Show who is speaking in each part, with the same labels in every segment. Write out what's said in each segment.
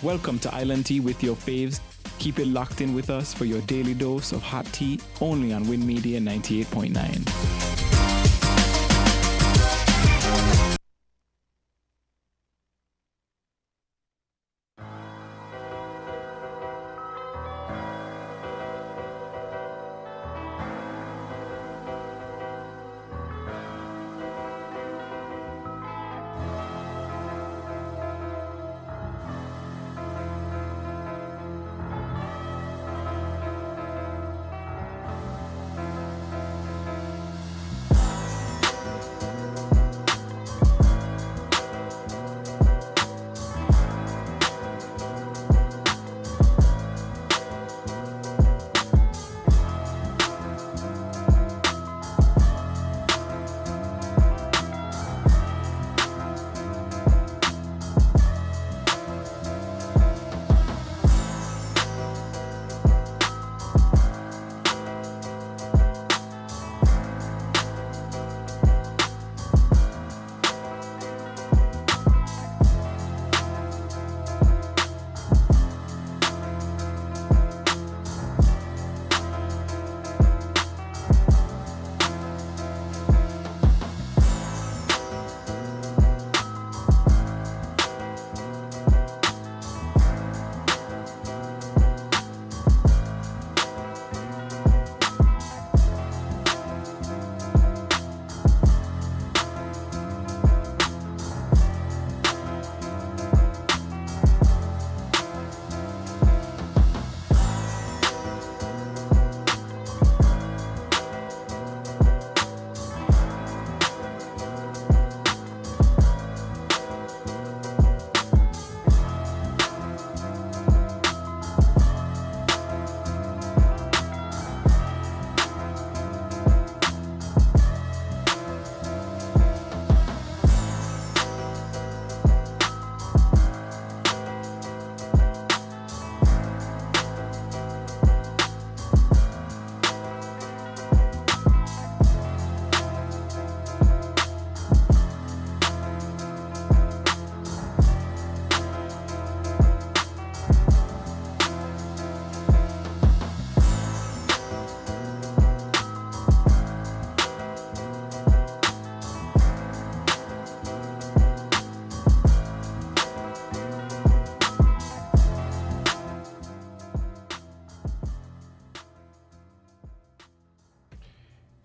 Speaker 1: Welcome to Island Tea with your faves. Keep it locked in with us for your daily dose of hot tea only on Win Media 98.9.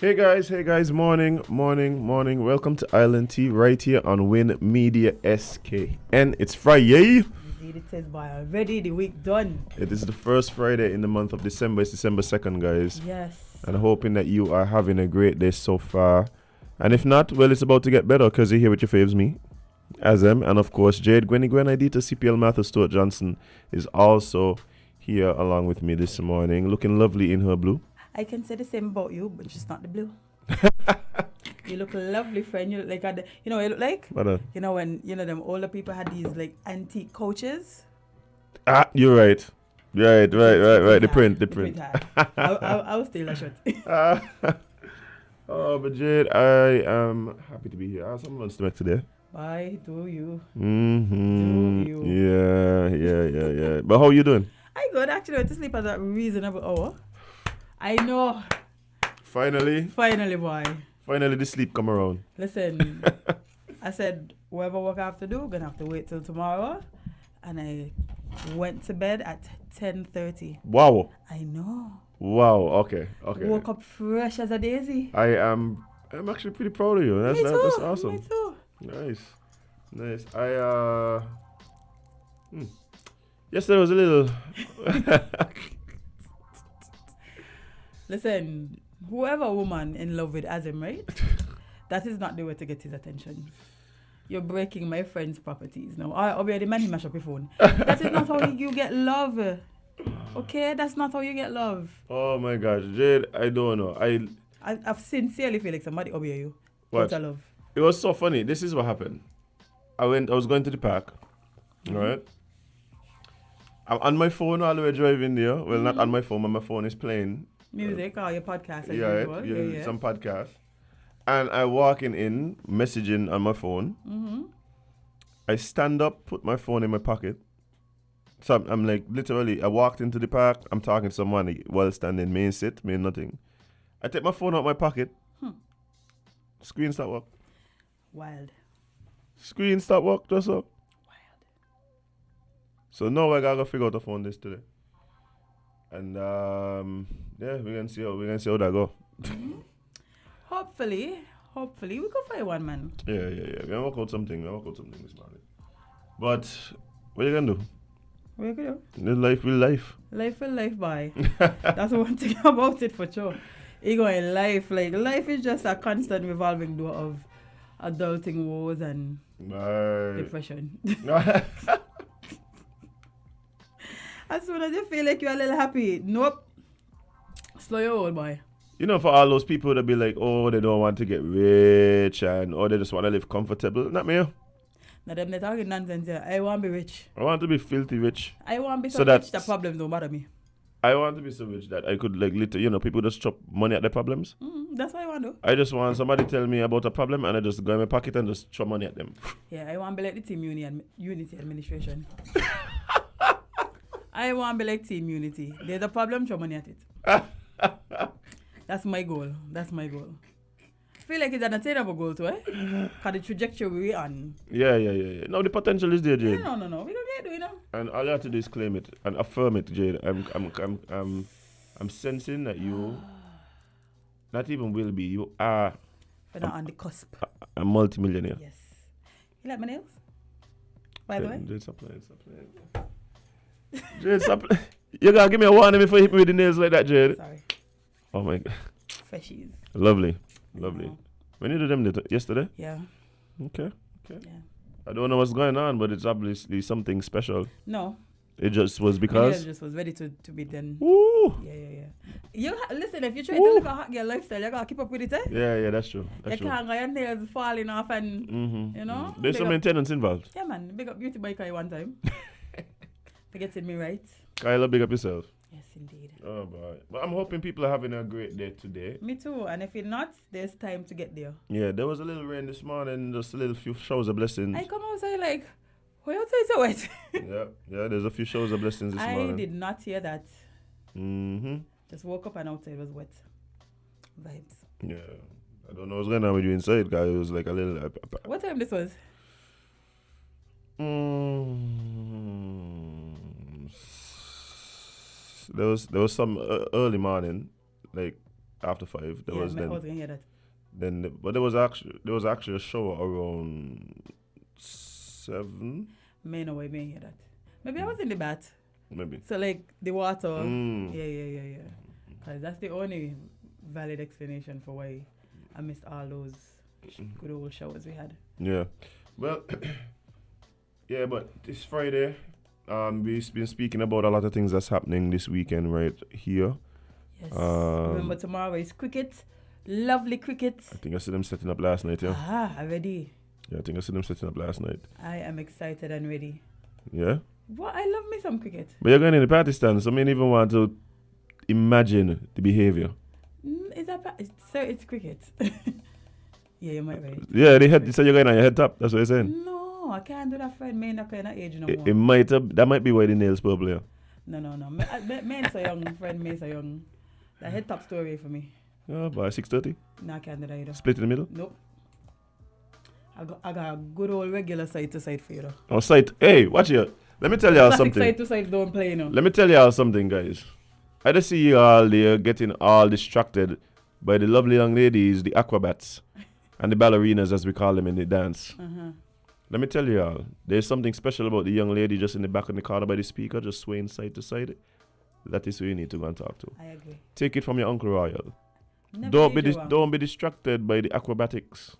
Speaker 2: Hey guys, morning. Welcome to Island Tea right here on Win Media SKN. It's Friday.
Speaker 3: Indeed, it says by already the week done.
Speaker 2: It is the first Friday in the month of December. It's December 2nd, guys.
Speaker 3: Yes.
Speaker 2: And hoping that you are having a great day so far. And if not, well, it's about to get better because you're here with your faves, me, Azem, and of course, Jade, Gwen Idita, CPL Matthew Stuart Johnson is also here along with me this morning, looking lovely in her blue.
Speaker 3: I can say the same about you, but just not the blue. You look lovely, friend. You look like, you know what you look like?
Speaker 2: What
Speaker 3: you know when, them older people had these like antique coaches?
Speaker 2: Ah, you're right. Right. The print.
Speaker 3: I was still a shot.
Speaker 2: Oh, but Jade, I am happy to be here. I have some lunch to make today.
Speaker 3: Why do you?
Speaker 2: Mm-hmm.
Speaker 3: Do you?
Speaker 2: Yeah. But how are you doing?
Speaker 3: I good. Actually, went to sleep at a reasonable hour. I know.
Speaker 2: Finally,
Speaker 3: boy.
Speaker 2: Finally, the sleep come around.
Speaker 3: Listen, I said, whatever work I have to do, gonna have to wait till tomorrow. And I went to bed at 10:30.
Speaker 2: Wow.
Speaker 3: I know.
Speaker 2: Wow. Okay.
Speaker 3: Woke up fresh as a daisy.
Speaker 2: I'm actually pretty proud of you. That's awesome.
Speaker 3: Me too.
Speaker 2: Nice. Yesterday was a little.
Speaker 3: Listen, whoever woman in love with Azim, right? That is not the way to get his attention. You're breaking my friend's properties now. I'll be the man who mash up your phone. That is not how you get love. Okay, that's not how you get love.
Speaker 2: Oh my gosh, Jade, I don't know.
Speaker 3: I sincerely feel like somebody obey you.
Speaker 2: What?
Speaker 3: Total love.
Speaker 2: It was so funny. This is what happened. I was going to the park, right? I'm on my phone all the way driving there. Well, not on my phone, but my phone is playing.
Speaker 3: Music or your podcast.
Speaker 2: Yeah, some podcast. And I walking in, messaging on my phone.
Speaker 3: Mm-hmm.
Speaker 2: I stand up, put my phone in my pocket, So I'm like, literally, I walked into the park, I'm talking to someone while standing, main sit, main nothing. I take my phone out my pocket. Screen stop work.
Speaker 3: Wild.
Speaker 2: Screen stop work, just so.
Speaker 3: Wild.
Speaker 2: So now I gotta figure out a phone this today. And yeah, we're gonna see how that go.
Speaker 3: Hopefully we could find one, man.
Speaker 2: Yeah. We're gonna work out something this morning. But what are you gonna do?
Speaker 3: What you gonna do?
Speaker 2: Life will life.
Speaker 3: Life will life by. That's one thing about it for sure. You go in life, like life is just a constant revolving door of adulting woes and depression. As soon as you feel like you're a little happy, nope. Slow your roll, boy.
Speaker 2: You know, for all those people that be like, oh, they don't want to get rich and or they just want to live comfortable. Not me.
Speaker 3: Now them they talking nonsense here. I want to be rich.
Speaker 2: I want to be filthy rich.
Speaker 3: I want to be
Speaker 2: So
Speaker 3: so
Speaker 2: that's-
Speaker 3: rich the problems don't bother me.
Speaker 2: I want to be so rich that I could like literally, people just chop money at their problems.
Speaker 3: That's what I want to do.
Speaker 2: I just want somebody tell me about a problem and I just go in my pocket and just chop money at them.
Speaker 3: Yeah, I want to be like the Team Unity administration. I want to be like Team Unity. There's a problem, throw money at it. That's my goal. I feel like it's an attainable goal too, eh? Because the trajectory we're on.
Speaker 2: Yeah. No, the potential is there, Jade.
Speaker 3: No. We don't get it,
Speaker 2: And all you have to do is claim it and affirm it, Jade. I'm sensing that you, not even will be, you are
Speaker 3: We're not on the cusp.
Speaker 2: a multimillionaire.
Speaker 3: Yes. You like my nails? By the way?
Speaker 2: Jade, stop playing. Jade, stop playing. You gotta give me a warning before you hit me with the nails like that, Jade.
Speaker 3: Sorry.
Speaker 2: Oh my God.
Speaker 3: Freshies.
Speaker 2: Lovely.
Speaker 3: know.
Speaker 2: When you did them yesterday?
Speaker 3: Yeah.
Speaker 2: Okay.
Speaker 3: Yeah.
Speaker 2: I don't know what's going on, but it's obviously something special.
Speaker 3: No.
Speaker 2: It just was
Speaker 3: My
Speaker 2: because.
Speaker 3: nails just was ready to be done.
Speaker 2: Woo!
Speaker 3: Yeah. Listen, if you're trying to live a hot girl lifestyle, you gotta keep up with it, eh?
Speaker 2: Yeah, that's true.
Speaker 3: You can't go your nails falling off and, you know?
Speaker 2: There's some maintenance involved.
Speaker 3: Yeah, man. Big up Beauty by Kai one time. For getting me right.
Speaker 2: Kyla, big up yourself.
Speaker 3: Yes, indeed.
Speaker 2: Oh, boy. But I'm hoping people are having a great day today.
Speaker 3: Me too. And if you're not, there's time to get there.
Speaker 2: Yeah, there was a little rain this morning, just a little few showers of blessings.
Speaker 3: I come outside like, why outside so wet?
Speaker 2: yeah, there's a few showers of blessings this morning.
Speaker 3: I did not hear that.
Speaker 2: Mm-hmm.
Speaker 3: Just woke up and outside was wet. Vibes.
Speaker 2: Yeah. I don't know what's going on with you inside, guy. It was like a little.
Speaker 3: What time this was?
Speaker 2: There was some early morning, like after 5. There was
Speaker 3: I
Speaker 2: then.
Speaker 3: was gonna hear that.
Speaker 2: But there was actually a shower around 7.
Speaker 3: May no way may hear that. Maybe I was in the bath.
Speaker 2: Maybe.
Speaker 3: So like the water.
Speaker 2: Mm.
Speaker 3: Yeah. Because that's the only valid explanation for why I missed all those good old showers we had.
Speaker 2: Yeah. Well, yeah, but this Friday, we've been speaking about a lot of things that's happening this weekend right here.
Speaker 3: Yes. Remember tomorrow is cricket. Lovely cricket.
Speaker 2: I think I see them setting up last night, yeah.
Speaker 3: Already.
Speaker 2: Yeah, I think I see them setting up last night.
Speaker 3: I am excited and ready.
Speaker 2: Yeah?
Speaker 3: What? I love me some cricket.
Speaker 2: But you're going in the party stand, so I mean even want to imagine the behavior.
Speaker 3: Is that so? It's cricket. Yeah, you might right.
Speaker 2: Yeah, so you're going on your head top. That's what you're saying.
Speaker 3: No, I can't do that. Friend, me not kind of age no more.
Speaker 2: It might have, that might be why the nails purple. Yeah.
Speaker 3: No. Me so young, friend. Me so young. The head top story for me.
Speaker 2: Oh, by 6:30.
Speaker 3: No, I can't do that either.
Speaker 2: Split in the middle.
Speaker 3: Nope. I got a good old regular side to side for you though.
Speaker 2: Oh, side. Hey, watch here. Let me tell y'all
Speaker 3: Classic
Speaker 2: something.
Speaker 3: side to side don't play, you know.
Speaker 2: Let me tell y'all something, guys. I just see you all there getting all distracted by the lovely young ladies, the aquabats, and the ballerinas, as we call them in the dance. Let me tell you all, there's something special about the young lady just in the back of the car by the speaker, just swaying side to side. That is who you need to go and talk to.
Speaker 3: I agree.
Speaker 2: Take it from your Uncle Royal.
Speaker 3: Never
Speaker 2: Don't
Speaker 3: did you wrong.
Speaker 2: don't be distracted by the acrobatics.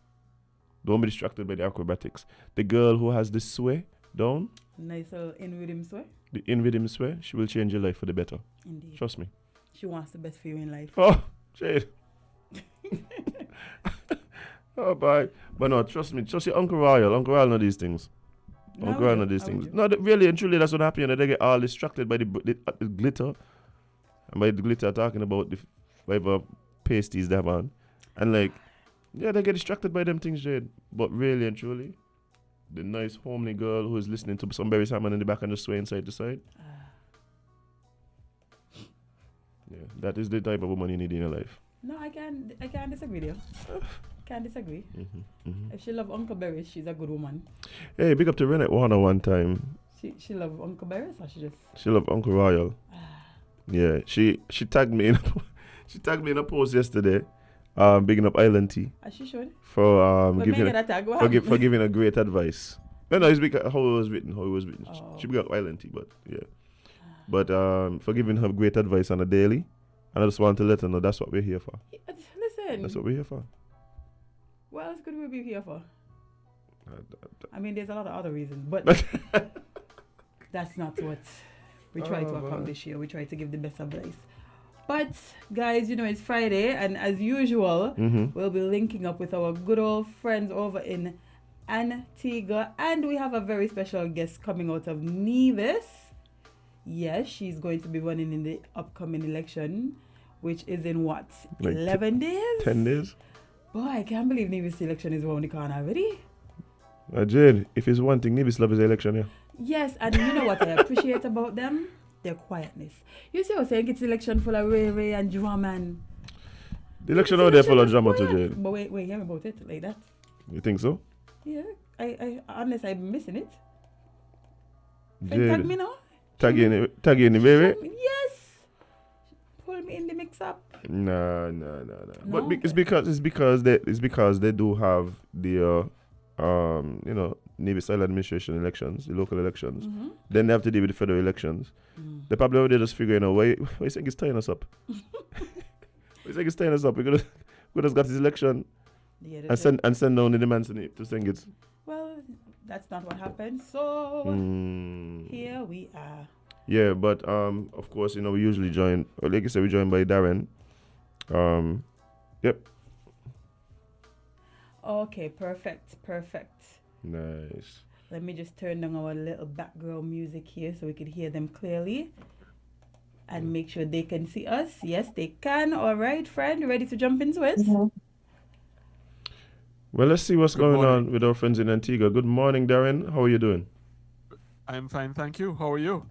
Speaker 2: Don't be distracted by the acrobatics. The girl who has the sway down,
Speaker 3: Nice little in rhythm sway.
Speaker 2: the in rhythm sway, she will change your life for the better.
Speaker 3: Indeed.
Speaker 2: Trust me.
Speaker 3: She wants the best for you in life.
Speaker 2: Oh, Jade. Oh, bye. But no, trust me. Trust your Uncle Royal. Uncle Royal know these things.
Speaker 3: No,
Speaker 2: Uncle Royal know these things. No, really and truly, that's what happened. They get all distracted by the glitter. And by the glitter, talking about the whatever pasties they have on. And like, yeah, they get distracted by them things, Jade. But really and truly, The nice homely girl who is listening to some Barry Simon in the back and just swaying side to side. Yeah, that is the type of woman you need in your life.
Speaker 3: No, I can't disagree with you. Can't disagree. If she love Uncle Barry, she's a good woman.
Speaker 2: Hey, big up to Renette Warner one time.
Speaker 3: She love Uncle Barry, or she just...
Speaker 2: She love Uncle Royal. Yeah, she tagged me in she tagged me in a post yesterday, bigging up Island Tea.
Speaker 3: As she should.
Speaker 2: For giving
Speaker 3: for
Speaker 2: giving a great advice. No, it's because how it was written.
Speaker 3: Oh.
Speaker 2: She big up Island Tea, but yeah. But for giving her great advice on a daily, and I just want to let her know that's what we're here for.
Speaker 3: Listen.
Speaker 2: That's what we're here for.
Speaker 3: What else could we be here for? I mean, there's a lot of other reasons, but that's not what we try to accomplish here. We try to give the best advice. But, guys, you know, it's Friday, and as usual, we'll be linking up with our good old friends over in Antigua, and we have a very special guest coming out of Nevis. Yes, she's going to be running in the upcoming election, which is in what?
Speaker 2: Like
Speaker 3: 11 days?
Speaker 2: 10 days?
Speaker 3: Boy, I can't believe Nevis election is around the corner already.
Speaker 2: Jade, if it's one thing, Nevis love his election, yeah.
Speaker 3: Yes, and you know what I appreciate about them? Their quietness. You see, I was saying it's election full of ray and drama and...
Speaker 2: The election out there full of drama too, Jade.
Speaker 3: But wait, hear me about it like that.
Speaker 2: You think so?
Speaker 3: Yeah, I unless I'm missing it.
Speaker 2: Jade.
Speaker 3: Tag me now.
Speaker 2: Tag you in the baby?
Speaker 3: Yes. Pull me in the mix up.
Speaker 2: No.
Speaker 3: No?
Speaker 2: But it's because they do have the you know, Nevis Island administration elections, the local elections. Then they have to deal with the federal elections. They probably already just figuring out why you think it's tying us up. Why you think it's tying us up? We just got this election and send down the demands to sing it.
Speaker 3: Well, that's not what happened. So here we are.
Speaker 2: Yeah, but of course, you know, we usually join, like I said, we join by Darren. Yep.
Speaker 3: Okay, perfect.
Speaker 2: Nice.
Speaker 3: Let me just turn down our little background music here so we can hear them clearly and make sure they can see us. Yes, they can. All right, friend, you ready to jump into it?
Speaker 2: Well, let's see what's going on with our friends in Antigua. Good morning, Darren. How are you doing?
Speaker 4: I'm fine, thank you. How are you?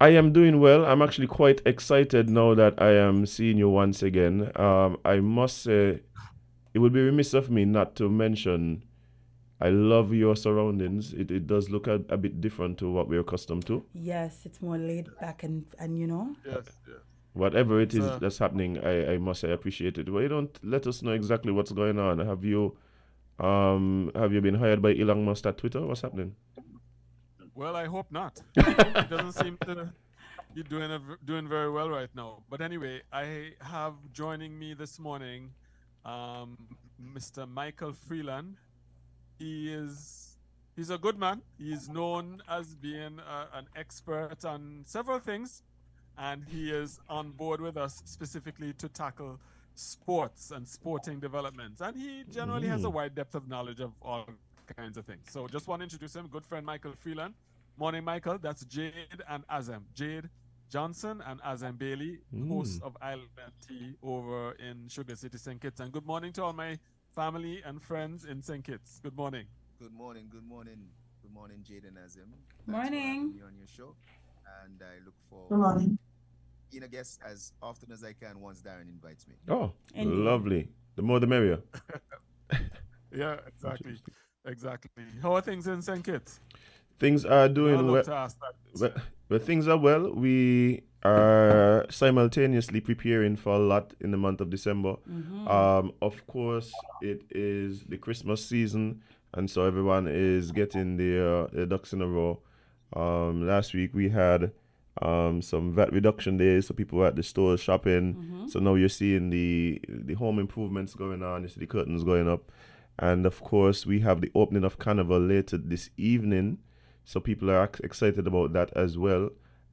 Speaker 2: I am doing well. I'm actually quite excited now that I am seeing you once again. I must say, it would be remiss of me not to mention I love your surroundings. It does look a bit different to what we're accustomed to.
Speaker 3: Yes, it's more laid back and you know.
Speaker 4: Yes.
Speaker 2: Whatever it is that's happening, I must say I appreciate it. Well, you don't let us know exactly what's going on. Have you been hired by Elon Musk at Twitter? What's happening?
Speaker 4: Well, I hope not. It doesn't seem to be doing very well right now. But anyway, I have joining me this morning Mr. Michael Freeland. He's a good man. He's known as being an expert on several things, and he is on board with us specifically to tackle sports and sporting developments. And he generally has a wide depth of knowledge of all kinds of things. So just want to introduce him, good friend Michael Freeland. Morning, Michael. That's Jade and Azem. Jade Johnson and Azem Bailey, hosts of Island Tea over in Sugar City, St. Kitts. And good morning to all my family and friends in St. Kitts. Good morning.
Speaker 5: Good morning, Jade and Azem.
Speaker 3: Morning.
Speaker 5: Be on your show, and I look forward to being a guest as often as I can once Darren invites me.
Speaker 2: Oh, lovely. The more the merrier.
Speaker 4: Yeah, exactly. How are things in St. Kitts?
Speaker 2: Things are doing well. But things are well. We are simultaneously preparing for a lot in the month of December. Of course, it is the Christmas season, and so everyone is getting their ducks in a row. Last week we had some VAT reduction days, so people were at the stores shopping. So now you're seeing the home improvements going on. You see the curtains going up, and of course we have the opening of Carnival later this evening. So people are excited about that as well.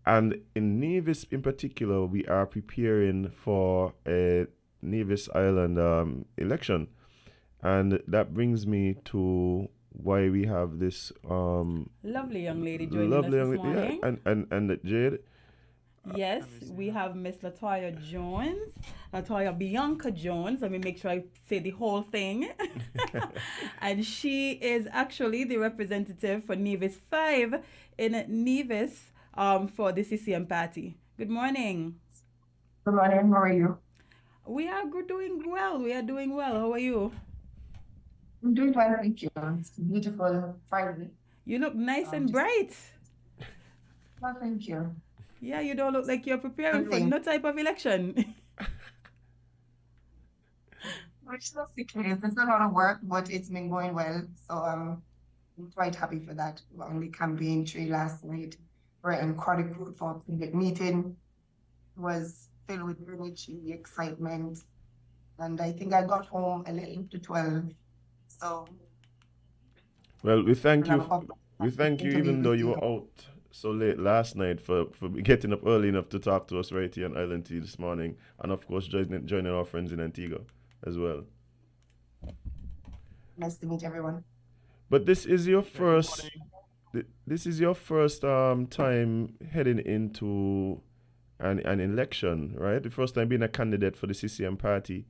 Speaker 2: And in Nevis in particular, we are preparing for a Nevis Island election. And that brings me to why we have this
Speaker 3: lovely young lady joining us this morning.
Speaker 2: Yeah, and Jade,
Speaker 3: Yes,
Speaker 4: Let me see
Speaker 3: we
Speaker 4: here.
Speaker 3: have Miss Latoya Jones, Latoya Biyanca Jones. Let me make sure I say the whole thing. And she is actually the representative for Nevis 5 in Nevis for the CCM party. Good morning.
Speaker 6: Good morning, how are you?
Speaker 3: We are doing well. We are doing well. How are you?
Speaker 6: I'm doing well, thank you. It's a beautiful Friday.
Speaker 3: You look nice and
Speaker 6: Just
Speaker 3: bright.
Speaker 6: well, thank you.
Speaker 3: Yeah, you don't look like you're preparing
Speaker 6: Good
Speaker 3: for
Speaker 6: thing.
Speaker 3: no type of election.
Speaker 6: Which is not the case. It's a lot of work, but it's been going well. So I'm quite happy for that. We're on the campaign trail last night. We're in Cardiff for a public meeting. It was filled with energy, excitement. And I think I got home a little after 12. So
Speaker 2: Well, we thank
Speaker 6: and
Speaker 2: you.
Speaker 6: I'm up
Speaker 2: We thank you,
Speaker 6: to be
Speaker 2: even though
Speaker 6: with
Speaker 2: you
Speaker 6: you.
Speaker 2: were out so late last night, for getting up early enough to talk to us right here on Island Tea this morning, and of course joining our friends in Antigua as well.
Speaker 6: Nice to meet everyone.
Speaker 2: But this is your
Speaker 4: Yeah, good
Speaker 2: first.
Speaker 4: morning.
Speaker 2: This is your first time heading into an election, right? The first time being a candidate for the CCM party.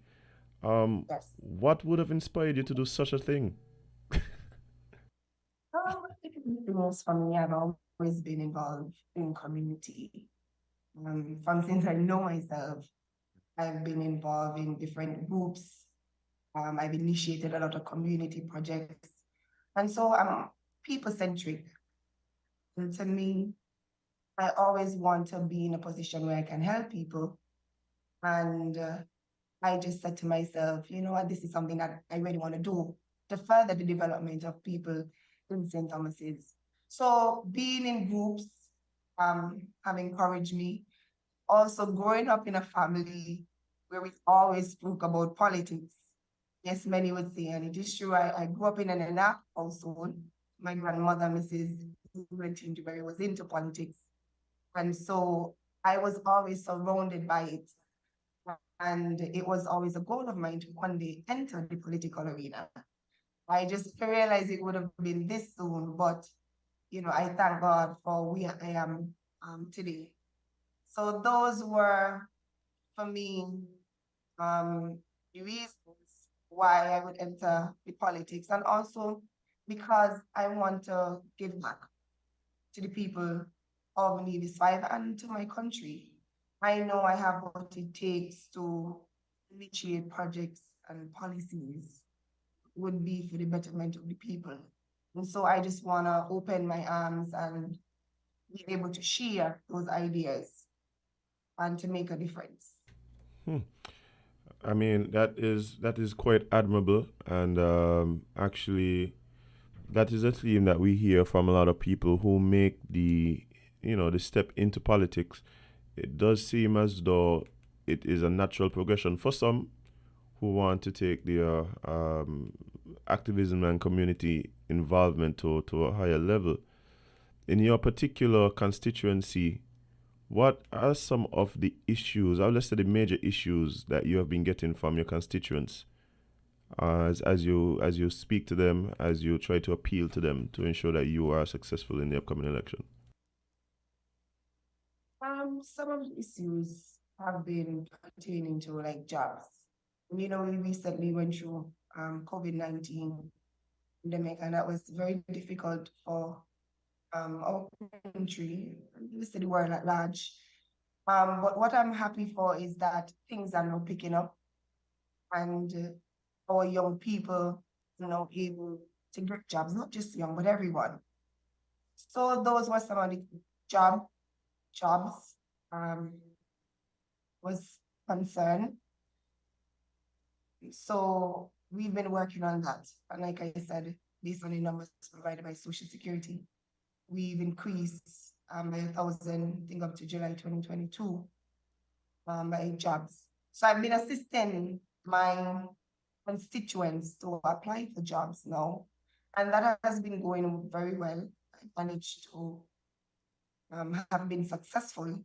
Speaker 6: Yes.
Speaker 2: What would have inspired you to do such a thing?
Speaker 6: I think the most for me, I've always been involved in community. From since I know myself, I've been involved in different groups. I've initiated a lot of community projects. And so I'm people centric. And to me, I always want to be in a position where I can help people. And I just said to myself, you know what, this is something that I really want to do to further the development of people in St. Thomas's. So being in groups have encouraged me. Also growing up in a family where we always spoke about politics. Yes, many would say, and it is true, I grew up in an enough household. My grandmother, Mrs. Berry, was into politics. And so I was always surrounded by it. And it was always a goal of mine to one day enter the political arena. I just realized it would have been this soon, but you know, I thank God for where I am today. So those were for me the reasons why I would enter the politics, and also because I want to give back to the people of Nevis 5 and to my country. I know I have what it takes to initiate projects and policies would be for the betterment of the people. And so I just want to open my arms and be able to share those ideas and to make a difference.
Speaker 2: Hmm. I mean, that is quite admirable, and actually, that is a theme that we hear from a lot of people who make the step into politics. It does seem as though it is a natural progression for some who want to take their activism and community involvement to a higher level. In your particular constituency, what are some of the issues, or let's say the major issues that you have been getting from your constituents as you speak to them, as you try to appeal to them to ensure that you are successful in the upcoming election?
Speaker 6: Some of the issues have been pertaining to like jobs. You know, we recently went through COVID-19 pandemic, and that was very difficult for our country, the world at large. But what I'm happy for is that things are now picking up, and our young people, you know, able to get jobs, not just young, but everyone. So those were some of the jobs um, was concerned. So we've been working on that. And like I said, based on the numbers provided by Social Security, we've increased by 1,000, I think up to July 2022, by jobs. So I've been assisting my constituents to apply for jobs now. And that has been going very well. I managed to have been successful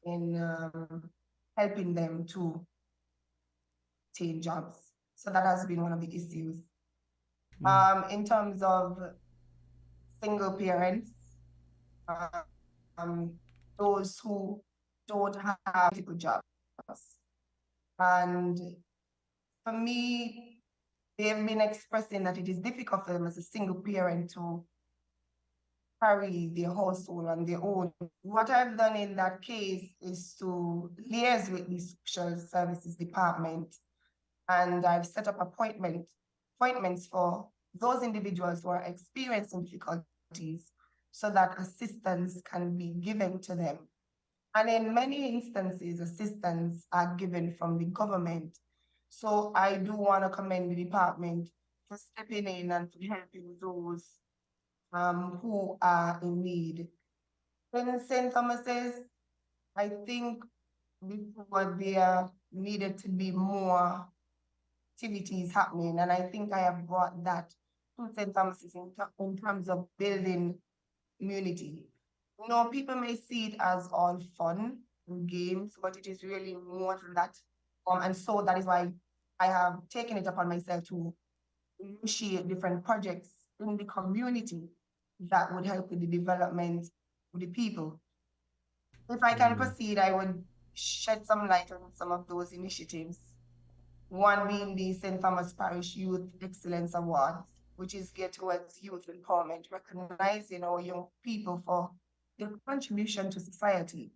Speaker 6: in helping them to obtain jobs. So that has been one of the issues. In terms of single parents, um, those who don't have political jobs. And for me, they have been expressing that it is difficult for them as a single parent to carry their household on their own. What I've done in that case is to liaise with the social services department, and I've set up appointments for those individuals who are experiencing difficulties so that assistance can be given to them. And in many instances, assistance are given from the government. So I do want to commend the department for stepping in and for helping those who are in need. In St. Thomas's, I think before there needed to be more activities happening, and I think I have brought that to St. Thomas's in terms of building community. You know, people may see it as all fun and games, but it is really more than that. And so that is why I have taken it upon myself to initiate different projects in the community that would help with the development of the people. If I can proceed, I would shed some light on some of those initiatives. One being the St. Thomas Parish Youth Excellence Award, which is geared towards youth empowerment, recognizing our young people for their contribution to society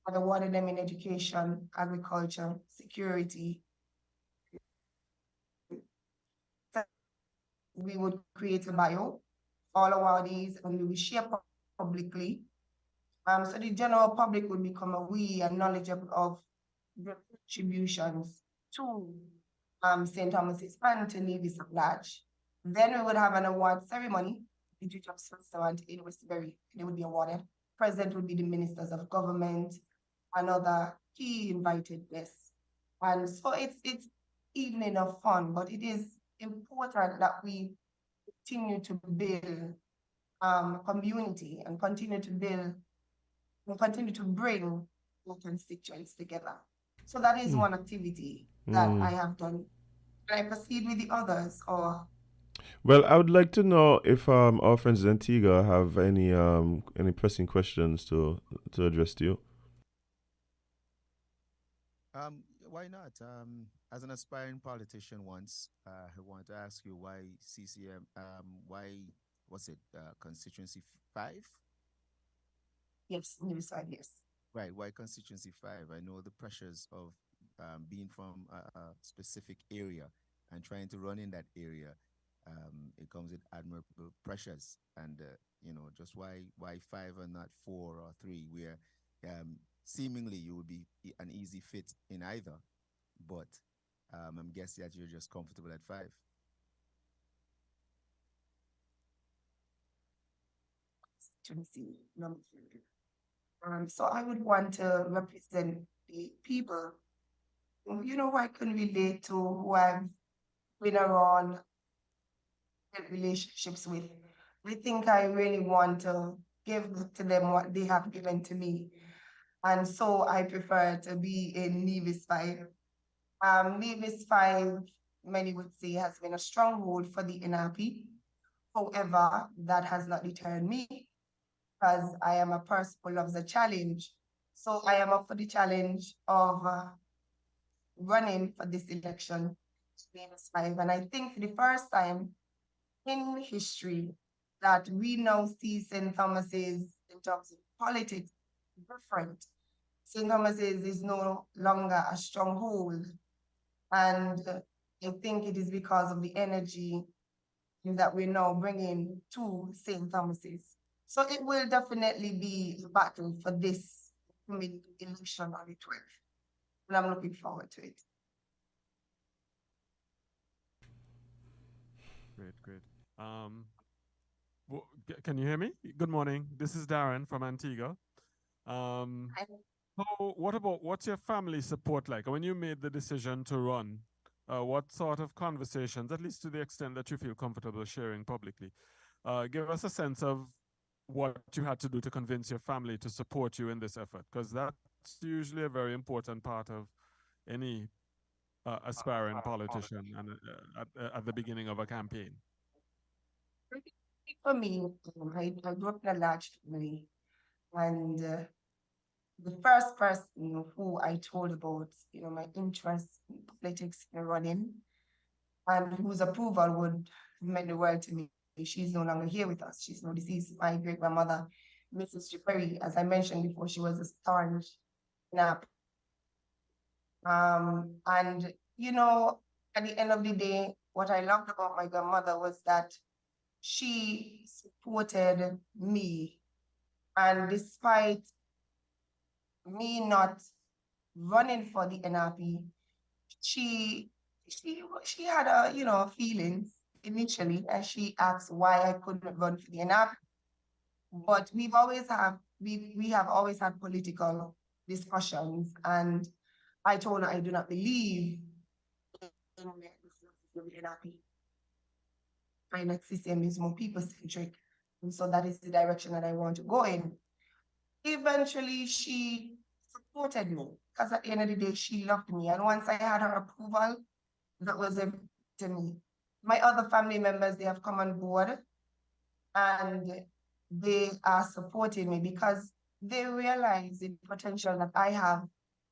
Speaker 6: and awarding them in education, agriculture, security. We would create a bio, all awardees, and we will share publicly. So the general public will become aware and knowledgeable of the contributions to St. Thomas's and to Nevis at large. Then we would have an award ceremony. The Judge of Restaurant in Westbury, they would be awarded. Present would be the ministers of government and other key invited guests. And so it's evening of fun, but it is important that we continue to build community and continue to build and continue to bring the constituents together. So that is one activity that I have done. Can I proceed with the others or?
Speaker 2: Well, I would like to know if our friends in Antigua have any pressing questions to address to you.
Speaker 5: Why not? As an aspiring politician once, I want to ask you why CCM, why was it constituency 5?
Speaker 6: Yes, Nevis 5, yes.
Speaker 5: Right, why constituency 5? I know the pressures of being from a specific area and trying to run in that area. It comes with admirable pressures, and just why 5 and not 4 or 3, where seemingly you would be an easy fit in either, but I'm guessing that you're just comfortable at 5.
Speaker 6: Constituency number 3. So I would want to represent the people, who I can relate to, who I've been around, built relationships with. I think I really want to give to them what they have given to me. And so I prefer to be in Nevis 5. Nevis 5, many would say, has been a stronghold for the NRP. However, that has not deterred me because I am a person who loves a challenge. So I am up for the challenge of running for this election, Nevis 5. And I think for the first time in history that we now see St. Thomas's in terms of politics different. St. Thomas's is no longer a stronghold. And I think it is because of the energy that we're now bringing to St. Thomas's. So it will definitely be a battle for this coming election on the 12th. And I'm looking forward to it.
Speaker 4: Great. Can you hear me? Good morning. This is Darren from Antigua. What's your family support like? When you made the decision to run, what sort of conversations, at least to the extent that you feel comfortable sharing publicly, give us a sense of what you had to do to convince your family to support you in this effort, because that's usually a very important part of any aspiring politician and at the beginning of a campaign.
Speaker 6: For me, I grew up in a large family, and the first person who I told about, my interest in politics and running, and whose approval would mean the world to me. She's no longer here with us. She's now deceased. My great grandmother, Mrs. Jaffery, as I mentioned before, she was a staunch nap. And at the end of the day, what I loved about my grandmother was that she supported me. And despite me not running for the NRP, she she had feelings initially, and she asked why I couldn't run for the NRP. But we have always had political discussions, and I told her I do not believe in the NRP. Find that system is more people centric, and so that is the direction that I want to go in. Eventually, she supported me because at the end of the day, she loved me, and once I had her approval, that was everything to me. My other family members, they have come on board, and they are supporting me because they realize the potential that I have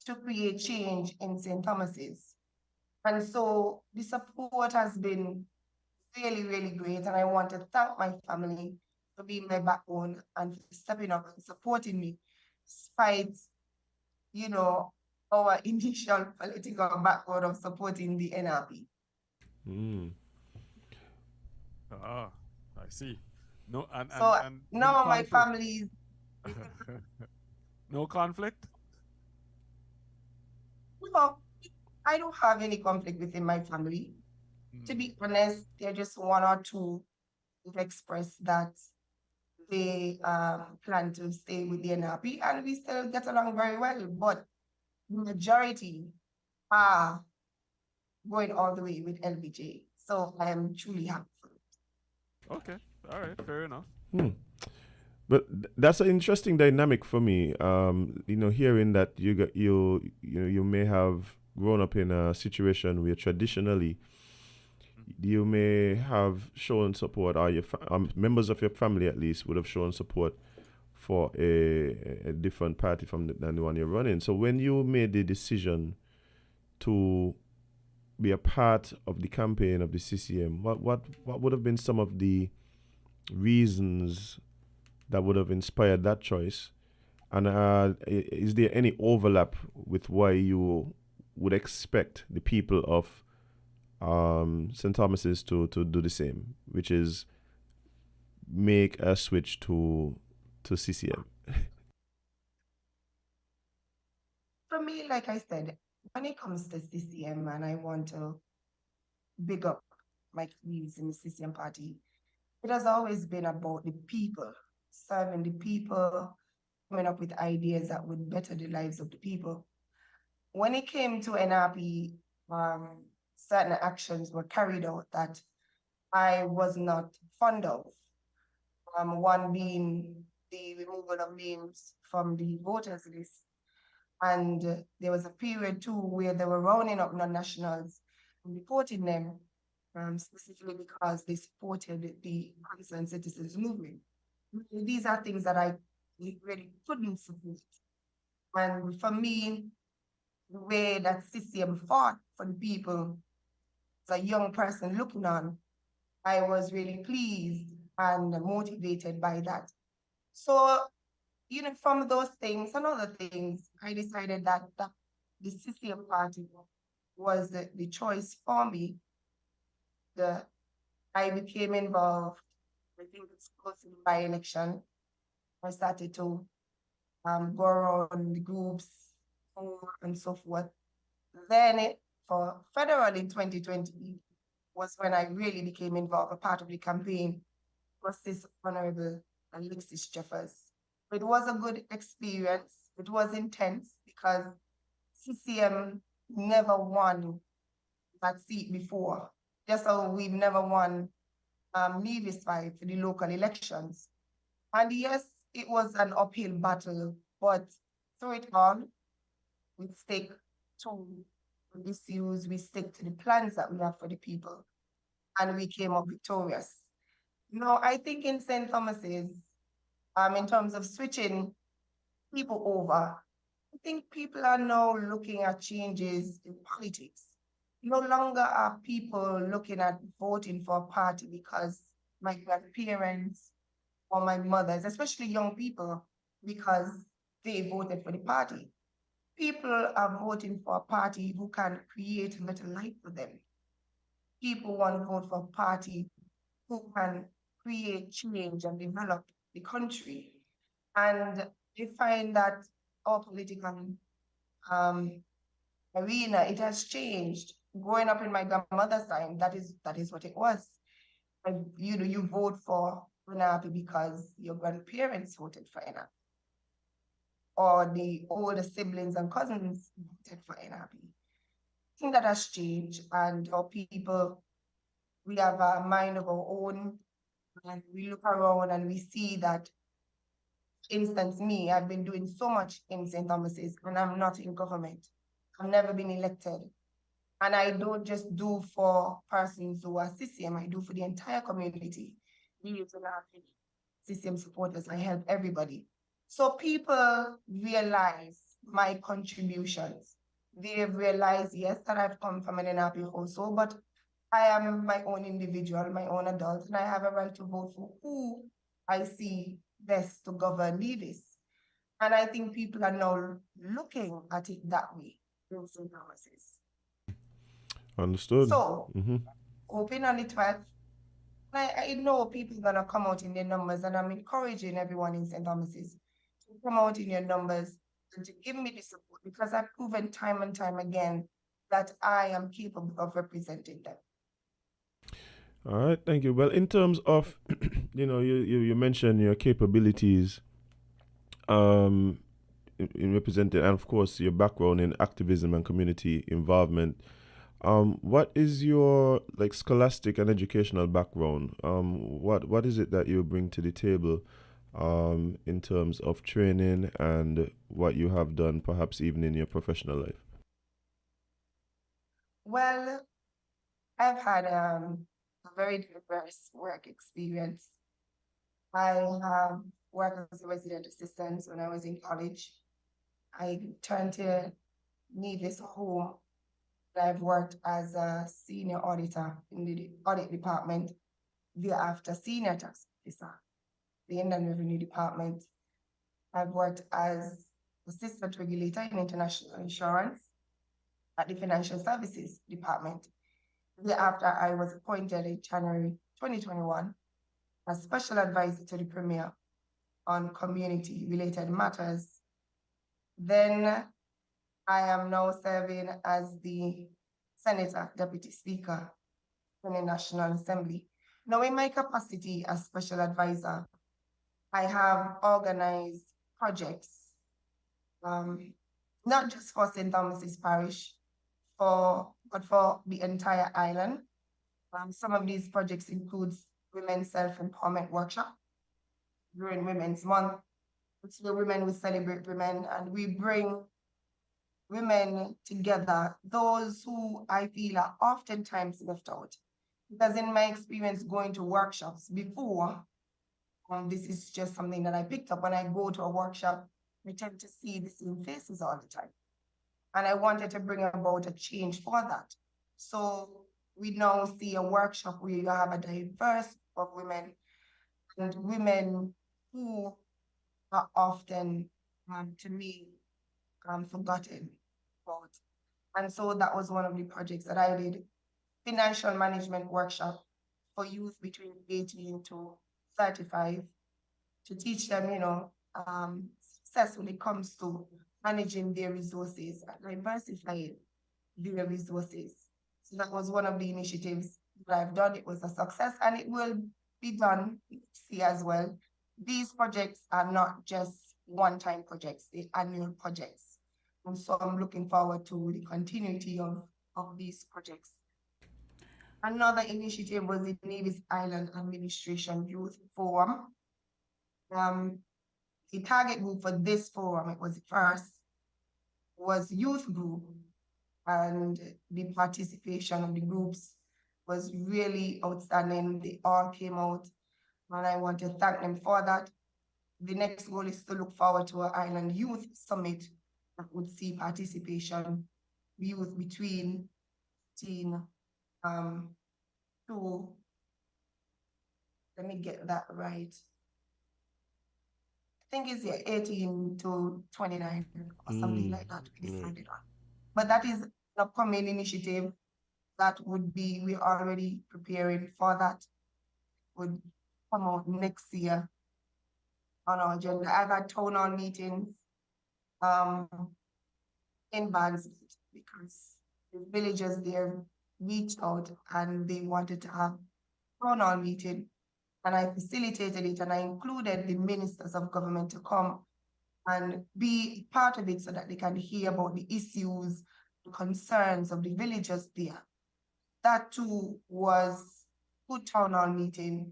Speaker 6: to create change in St. Thomas's. And so the support has been really, really great. And I want to thank my family for being my backbone and for stepping up and supporting me, despite, our initial political background of supporting the NRP.
Speaker 2: Mm.
Speaker 4: Ah, I see. No,
Speaker 6: So
Speaker 4: no
Speaker 6: now my
Speaker 4: conflict.
Speaker 6: family is,
Speaker 4: No conflict.
Speaker 6: no, I don't have any conflict within my family. To
Speaker 4: Mm.
Speaker 6: be honest, there are just one or two who've expressed that they plan to stay with the NRP, and we still get along very well. But the majority are going all the way with LBJ. So I am truly happy for it.
Speaker 4: Okay. All right. Fair enough.
Speaker 2: Hmm. But that's an interesting dynamic for me. Hearing that you may have grown up in a situation where traditionally you may have shown support, or members of your family at least would have shown support for a different party than the one you're running. So when you made the decision to be a part of the campaign of the CCM, what would have been some of the reasons that would have inspired that choice? And is there any overlap with why you would expect the people of St. Thomas's to do the same, which is make a switch to CCM?
Speaker 6: For me, like I said, when it comes to CCM, and I want to big up my colleagues in the CCM party, it has always been about the people, serving the people, coming up with ideas that would better the lives of the people. When it came to NRP, certain actions were carried out that I was not fond of. One being the removal of names from the voters list. And there was a period too where they were rounding up non-nationals and reporting them, specifically because they supported the concerned citizens movement. These are things that I really couldn't support. And for me, the way that CCM fought for the people, as a young person looking on, I was really pleased and motivated by that. So, from those things and other things, I decided that the CCM party was the choice for me. I became involved. I think it's close to the by-election. I started to go around the groups and so forth. Then for federal in 2020 was when I really became involved, a part of the campaign, was this Honorable Alexis Jeffers. It was a good experience. It was intense because CCM never won that seat before. Just so we've never won Nevis fight for the local elections. And yes, it was an uphill battle, but through it all, we stick to the issues, we stick to the plans that we have for the people, and we came up victorious. I think in St. Thomas's, in terms of switching people over, I think people are now looking at changes in politics. No longer are people looking at voting for a party because my grandparents or my mothers, especially young people, because they voted for the party. People are voting for a party who can create a better life for them. People want to vote for a party who can create change and develop the country. And they find that our political um, arena, it has changed. Growing up in my grandmother's time, that is what it was. And you vote for Renapi because your grandparents voted for Renapi, or the older siblings and cousins voted for Renapi. I think that has changed, and our people, we have a mind of our own, and we look around and we see that, instance, me, I've been doing so much in St. Thomas's and I'm not in government. I've never been elected. And I don't just do for persons who are CCM, I do for the entire community. We use CCM supporters, I help everybody. So people realize my contributions. They realize, yes, that I've come from an NRP household, but I am my own individual, my own adult, and I have a right to vote for who I see best to govern Nevis. And I think people are now looking at it that way in St. Thomas's.
Speaker 2: Understood.
Speaker 6: So,
Speaker 2: Mm-hmm.
Speaker 6: hoping on the 12th, I know people are going to come out in their numbers, and I'm encouraging everyone in St. Thomas's to come out in your numbers and to give me the support, because I've proven time and time again that I am capable of representing them.
Speaker 2: All right, thank you. Well, in terms of, you mentioned your capabilities in representing, and of course, your background in activism and community involvement. What is your scholastic and educational background? What is it that you bring to the table in terms of training and what you have done, perhaps even in your professional life?
Speaker 6: Well, I've had a very diverse work experience. I have worked as a resident assistant when I was in college. I turned to Nevis home. I've worked as a senior auditor in the audit department, thereafter senior tax officer, the Inland Revenue Department. I've worked as assistant regulator in international insurance at the Financial Services Department. Thereafter, I was appointed in January 2021 as special advisor to the Premier on community-related matters. Then I am now serving as the Senator Deputy Speaker in the National Assembly. Now, in my capacity as special advisor, I have organized projects, not just for St. Thomas's Parish, but for the entire island. Some of these projects includes Women's Self-Empowerment Workshop during Women's Month. It's where women will celebrate women, and we bring women together, those who I feel are oftentimes left out. Because in my experience going to workshops before, this is just something that I picked up when I go to a workshop, I tend to see the same faces all the time. And I wanted to bring about a change for that. So we now see a workshop where you have a diverse group of women, and women who are often, to me, forgotten about. And so that was one of the projects that I did, financial management workshop for youth between 18 to 35, to teach them, success when it comes to managing their resources and diversifying their resources. So that was one of the initiatives that I've done. It was a success, and it will be done next year as well. These projects are not just one-time projects, they're annual projects. And so I'm looking forward to the continuity of these projects. Another initiative was the Nevis Island Administration Youth Forum. The target group for this forum, it was the first, was youth group, and the participation of the groups was really outstanding. They all came out, and I want to thank them for that. The next goal is to look forward to an Island Youth Summit that would see participation youth between 18 to, let me get that right. I think it's 18 to 29 or something like that we decided on. But that is an upcoming initiative that would be, we're already preparing for that, would come out next year on our agenda. I've had town hall meetings in Barnes because the villagers there reached out and they wanted to have town hall meeting, and I facilitated it, and I included the ministers of government to come and be part of it so that they can hear about the issues, the concerns of the villagers there. That too was good town hall meeting,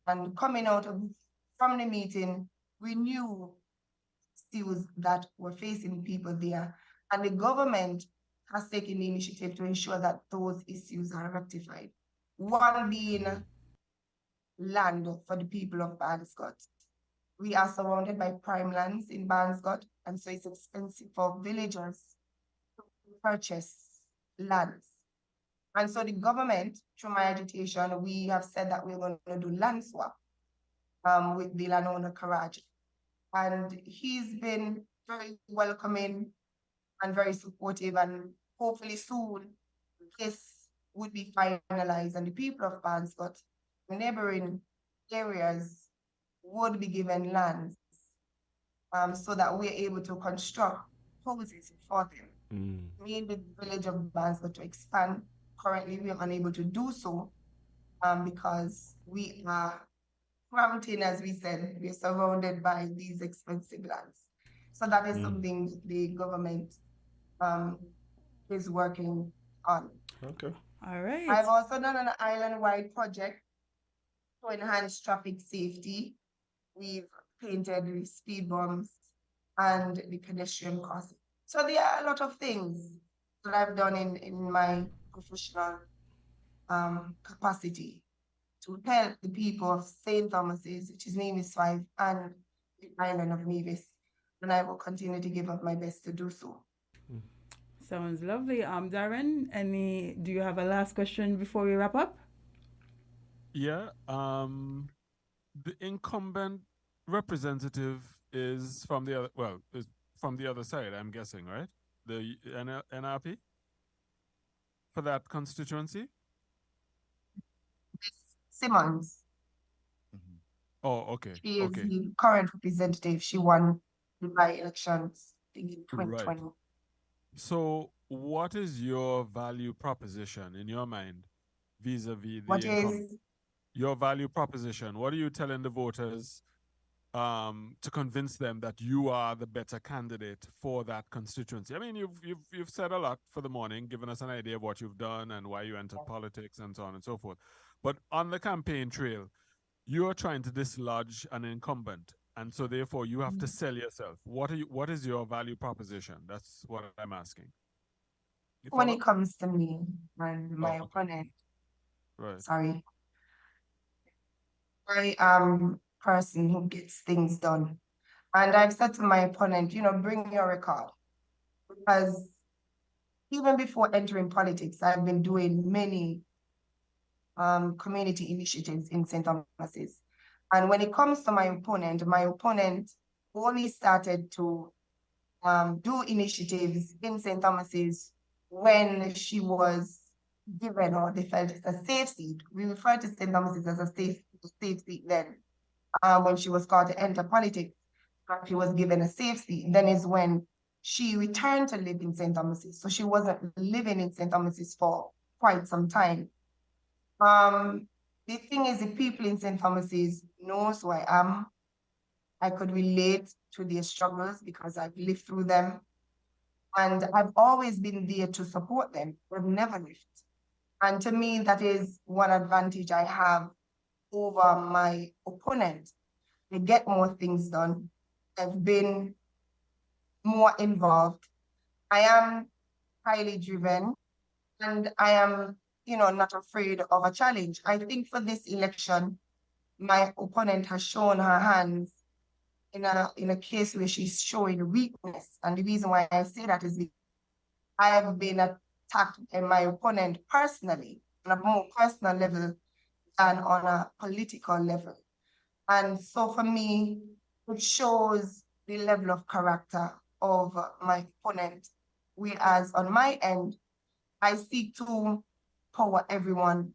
Speaker 6: and coming out from the meeting, we knew issues that were facing people there, and the government has taken the initiative to ensure that those issues are rectified. One being land for the people of Barnscott. We are surrounded by prime lands in Barnscott, and so it's expensive for villagers to purchase lands. And so the government, through my agitation, we have said that we're going to do land swap with the landowner Karaj. And he's been very welcoming and very supportive, and hopefully soon this would be finalized and the people of Barnscott, the neighboring areas, would be given lands so that we're able to construct houses for them. We in the village of Barnscott to expand. Currently, we are unable to do so because we are cramped in, as we said, we're surrounded by these expensive lands. So that is something the government is working on.
Speaker 2: Okay.
Speaker 3: All right.
Speaker 6: I've also done an island-wide project to enhance traffic safety. We've painted the speed bumps and the pedestrian crossing. So there are a lot of things that I've done in my professional capacity to help the people of St. Thomas's, which is Nevis 5, and the island of Nevis. And I will continue to give up my best to do so.
Speaker 3: Sounds lovely. Darren, do you have a last question before we wrap up?
Speaker 4: Yeah. The incumbent representative is from the other, is from the other side, I'm guessing, right? The NRP for that constituency?
Speaker 6: Simmons.
Speaker 4: Oh, okay.
Speaker 6: She is
Speaker 4: Okay.
Speaker 6: the current representative. She won the by-elections in 2020.
Speaker 4: Right. So what is your value proposition in your mind vis-a-vis the
Speaker 6: What
Speaker 4: incumbent?
Speaker 6: is
Speaker 4: Your value proposition. What are you telling the voters to convince them that you are the better candidate for that constituency? I mean, you've said a lot for the morning, given us an idea of what you've done and why you entered politics and so on and so forth. But on the campaign trail, you are trying to dislodge an incumbent, and so therefore you have to sell yourself. What is your value proposition? That's what I'm asking.
Speaker 6: when it comes to me and my opponent?
Speaker 4: Right.
Speaker 6: Sorry. I am a person who gets things done. And I've said to my opponent, bring your record. Because even before entering politics, I've been doing many community initiatives in St. Thomas's. And when it comes to my opponent only started to do initiatives in St. Thomas's when she was given, or they felt it's a safe seat. We refer to St. Thomas's as a safe seat then. When she was called to enter politics, she was given a safe seat. Then is when she returned to live in St. Thomas's. So she wasn't living in St. Thomas's for quite some time. The thing is, the people in St. Thomas's knows who I am. I could relate to their struggles because I've lived through them. And I've always been there to support them. We've never left. And to me, that is one advantage I have over my opponent. I get more things done. I've been more involved. I am highly driven, and I am, not afraid of a challenge. I think for this election, my opponent has shown her hands in a case where she's showing weakness. And the reason why I say that is because I have been attacked by my opponent personally on a more personal level than on a political level. And so for me, it shows the level of character of my opponent. Whereas on my end, I seek to power everyone,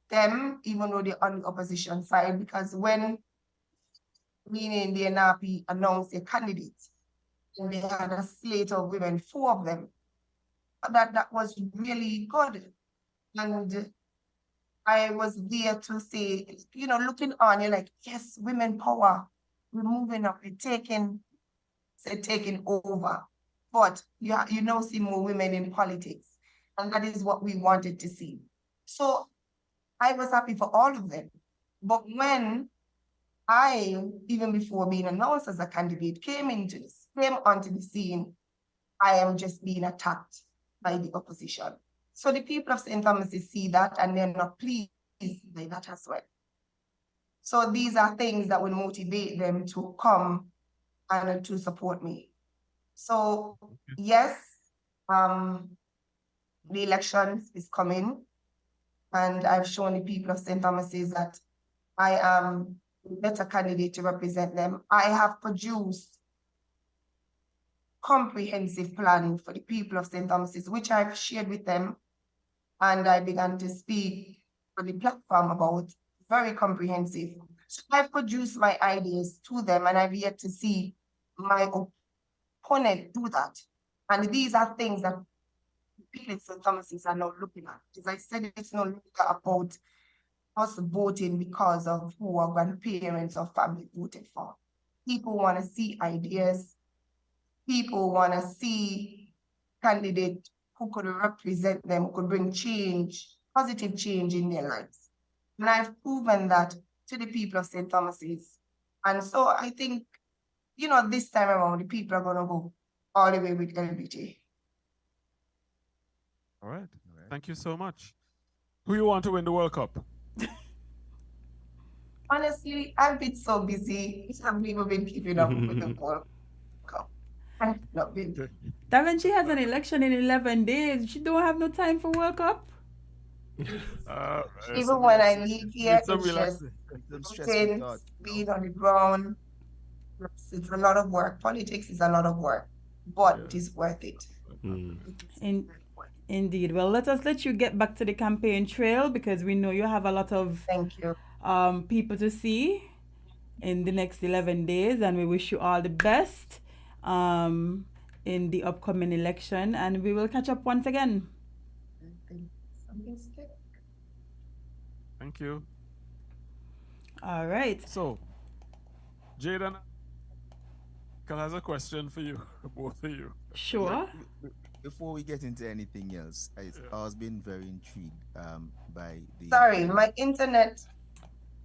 Speaker 6: them, even though they're on the opposition side, because when meaning the NRP announced a candidate, and they had a slate of women, 4 of them, that was really good. And I was there to say, looking on, you're like, yes, women power, we're moving up, we're taking over. But you now see more women in politics. And that is what we wanted to see. So I was happy for all of them. But when I, even before being announced as a candidate, came onto the scene, I am just being attacked by the opposition. So the people of St. Thomas's see that and they're not pleased by that as well. So these are things that will motivate them to come and to support me. So yes, the elections is coming, and I've shown the people of St. Thomas's that I am a better candidate to represent them. I have produced comprehensive plan for the people of St. Thomas's, which I've shared with them, and I began to speak on the platform about very comprehensive. So I've produced my ideas to them, and I've yet to see my opponent do that. And these are things that people in St. Thomas's are now looking at. As I said, it's no longer about us voting because of who our grandparents or family voted for. People want to see ideas. People want to see candidates who could represent them, who could bring change, positive change in their lives. And I've proven that to the people of St. Thomas's. And so I think, this time around, the people are going to go all the way with LBJ.
Speaker 4: All right. Thank you so much. Who you want to win the World Cup?
Speaker 6: Honestly, I've been so busy. I haven't even been keeping up with the World Cup. I've not been.
Speaker 3: That when she has an election in 11 days, she don't have no time for World Cup.
Speaker 6: Even when I leave here, it's just
Speaker 5: stressful thought,
Speaker 6: being on the ground. It's a lot of work. Politics is a lot of work, but it is worth it.
Speaker 3: Indeed. Well, let you get back to the campaign trail, because we know you have a lot of
Speaker 6: Thank you.
Speaker 3: People to see in the next 11 days, and we wish you all the best in the upcoming election, and we will catch up once again.
Speaker 4: Thank you.
Speaker 3: All right.
Speaker 4: So, Jaden has a question for you, both of you.
Speaker 3: Sure.
Speaker 5: Before we get into anything else, I was been very intrigued by the.
Speaker 6: Sorry, my internet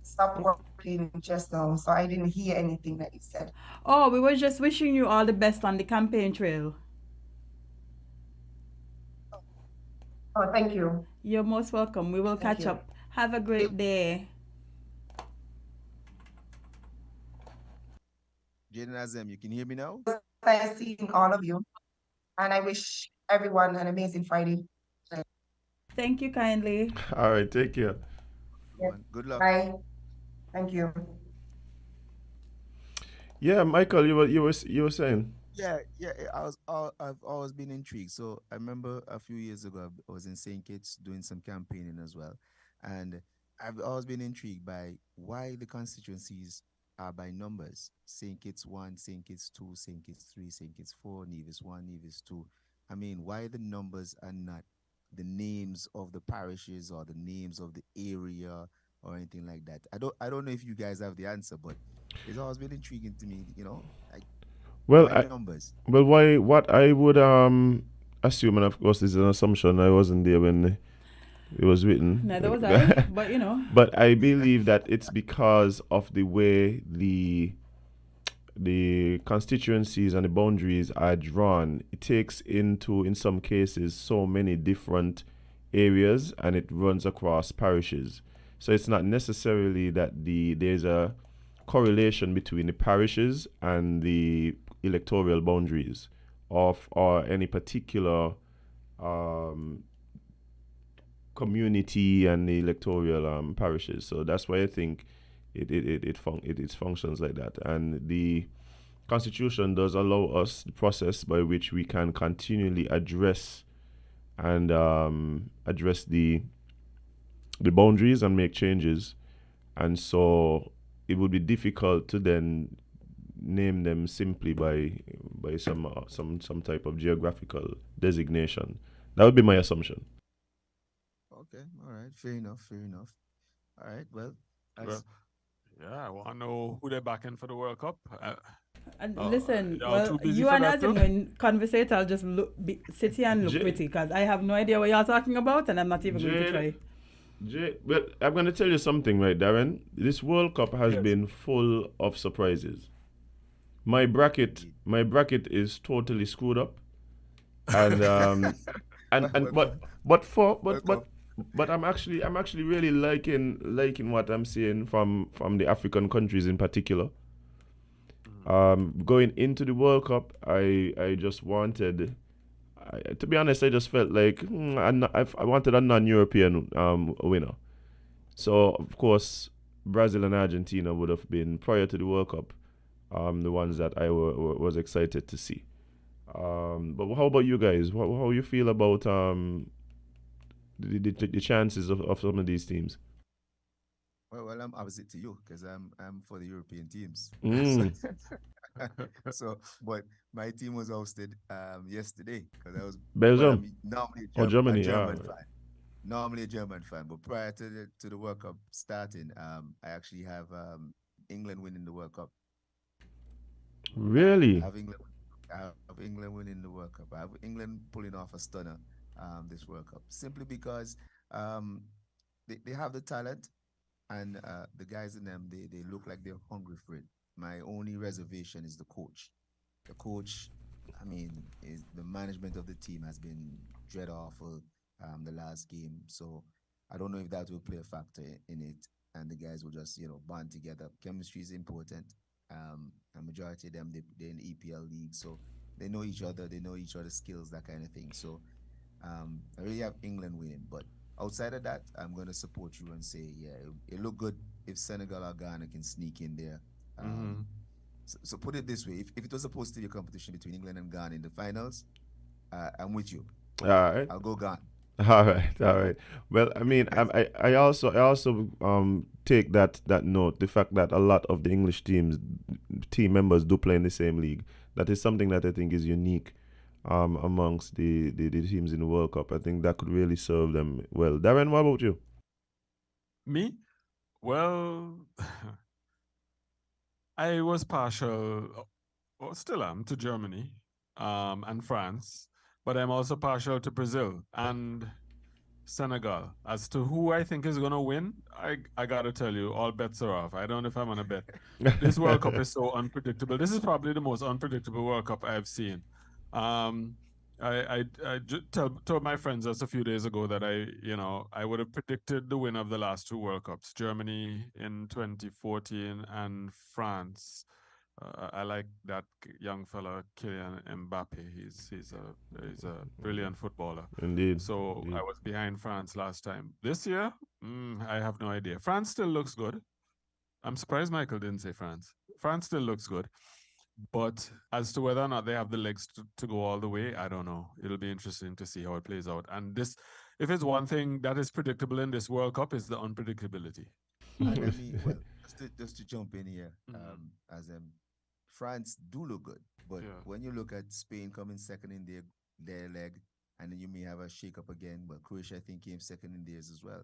Speaker 6: stopped working just now, so I didn't hear anything that you said.
Speaker 3: Oh, we were just wishing you all the best on the campaign trail.
Speaker 6: Oh, thank you.
Speaker 3: You're most welcome. We will catch up. Have a great day.
Speaker 5: Jaden Azem, you can hear me now?
Speaker 6: Nice seeing all of you, and I wish everyone an amazing Friday.
Speaker 3: Thank you kindly.
Speaker 2: All right, take care.
Speaker 6: Yes.
Speaker 5: Good luck.
Speaker 6: Bye. Thank you.
Speaker 2: Yeah, Michael, you were saying.
Speaker 5: Yeah. I've always been intrigued. So I remember a few years ago, I was in St. Kitts doing some campaigning as well, and I've always been intrigued by why the constituencies are by numbers. St. Kitts 1, St. Kitts 2, St. Kitts 3, St. Kitts 4, Nevis 1, Nevis 2. I mean, why the numbers are not the names of the parishes or the names of the area or anything like that? I don't know if you guys have the answer, but it's always been intriguing to me, like why numbers.
Speaker 2: Well, what I would assume, and of course this is an assumption, I wasn't there when it was written.
Speaker 3: Neither was I, but
Speaker 2: But I believe that it's because of the way the constituencies and the boundaries are drawn. It takes into, in some cases, so many different areas, and it runs across parishes. So it's not necessarily that there's a correlation between the parishes and the electoral boundaries of or any particular um, community and the electoral parishes. So that's why I think it functions like that. And the Constitution does allow us the process by which we can continually address and address the boundaries and make changes. And so it would be difficult to then name them simply by some type of geographical designation. That would be my assumption.
Speaker 5: Okay, all right, fair enough, fair enough. All right, well,
Speaker 4: Well, yeah, I want to know who they're backing for the World Cup.
Speaker 3: And listen,
Speaker 4: y'all
Speaker 3: well,
Speaker 4: too busy
Speaker 3: you
Speaker 4: for
Speaker 3: and
Speaker 4: that
Speaker 3: Azim,
Speaker 4: too?
Speaker 3: when conversate, I'll just sit here and look
Speaker 2: Jay-
Speaker 3: pretty because I have no idea what y'all talking about and I'm not even going to try.
Speaker 2: Well, I'm going to tell you something, right, Darren? This World Cup has
Speaker 4: Yes.
Speaker 2: been full of surprises. My bracket is totally screwed up, and but I'm actually really liking what I'm seeing from the African countries in particular. Going into the World Cup, I just wanted, to be honest, I just felt like I wanted a non-European winner. So of course, Brazil and Argentina would have been prior to the World Cup, the ones that I was excited to see. But how about you guys? How you feel about the chances of some of these teams?
Speaker 5: well, I'm opposite to you because I'm for the European teams.
Speaker 2: Mm.
Speaker 5: So, but my team was hosted yesterday because I was
Speaker 2: Belgium
Speaker 5: I'm normally
Speaker 2: or Germany?
Speaker 5: a German
Speaker 2: Yeah.
Speaker 5: fan. Normally a German fan, but prior to the World Cup starting, I actually have England winning the World Cup. I
Speaker 2: Really?
Speaker 5: have England. I have England winning the World Cup. I have England pulling off a stunner this World Cup simply because um, they have the talent and the guys in them they look like they're hungry for it. My only reservation is the coach. The coach, I mean, is the management of the team has been dread awful the last game. So I don't know if that will play a factor in it, and the guys will just bond together. Chemistry is important. A majority of them they're in the EPL league, so they know each other. They know each other's skills, that kind of thing. So I really have England winning, but outside of that, I'm going to support you and say, yeah, it look good if Senegal or Ghana can sneak in there. So put it this way: if it was supposed to be a competition between England and Ghana in the finals, I'm with you.
Speaker 2: All right.
Speaker 5: I'll go Ghana.
Speaker 2: All right, all right. Well, I mean, I also take that note, the fact that a lot of the English team members do play in the same league. That is something that I think is unique amongst the teams in the World Cup. I think that could really serve them well. Darren, what about you?
Speaker 4: Me? Well, I was partial, or still am, to Germany and France, but I'm also partial to Brazil and Senegal. As to who I think is going to win, I got to tell you, all bets are off. I don't know if I'm going to bet. This World Cup is so unpredictable. This is probably the most unpredictable World Cup I've seen. Told my friends just a few days ago that I would have predicted the winner of the last two World Cups, Germany in 2014 and France. I like that young fella, Kylian Mbappe. He's a brilliant footballer.
Speaker 2: Indeed.
Speaker 4: So
Speaker 2: Indeed.
Speaker 4: I was behind France last time. This year, I have no idea. France still looks good. I'm surprised Michael didn't say France. France still looks good. But as to whether or not they have the legs to go all the way, I don't know. It'll be interesting to see how it plays out. And this, if it's one thing that is predictable in this World Cup, is the unpredictability.
Speaker 5: And let me just to jump in here, as France do look good, but when you look at Spain coming second in their leg, and then you may have a shake up again. But Croatia, I think, came second in theirs as well.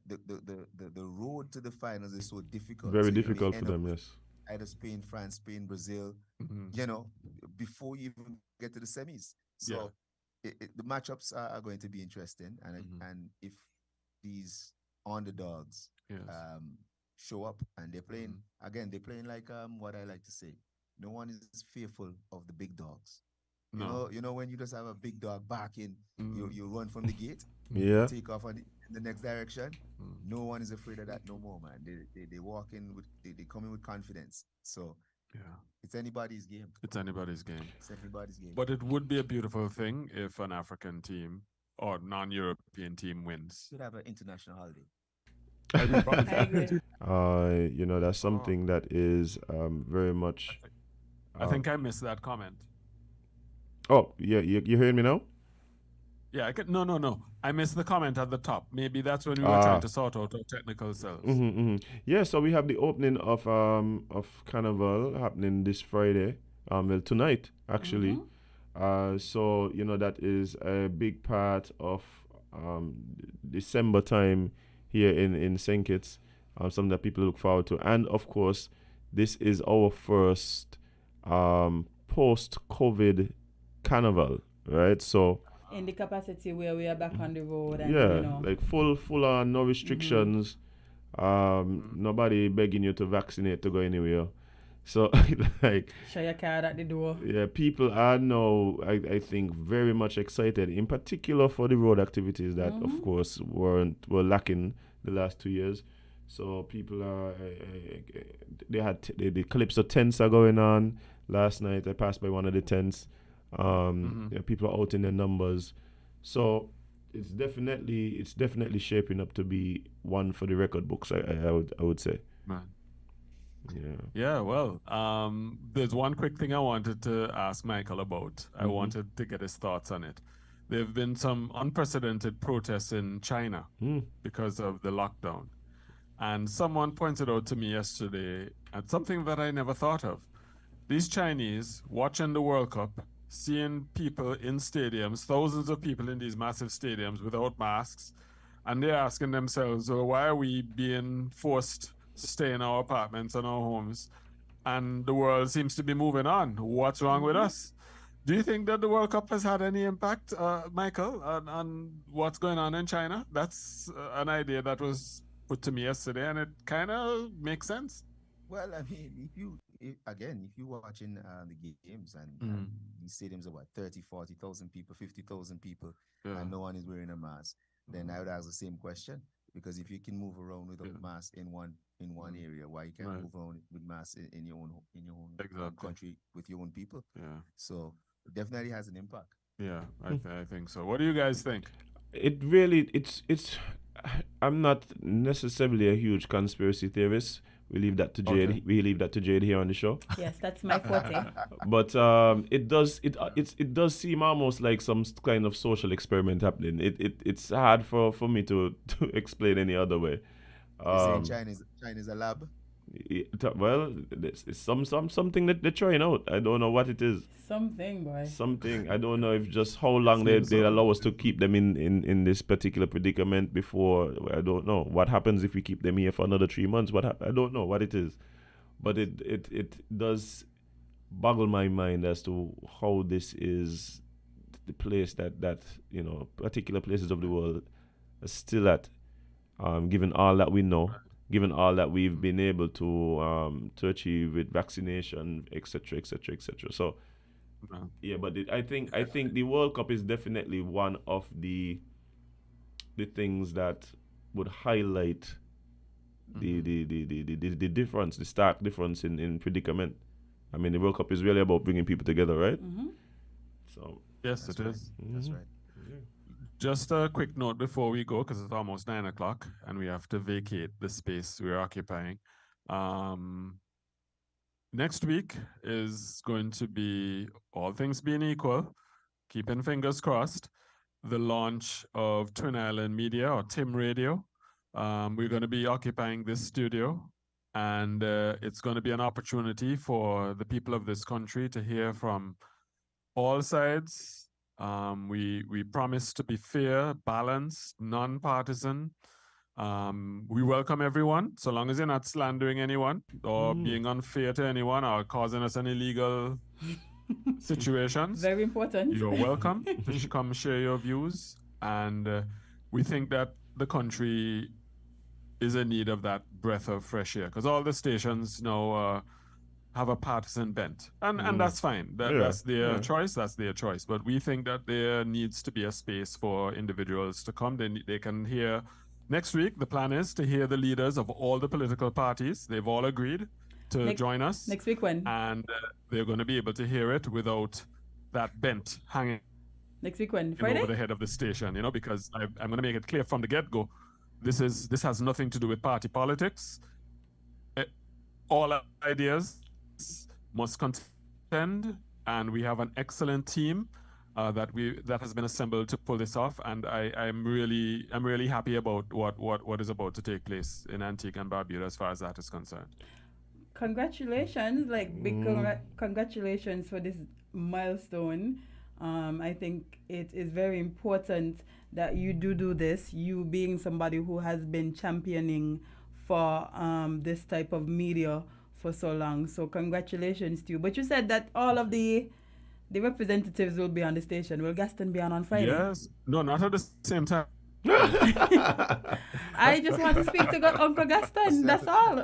Speaker 5: The road to the finals is so difficult.
Speaker 2: Very
Speaker 5: So you may
Speaker 2: difficult for
Speaker 5: end up
Speaker 2: them,
Speaker 5: with
Speaker 2: yes.
Speaker 5: either Spain, France, Spain, Brazil. Before you even get to the semis. So the matchups are going to be interesting, and if these underdogs show up and they're playing again, they're playing like what I like to say. No one is fearful of the big dogs.
Speaker 4: No.
Speaker 5: You know when you just have a big dog barking, you run from the gate,
Speaker 2: Yeah.
Speaker 5: take off on in the next direction.
Speaker 4: Mm.
Speaker 5: No one is afraid of that no more, man. They walk in with they come in with confidence. So
Speaker 4: Yeah,
Speaker 5: it's anybody's game.
Speaker 4: it's anybody's game.
Speaker 5: It's anybody's game.
Speaker 4: But it would be a beautiful thing if an African team or non-European team wins.
Speaker 5: Should have an international holiday.
Speaker 3: I agree.
Speaker 2: You know, that's something that is very much.
Speaker 4: I think I missed that comment.
Speaker 2: Oh, yeah, you hearing me now?
Speaker 4: Yeah, I could. No. I missed the comment at the top. Maybe that's when we were trying to sort out our technical selves.
Speaker 2: Yeah, so we have the opening of Carnival happening this Friday. Well, tonight actually. So you know that is a big part of December time here in St. Kitts. Something that people look forward to, and of course, this is our first post-COVID carnival, right? So
Speaker 3: In the capacity where we are back on the road and
Speaker 2: yeah,
Speaker 3: you know.
Speaker 2: like full on, no restrictions. Nobody begging you to vaccinate to go anywhere. So like
Speaker 3: Show your card at the door.
Speaker 2: yeah, people are now I think very much excited, in particular for the road activities that of course were lacking the last 2 years. So people are they had the Calypso tents are going on. Last night I passed by one of the tents. Yeah, people are out in their numbers. So it's definitely shaping up to be one for the record books. I would say.
Speaker 4: Man.
Speaker 2: Yeah.
Speaker 4: Yeah, well, there's one quick thing I wanted to ask Michael about. I wanted to get his thoughts on it. There have been some unprecedented protests in China because of the lockdown. And someone pointed out to me yesterday at something that I never thought of. These Chinese watching the World Cup, seeing people in stadiums, thousands of people in these massive stadiums without masks, and they're asking themselves, well, why are we being forced to stay in our apartments and our homes? And the world seems to be moving on. What's wrong with us? Do you think that the World Cup has had any impact, Michael, on what's going on in China? That's an idea that was put to me yesterday, and it kind of makes sense.
Speaker 5: Well, I mean, if you're watching the games and these stadiums are what 30, 40,000 people, 50,000 people, and no one is wearing a mask, then I would ask the same question. Because if you can move around without mask in one area, why you can't move around with masks in your own country with your own people?
Speaker 4: Yeah.
Speaker 5: So it definitely has an impact.
Speaker 4: Yeah, I think so. What do you guys think?
Speaker 2: It really it's I'm not necessarily a huge conspiracy theorist. We leave that to Jade.
Speaker 4: Okay.
Speaker 2: We leave that to Jade here on the show.
Speaker 3: Yes, that's my forte.
Speaker 2: But it does seem almost like some kind of social experiment happening. It's hard for me to explain any other way.
Speaker 5: You're saying China's a lab?
Speaker 2: Well, it's something that they're trying out. I don't know what it is.
Speaker 3: Something, boy.
Speaker 2: Something. I don't know if just how long they allow us to keep them in this particular predicament before. I don't know what happens if we keep them here for another 3 months. I don't know what it is, but it does boggle my mind as to how this is the place that you know particular places of the world are still at, given all that we know. Given all that we've been able to achieve with vaccination, etc. So, yeah, but I think the World Cup is definitely one of the things that would highlight the difference, the stark difference in predicament. I mean, the World Cup is really about bringing people together, right? So
Speaker 4: yes, it is.
Speaker 5: That's right.
Speaker 4: Just a quick note before we go, because it's almost 9 o'clock and we have to vacate the space we're occupying. Next week is going to be, all things being equal, keeping fingers crossed, the launch of Twin Island Media or Tim Radio. We're going to be occupying this studio, and it's going to be an opportunity for the people of this country to hear from all sides. We promise to be fair, balanced, non-partisan. We welcome everyone, so long as you're not slandering anyone or being unfair to anyone or causing us any legal situations.
Speaker 3: Very important.
Speaker 4: You're welcome to come share your views. And we think that the country is in need of that breath of fresh air, because all the stations now have a partisan bent, and that's fine. That's their choice. That's their choice. But we think that there needs to be a space for individuals to come. They can hear next week, the plan is to hear the leaders of all the political parties. They've all agreed to join us.
Speaker 3: Next week when?
Speaker 4: And they're going to be able to hear it without that bent hanging
Speaker 3: Next week when? Friday?
Speaker 4: over the head of the station, because I'm going to make it clear from the get-go. This has nothing to do with party politics. All ideas must contend, and we have an excellent team that has been assembled to pull this off. And I'm really happy about what is about to take place in Antigua and Barbuda as far as that is concerned.
Speaker 3: Congratulations, congratulations for this milestone. I think it is very important that you do this, you being somebody who has been championing for this type of media for so long. So congratulations to you. But you said that all of the representatives will be on the station. Will Gaston be on Friday?
Speaker 4: Yes. No, not at the same time.
Speaker 3: I just want to speak to Uncle Gaston, that's all.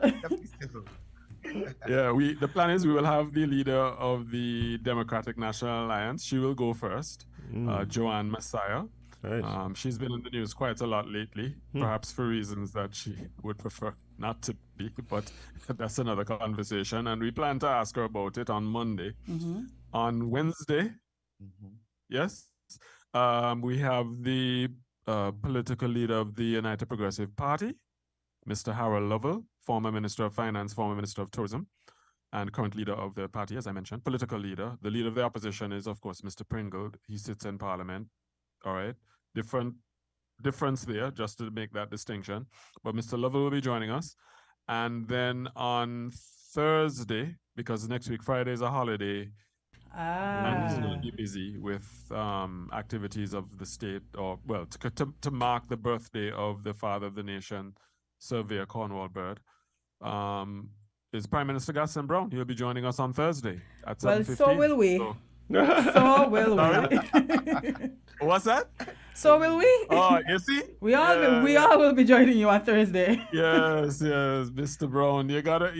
Speaker 4: Yeah, the plan is we will have the leader of the Democratic National Alliance. She will go first, Joanne Messiah.
Speaker 2: Nice.
Speaker 4: She's been in the news quite a lot lately, perhaps for reasons that she would prefer not to be, but that's another conversation. And we plan to ask her about it on Monday. On Wednesday, yes, we have the political leader of the United Progressive Party, Mr. Harold Lovell, former Minister of Finance, former Minister of Tourism, and current leader of the party, as I mentioned, political leader. The leader of the opposition is, of course, Mr. Pringle. He sits in Parliament. All right. Difference there, just to make that distinction. But Mr. Lovell will be joining us. And then on Thursday, because next week, Friday is a holiday, and he's going to be busy with activities of the state, or, well, to mark the birthday of the father of the nation, Sir Vere Cornwall Bird, is Prime Minister Gaston Brown. He'll be joining us on Thursday at 7:15.
Speaker 3: Well, so will we. So will we.
Speaker 4: What's that?
Speaker 3: So will we.
Speaker 4: Oh, you see?
Speaker 3: We all will be joining you on Thursday.
Speaker 4: Yes, Mr. Brown. You gotta,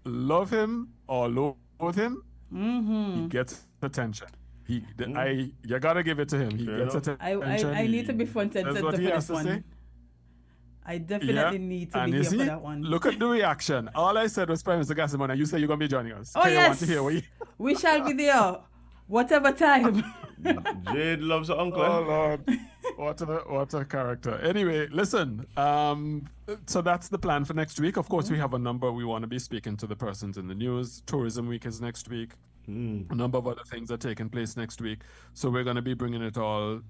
Speaker 4: love him or loathe him. He gets attention. You gotta give it to him. He gets attention.
Speaker 3: I need to be front and center for this one.
Speaker 4: Say.
Speaker 3: I definitely need to be here for that one.
Speaker 4: Look at the reaction. All I said was Prime Minister Gaston, and you say you're going to be joining us.
Speaker 3: Oh, yes. Want to hear we shall be there, whatever time.
Speaker 2: Jade loves her uncle.
Speaker 4: Oh, Lord. What a character. Anyway, listen. So that's the plan for next week. Of course, we have a number. We want to be speaking to the persons in the news. Tourism Week is next week. A number of other things are taking place next week. So we're going to be bringing it all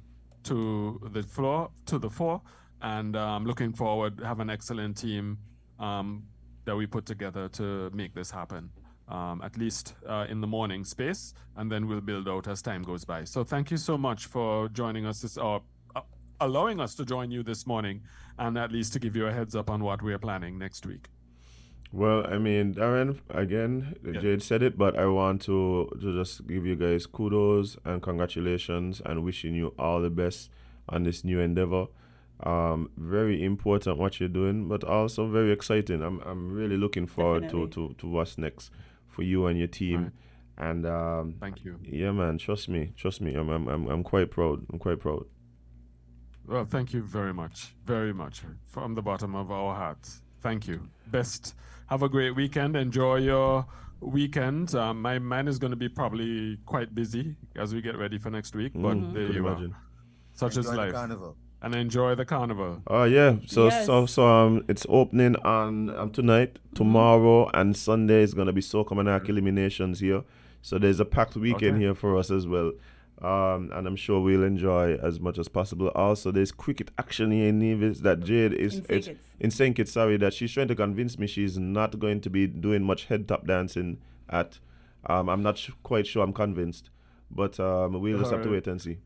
Speaker 4: to the fore. And looking forward, have an excellent team that we put together to make this happen, at least in the morning space, and then we'll build out as time goes by. So thank you so much for joining us, or allowing us to join you this morning, and at least to give you a heads up on what we're planning next week.
Speaker 2: Well, I mean, Darren, again, Jade said it, but I want to just give you guys kudos and congratulations and wishing you all the best on this new endeavor. Very important what you're doing, but also very exciting. I'm really looking forward to what's next for you and your team. Right. And
Speaker 4: thank you.
Speaker 2: Yeah, man. Trust me. I'm quite proud.
Speaker 4: Well, thank you very much from the bottom of our hearts. Thank you. Best. Have a great weekend. Enjoy your weekend. Mine is going to be probably quite busy as we get ready for next week. But there you are. Such is life.
Speaker 5: Carnival.
Speaker 4: And enjoy the carnival.
Speaker 2: Oh yeah. So it's opening on tonight, tomorrow, and Sunday is gonna be Soca Monarch eliminations here. So there's a packed weekend here for us as well. And I'm sure we'll enjoy as much as possible. Also, there's cricket action here in Nevis that Jade is in St. Kitts, that she's trying to convince me she's not going to be doing much head top dancing at. I'm not quite sure I'm convinced, but we'll just have to wait and see.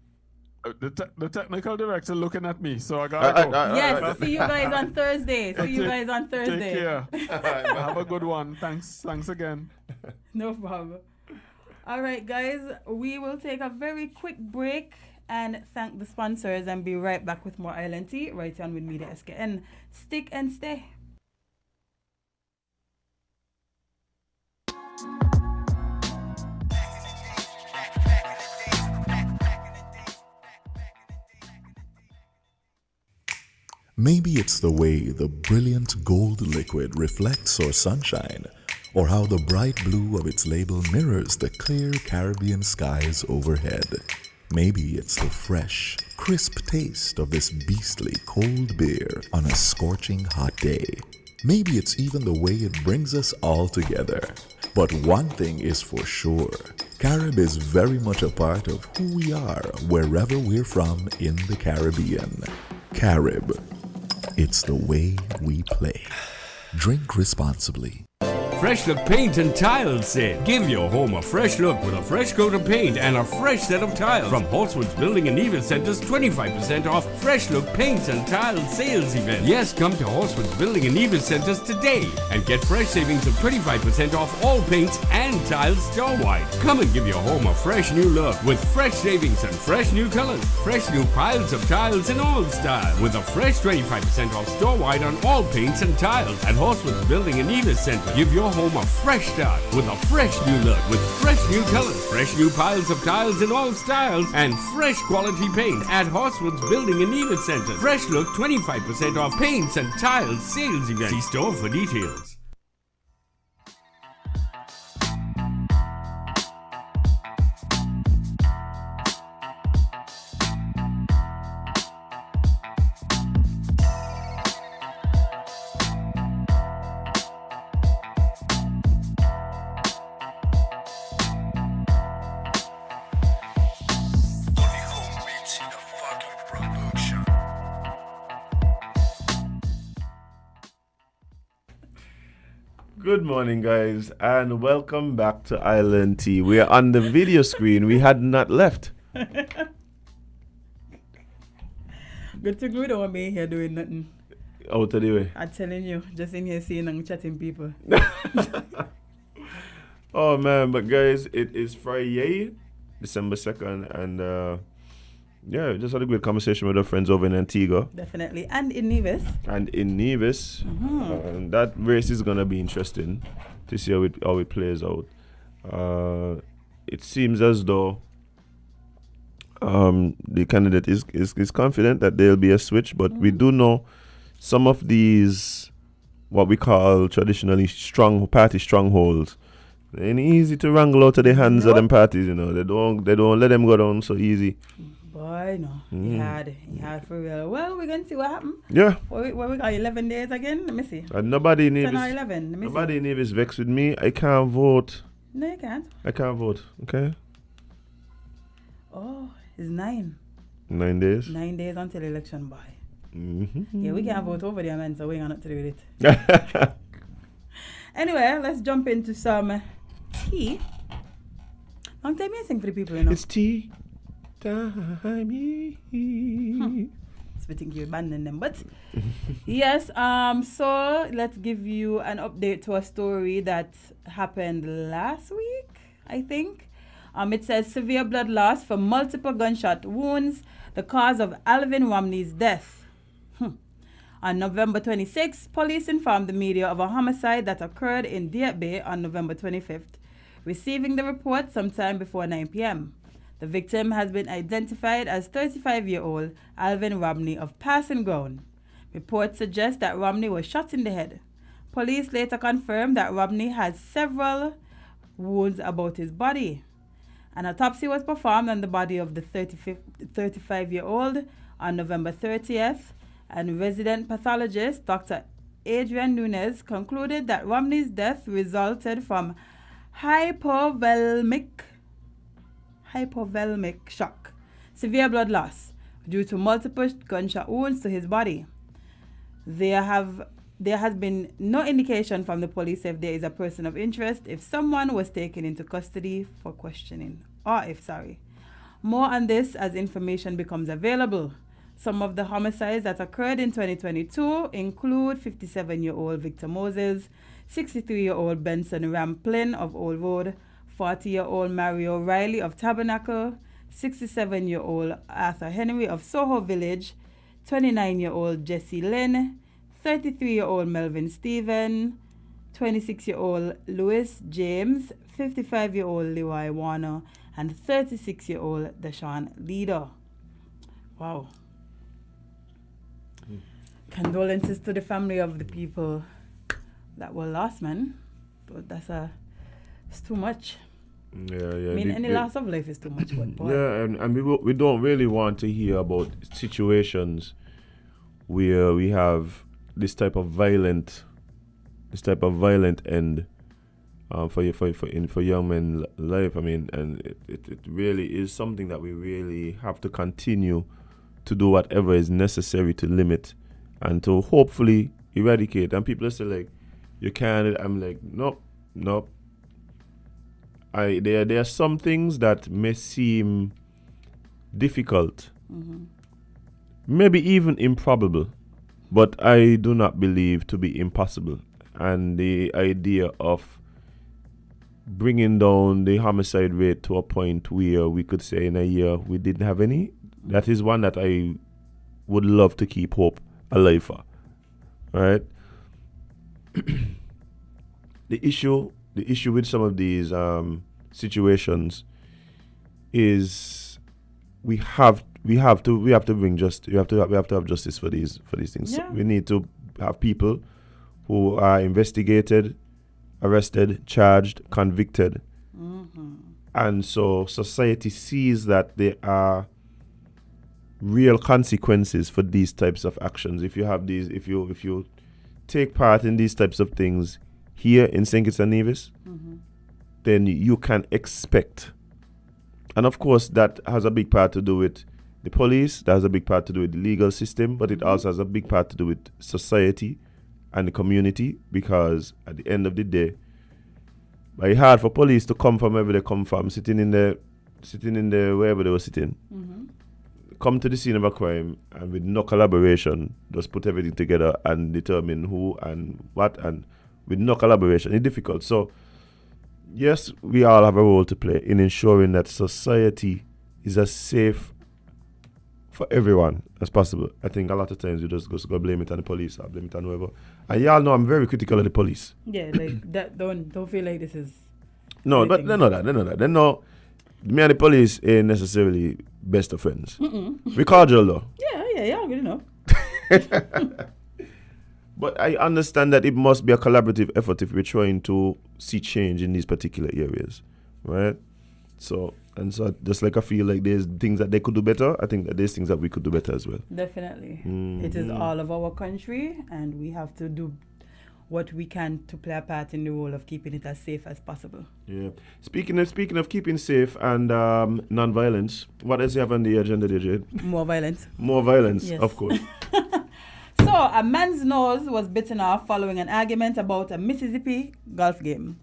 Speaker 4: The technical director looking at me, so I gotta go.
Speaker 3: Yes, see you guys on Thursday.
Speaker 4: Take care. Have a good one. Thanks again.
Speaker 3: No problem. All right, guys, we will take a very quick break and thank the sponsors and be right back with more Island Tea right on with Media SKN. Stick and stay.
Speaker 7: Maybe it's the way the brilliant gold liquid reflects our sunshine, or how the bright blue of its label mirrors the clear Caribbean skies overhead. Maybe it's the fresh, crisp taste of this beastly cold beer on a scorching hot day. Maybe it's even the way it brings us all together. But one thing is for sure, Carib is very much a part of who we are wherever we're from in the Caribbean. Carib, it's the way we play. Drink responsibly.
Speaker 8: Fresh Look Paint and Tiles sale. Give your home a fresh look with a fresh coat of paint and a fresh set of tiles. From Horswood's Building and Nevis Center's 25% off Fresh Look Paint and Tiles sales event. Yes, come to Horswood's Building and Nevis Centers today and get fresh savings of 25% off all paints and tiles store-wide. Come and give your home a fresh new look with fresh savings and fresh new colors. Fresh new piles of tiles in all styles with a fresh 25% off store-wide on all paints and tiles at Horswood's Building and Nevis Center. Give your home a fresh start with a fresh new look with fresh new colors, fresh new piles of tiles in all styles, and fresh quality paint at Horswood's Building and Nevis Center. Fresh Look 25% off paints and tiles sales event. See store for details.
Speaker 2: Good morning, guys, and welcome back to Island Tea. We are on the video screen. We had not left.
Speaker 3: Good thing we don't want me here doing nothing.
Speaker 2: Out of the way.
Speaker 3: I'm telling you, just in here seeing and chatting people.
Speaker 2: Oh, man, but guys, it is Friday, December 2nd, and yeah, just had a great conversation with our friends over in Antigua.
Speaker 3: Definitely. And in Nevis.
Speaker 2: And that race is going to be interesting to see how it plays out. It seems as though the candidate is confident that there'll be a switch, but we do know some of these, what we call traditionally party strongholds, they ain't easy to wrangle out of the hands of them parties, you know. They don't let them go down so easy.
Speaker 3: Boy, no. He had for real. Well, we're going to see what happens.
Speaker 2: Yeah.
Speaker 3: What we got, 11 days again? Let me see.
Speaker 2: Nobody in
Speaker 3: 10
Speaker 2: Nevis,
Speaker 3: or 11. Let me
Speaker 2: nobody
Speaker 3: see.
Speaker 2: in Nevis vexed with me. I can't vote.
Speaker 3: No, you can't.
Speaker 2: I can't vote, okay?
Speaker 3: Oh, it's 9.
Speaker 2: 9 days.
Speaker 3: 9 days until election, boy.
Speaker 2: Mm-hmm.
Speaker 3: Yeah, we can't vote over there, man, so we ain't got nothing to do with it. Anyway, let's jump into some tea. Long time you sing for the people, you know.
Speaker 2: It's tea time.
Speaker 3: We think you're abandoning them, but yes. So let's give you an update to a story that happened last week, I think. It says severe blood loss from multiple gunshot wounds, the cause of Alvin Romney's death. On November 26th, police informed the media of a homicide that occurred in Deer Bay on November 25th, receiving the report sometime before 9 p.m. The victim has been identified as 35-year-old Alvin Romney of Passing Ground. Reports suggest that Romney was shot in the head. Police later confirmed that Romney has several wounds about his body. An autopsy was performed on the body of the 35-year-old on November 30th, and resident pathologist Dr. Adrian Nunes concluded that Romney's death resulted from hypovolemic shock, severe blood loss due to multiple gunshot wounds to his body. There has been no indication from the police if there is a person of interest, if someone was taken into custody for questioning, More on this as information becomes available. Some of the homicides that occurred in 2022 include 57-year-old Victor Moses, 63-year-old Benson Ramplin of Old Road, 40-year-old Mario Riley of Tabernacle, 67-year-old Arthur Henry of Soho Village, 29-year-old Jesse Lynn, 33-year-old Melvin Stephen, 26-year-old Louis James, 55-year-old Leroy Warner, and 36-year-old Deshaun Leader. Wow. Condolences to the family of the people that were lost, man. But it's too much.
Speaker 2: Yeah.
Speaker 3: I mean, any loss of life is too much. But boy.
Speaker 2: Yeah, and we don't really want to hear about situations where we have this type of violent end for young men's life. I mean, and it really is something that we really have to continue to do whatever is necessary to limit and to hopefully eradicate. And people are still like, you can't. I'm like, nope. There are some things that may seem difficult, maybe even improbable, but I do not believe to be impossible. And the idea of bringing down the homicide rate to a point where we could say in a year we didn't have any, that is one that I would love to keep hope alive for. Right? The issue with some of these situations is we have to have justice for these things.
Speaker 3: Yeah.
Speaker 2: So we need to have people who are investigated, arrested, charged, convicted, and so society sees that there are real consequences for these types of actions. If you take part in these types of things here in St. Kitts and Nevis, then you can expect. And of course, that has a big part to do with the police, that has a big part to do with the legal system, but it also has a big part to do with society and the community, because at the end of the day, it's hard for police to come from wherever they come from, sitting in the wherever they were sitting, come to the scene of a crime, and with no collaboration, just put everything together and determine who and what, and with no collaboration, it's difficult. So, yes, we all have a role to play in ensuring that society is as safe for everyone as possible. I think a lot of times we just go blame it on the police or blame it on whoever. And y'all know I'm very critical of the police.
Speaker 3: Yeah, like that. Don't feel like this is.
Speaker 2: No,
Speaker 3: anything.
Speaker 2: but they know that. They know me and the police ain't necessarily best of friends. We cordial though.
Speaker 3: Yeah, good enough.
Speaker 2: But I understand that it must be a collaborative effort if we're trying to see change in these particular areas, right? So just like I feel like there's things that they could do better, I think that there's things that we could do better as well.
Speaker 3: Definitely. It is all of our country, and we have to do what we can to play a part in the role of keeping it as safe as possible. Yeah.
Speaker 2: Speaking of keeping safe and non-violence, what else you have on the agenda, DJ?
Speaker 3: More violence.
Speaker 2: More violence,
Speaker 3: yes.
Speaker 2: Of course.
Speaker 3: So, a man's nose was bitten off following an argument about a Mississippi golf game.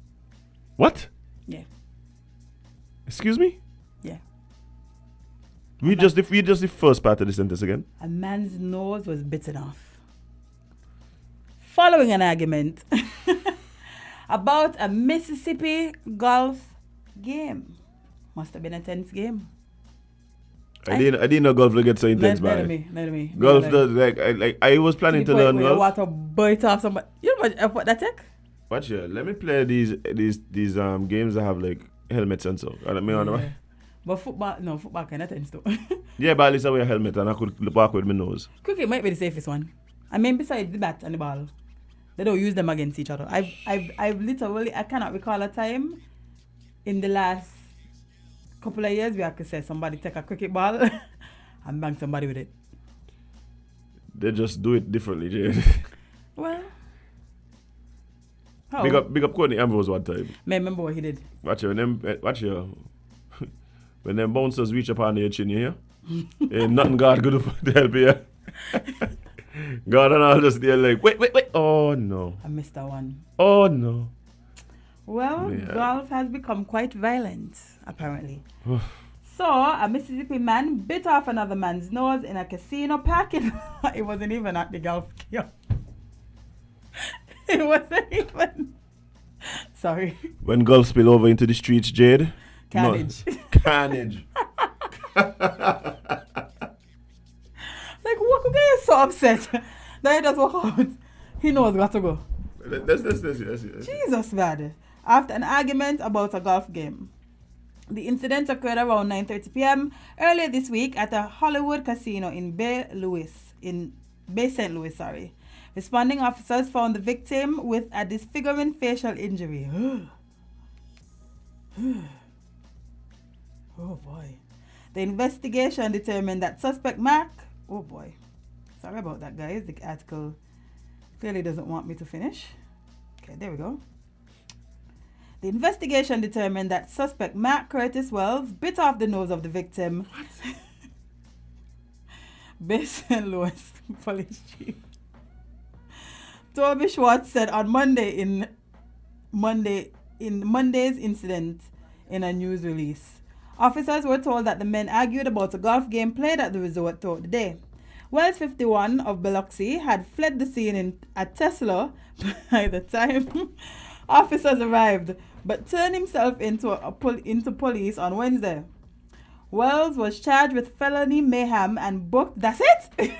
Speaker 2: What?
Speaker 3: Yeah.
Speaker 2: Excuse me?
Speaker 3: Yeah.
Speaker 2: Read just the first part of the sentence again.
Speaker 3: A man's nose was bitten off following an argument about a Mississippi golf game. Must have been a tense game.
Speaker 2: I didn't know golf would get so intense, man.
Speaker 3: Not me.
Speaker 2: Golf does I was planning to learn golf.
Speaker 3: You want to bite off somebody. You know how much effort that take?
Speaker 2: Watch here. Let me play these games that have like helmets and so.
Speaker 3: But football kind of tense too.
Speaker 2: Yeah, but at least I wear a helmet and I could walk with my nose.
Speaker 3: Cricket might be the safest one. I mean, besides the bat and the ball, they don't use them against each other. I've literally, I cannot recall a time in the last couple of years where I could say somebody take a cricket ball and bang somebody with it.
Speaker 2: They just do it differently, Jade.
Speaker 3: Well, how?
Speaker 2: Big up Courtney Ambrose one time.
Speaker 3: I remember what he did.
Speaker 2: Watch your when them bouncers reach upon your chin, you hear? Ain't nothing God good to help you. God and all just there like, wait. Oh no.
Speaker 3: I missed that one.
Speaker 2: Oh no.
Speaker 3: Well, golf has become quite violent, apparently. So, a Mississippi man bit off another man's nose in a casino parking lot. It wasn't even at the golf game. It wasn't even. Sorry.
Speaker 2: When golf spill over into the streets, Jade.
Speaker 3: Carnage.
Speaker 2: No. Carnage.
Speaker 3: Like, what could get you so upset that he just walk out? He knows got to go.
Speaker 2: Let's
Speaker 3: Jesus, man. After an argument about a golf game. The incident occurred around 9:30 p.m. earlier this week at a Hollywood casino in Bay Louis in Bay St. Louis, sorry. Responding officers found the victim with a disfiguring facial injury. Oh boy. The investigation determined that suspect Mark. Oh boy. Sorry about that, guys. The article clearly doesn't want me to finish. Okay, there we go. The investigation determined that suspect Mark Curtis Wells bit off the nose of the victim. Bay St. Louis Police Chief Toby Schwartz said on Monday's incident in a news release. Officers were told that the men argued about a golf game played at the resort throughout the day. Wells, 51, of Biloxi, had fled the scene in a Tesla by the time officers arrived, but turned himself into police on Wednesday. Wells was charged with felony mayhem and booked. That's it?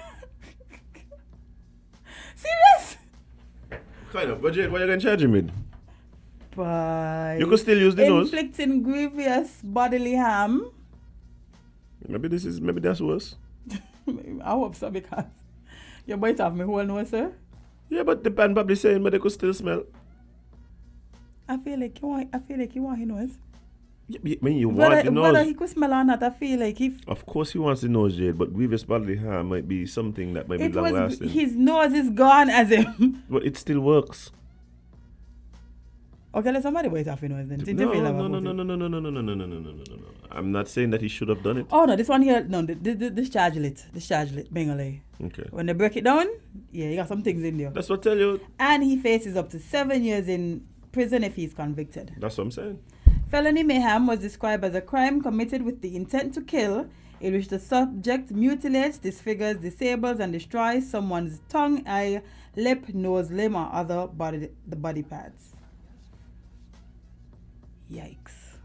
Speaker 3: Serious?
Speaker 2: Kind of. But Jade, what are you going to charge him with?
Speaker 3: By
Speaker 2: You could still use the nose.
Speaker 3: inflicting grievous bodily harm.
Speaker 2: Maybe that's worse.
Speaker 3: I hope so, because you bite off my whole nose, sir.
Speaker 2: Yeah, but the pan probably saying, but they could still smell.
Speaker 3: I feel like you want his nose.
Speaker 2: Yeah, I mean, you want the nose.
Speaker 3: Whether he could smell or not, I feel like if
Speaker 2: Of course he wants the nose, Jade, but grievous bodily harm might be something that might be long lasting.
Speaker 3: his nose is gone as him.
Speaker 2: But it still works.
Speaker 3: Okay, let somebody bite off his nose then.
Speaker 2: No. I'm not saying that he should have done it.
Speaker 3: Oh no, this one here, no, discharge it, Bengali.
Speaker 2: Okay.
Speaker 3: When they break it down, yeah, you got some things in there.
Speaker 2: That's what I tell you.
Speaker 3: And he faces up to 7 years in prison if he's convicted.
Speaker 2: That's what I'm saying.
Speaker 3: Felony mayhem was described as a crime committed with the intent to kill, in which the subject mutilates, disfigures, disables, and destroys someone's tongue, eye, lip, nose, limb, or other body parts. Yikes.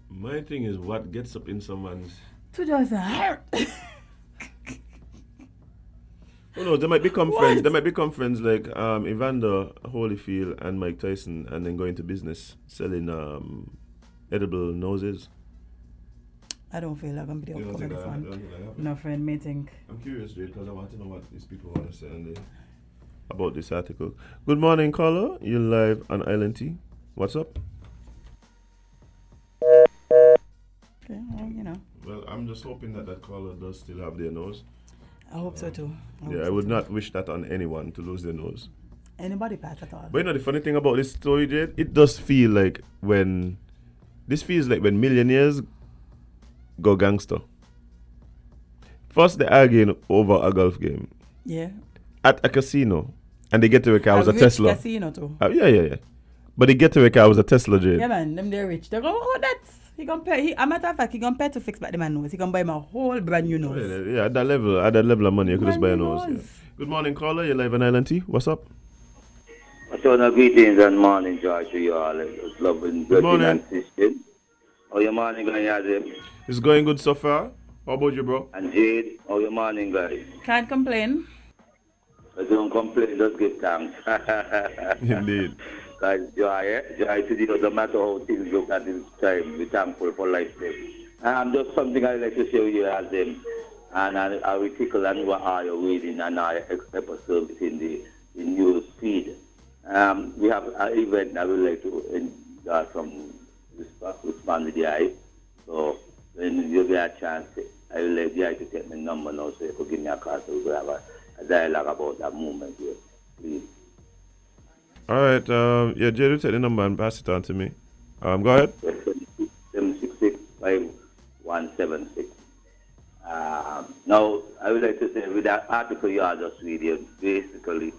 Speaker 2: My thing is what gets up in someone's...
Speaker 3: To just hurt.
Speaker 2: Oh no, they might become friends. They might become friends like Evander Holyfield and Mike Tyson, and then go into business selling edible noses.
Speaker 3: I don't feel like I'm going to be
Speaker 2: You
Speaker 3: able
Speaker 2: don't
Speaker 3: to
Speaker 2: think
Speaker 3: cover
Speaker 2: that-
Speaker 3: this
Speaker 2: you don't think that
Speaker 3: one.
Speaker 2: happened?
Speaker 3: No friend may think.
Speaker 2: I'm curious, Jade, because I want to know what these people want to say about this article. Good morning, caller. You're live on Island T. What's up?
Speaker 3: Okay, well, you know.
Speaker 2: Well, I'm just hoping that caller does still have their nose.
Speaker 3: I hope so too.
Speaker 2: I would not wish that on anyone to lose their nose.
Speaker 3: Anybody part at all.
Speaker 2: But you know the funny thing about this story, Jade, it does feel like when millionaires go gangster. First they're arguing over a golf game
Speaker 3: Yeah.
Speaker 2: at a casino, and they get to a car was a
Speaker 3: rich
Speaker 2: Tesla.
Speaker 3: casino too.
Speaker 2: Yeah. But they get to a car was a Tesla, Jade.
Speaker 3: Yeah, man, them they're rich. They go, oh, that's he gonna pay. A matter of fact, he gonna pay to fix back the man nose. He gonna buy him a whole brand new nose.
Speaker 2: Yeah, at that level of money, you could just buy a
Speaker 3: Brand new
Speaker 2: nose. Yeah.
Speaker 3: nose.
Speaker 2: Good morning, caller. You're live on Island T. What's up?
Speaker 9: So, greetings and morning, George, to you all. It's loving,
Speaker 2: Good morning.
Speaker 9: and sister. How your morning going, Adam?
Speaker 2: It's going good so far. How about you, bro?
Speaker 9: And Jade, how your morning, guys?
Speaker 3: Can't complain.
Speaker 9: I don't complain, just give thanks.
Speaker 2: Indeed.
Speaker 9: Guys, joy today, no matter how things look at this time, be thankful for life. Just something I'd like to share with you as them. And I will tickle and what are you reading and our episodes in the news feed. We have an event I would like to from respond to the eye. So when you get a chance, I will let the eye to take my number now so you could give me a call so we could have a dialogue about that movement here. Please.
Speaker 2: All right. Yeah, Jay, take the number and pass it on to me. Go ahead.
Speaker 9: 766-5176. Now, I would like to say with that article you are just reading, basically,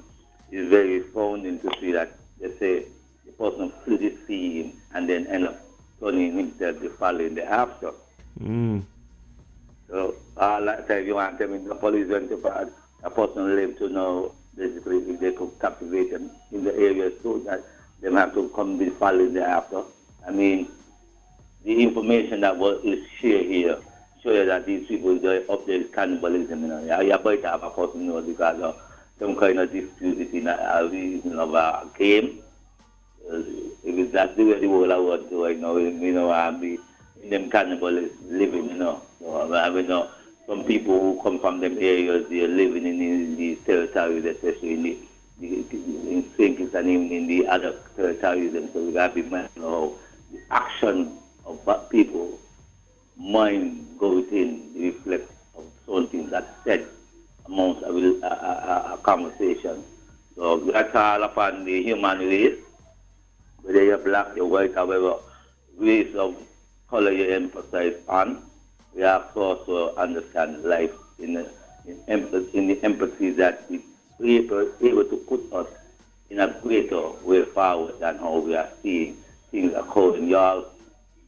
Speaker 9: it's very founding to see that, let's say, the person flew the scene and then end up turning himself the following day after. So, like time you want to tell me the police went to find a person lived to know, basically, if they could captivate them in the area so that they have to come the following day after. I mean, the information that is shared here show you that these people up there is cannibalism. You know, you might have a person know because of some kind of dispute in a reason of a game. If that's the way the whole world do right now, I mean, in them cannibalists living, you know. So, I mean, so some people who come from them areas, they're living in these territories, especially in St. Kitts and even in the other territories. And so we got to be mindful of the action of people, mind go within the reflect of something that's said amongst a conversation. So we are call upon the human race, whether you're black, you're white, however, race of color you emphasize on. We have to also understand life in the empathy that is able to put us in a greater way forward than how we are seeing things occurring. You all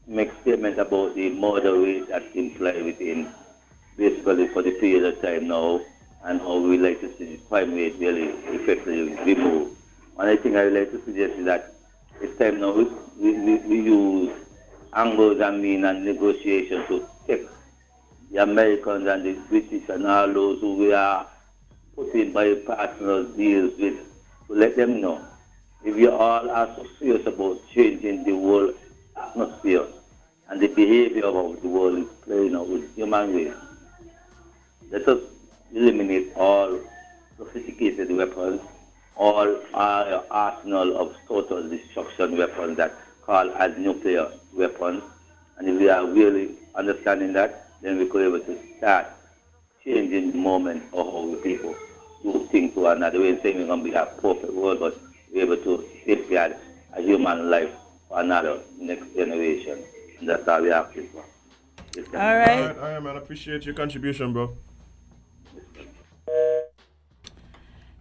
Speaker 9: make statements about the murder rate that's implied within basically for the period of time now, and how we like to see the crime rate really effectively removed. One thing I would like to suggest is that it's time now we use angles and means and negotiation to take the Americans and the British and all those who we are putting bipartisan deals with, to let them know if you all are so serious about changing the world atmosphere and the behavior of the world is playing out with human race, let us eliminate all sophisticated weapons, all our arsenal of total destruction weapons that call as nuclear weapons. And if we are really understanding that, then we could be able to start changing the moment of how the people do things to another. We're saying we're going to be a perfect world, but we're able to safeguard a human life for another next generation. And that's all we have to do.
Speaker 3: All right.
Speaker 2: All right, man. Appreciate your contribution, bro.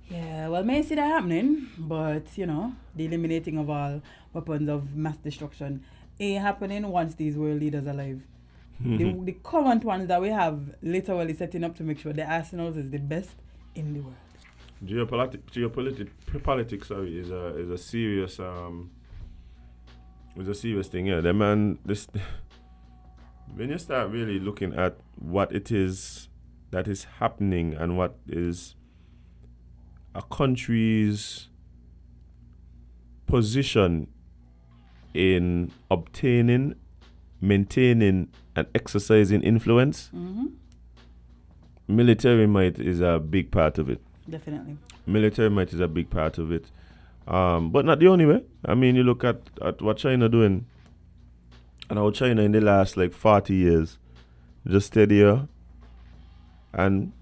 Speaker 3: Yeah, well, may see that happening, but the eliminating of all weapons of mass destruction ain't happening once these world leaders are alive. The current ones that we have literally setting up to make sure the arsenals is the best in the world.
Speaker 2: Geopolitics, sorry, is a serious thing. Yeah, the man. This when you start really looking at what it is that is happening and what is a country's position in obtaining, maintaining, and exercising influence, military might is a big part of it.
Speaker 3: Definitely.
Speaker 2: Military might is a big part of it. But not the only way. I mean, you look at what China doing, and how China in the last 40 years just steadier and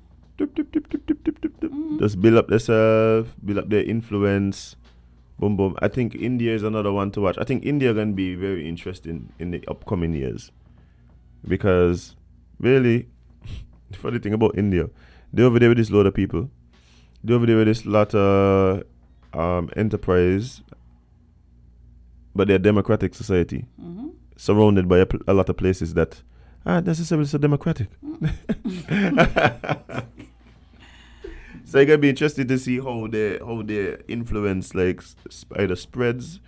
Speaker 2: just build up themselves, build up their influence. Boom, boom. I think India is another one to watch. I think India going to be very interesting in the upcoming years. Because, really, the funny thing about India, they're over there with this load of people. They're over there with this lot of enterprise. But they're a democratic society. Surrounded by a lot of places that aren't necessarily so democratic. So you're gonna be interested to see how their influence either spreads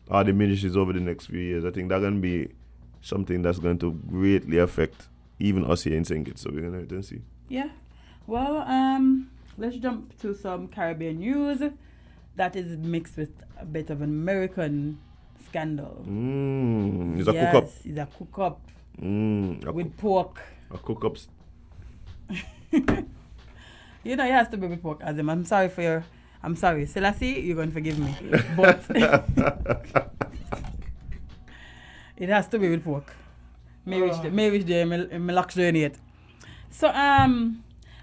Speaker 2: or diminishes over the next few years. I think that's gonna be something that's going to greatly affect even us here in St. Kitts. So we're gonna wait and see.
Speaker 3: Yeah. Well, let's jump to some Caribbean news that is mixed with a bit of an American scandal.
Speaker 2: It's a cook-up.
Speaker 3: It's a cook-up with pork.
Speaker 2: A cook-up.
Speaker 3: It has to be with pork, Azim. I'm sorry. Selassie, you're going to forgive me. But it has to be with pork. May wish there, me locks journey it. So,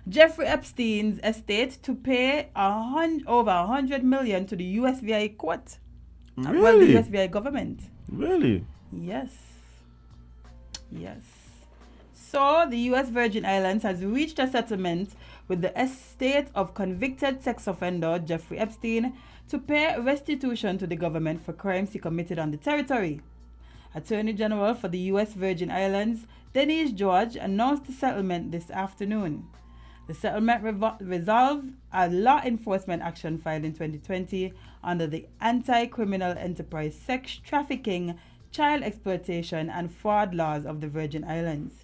Speaker 3: Jeffrey Epstein's estate to pay over $100 million to the USVI court.
Speaker 2: Really?
Speaker 3: Well, the USVI government.
Speaker 2: Really?
Speaker 3: Yes. So, the U.S. Virgin Islands has reached a settlement with the estate of convicted sex offender Jeffrey Epstein to pay restitution to the government for crimes he committed on the territory. Attorney General for the U.S. Virgin Islands, Denise George, announced the settlement this afternoon. The settlement resolved a law enforcement action filed in 2020 under the Anti-Criminal Enterprise Sex Trafficking, Child Exploitation and Fraud laws of the Virgin Islands.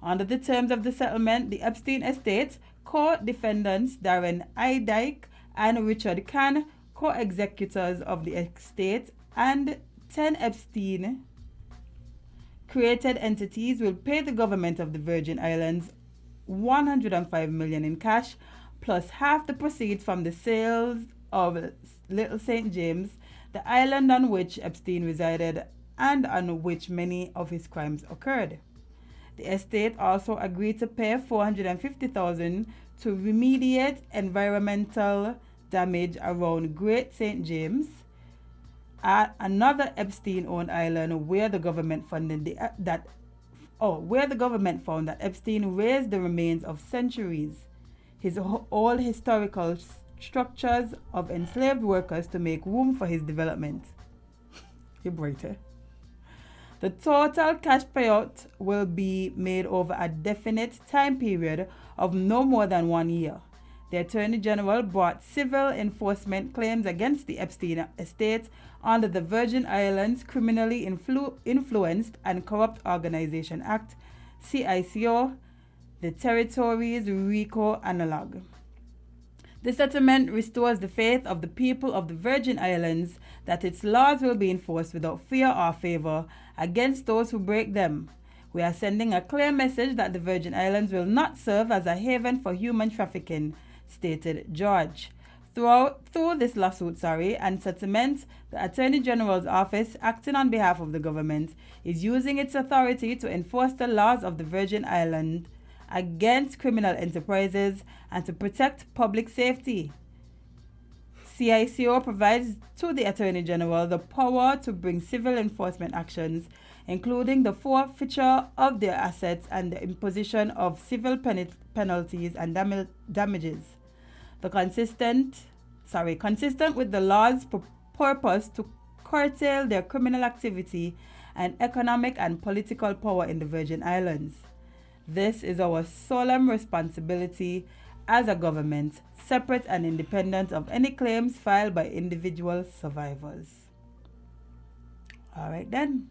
Speaker 3: Under the terms of the settlement, the Epstein estate, co-defendants Darren Eidyke and Richard Kahn, co-executors of the estate, and 10 Epstein-created entities will pay the government of the Virgin Islands 105 million in cash, plus half the proceeds from the sales of Little St. James, the island on which Epstein resided and on which many of his crimes occurred. The estate also agreed to pay $450,000 to remediate environmental damage around Great St. James, at another Epstein-owned island where the government found that Epstein raised the remains of centuries, his old historical structures of enslaved workers to make room for his development. You brighter. The total cash payout will be made over a definite time period of no more than 1 year. The Attorney General brought civil enforcement claims against the Epstein estate under the Virgin Islands Criminally Influenced and Corrupt Organization Act, CICO, the territory's RICO analog. The settlement restores the faith of the people of the Virgin Islands that its laws will be enforced without fear or favor against those who break them. We are sending a clear message that the Virgin Islands will not serve as a haven for human trafficking, stated George. Through this lawsuit and settlement, the Attorney General's office, acting on behalf of the government, is using its authority to enforce the laws of the Virgin Islands against criminal enterprises and to protect public safety. CICO provides to the Attorney General the power to bring civil enforcement actions, including the forfeiture of their assets and the imposition of civil penalties and damages. Consistent with the law's purpose to curtail their criminal activity and economic and political power in the Virgin Islands. This is our solemn responsibility as a government, separate and independent of any claims filed by individual survivors. All right then.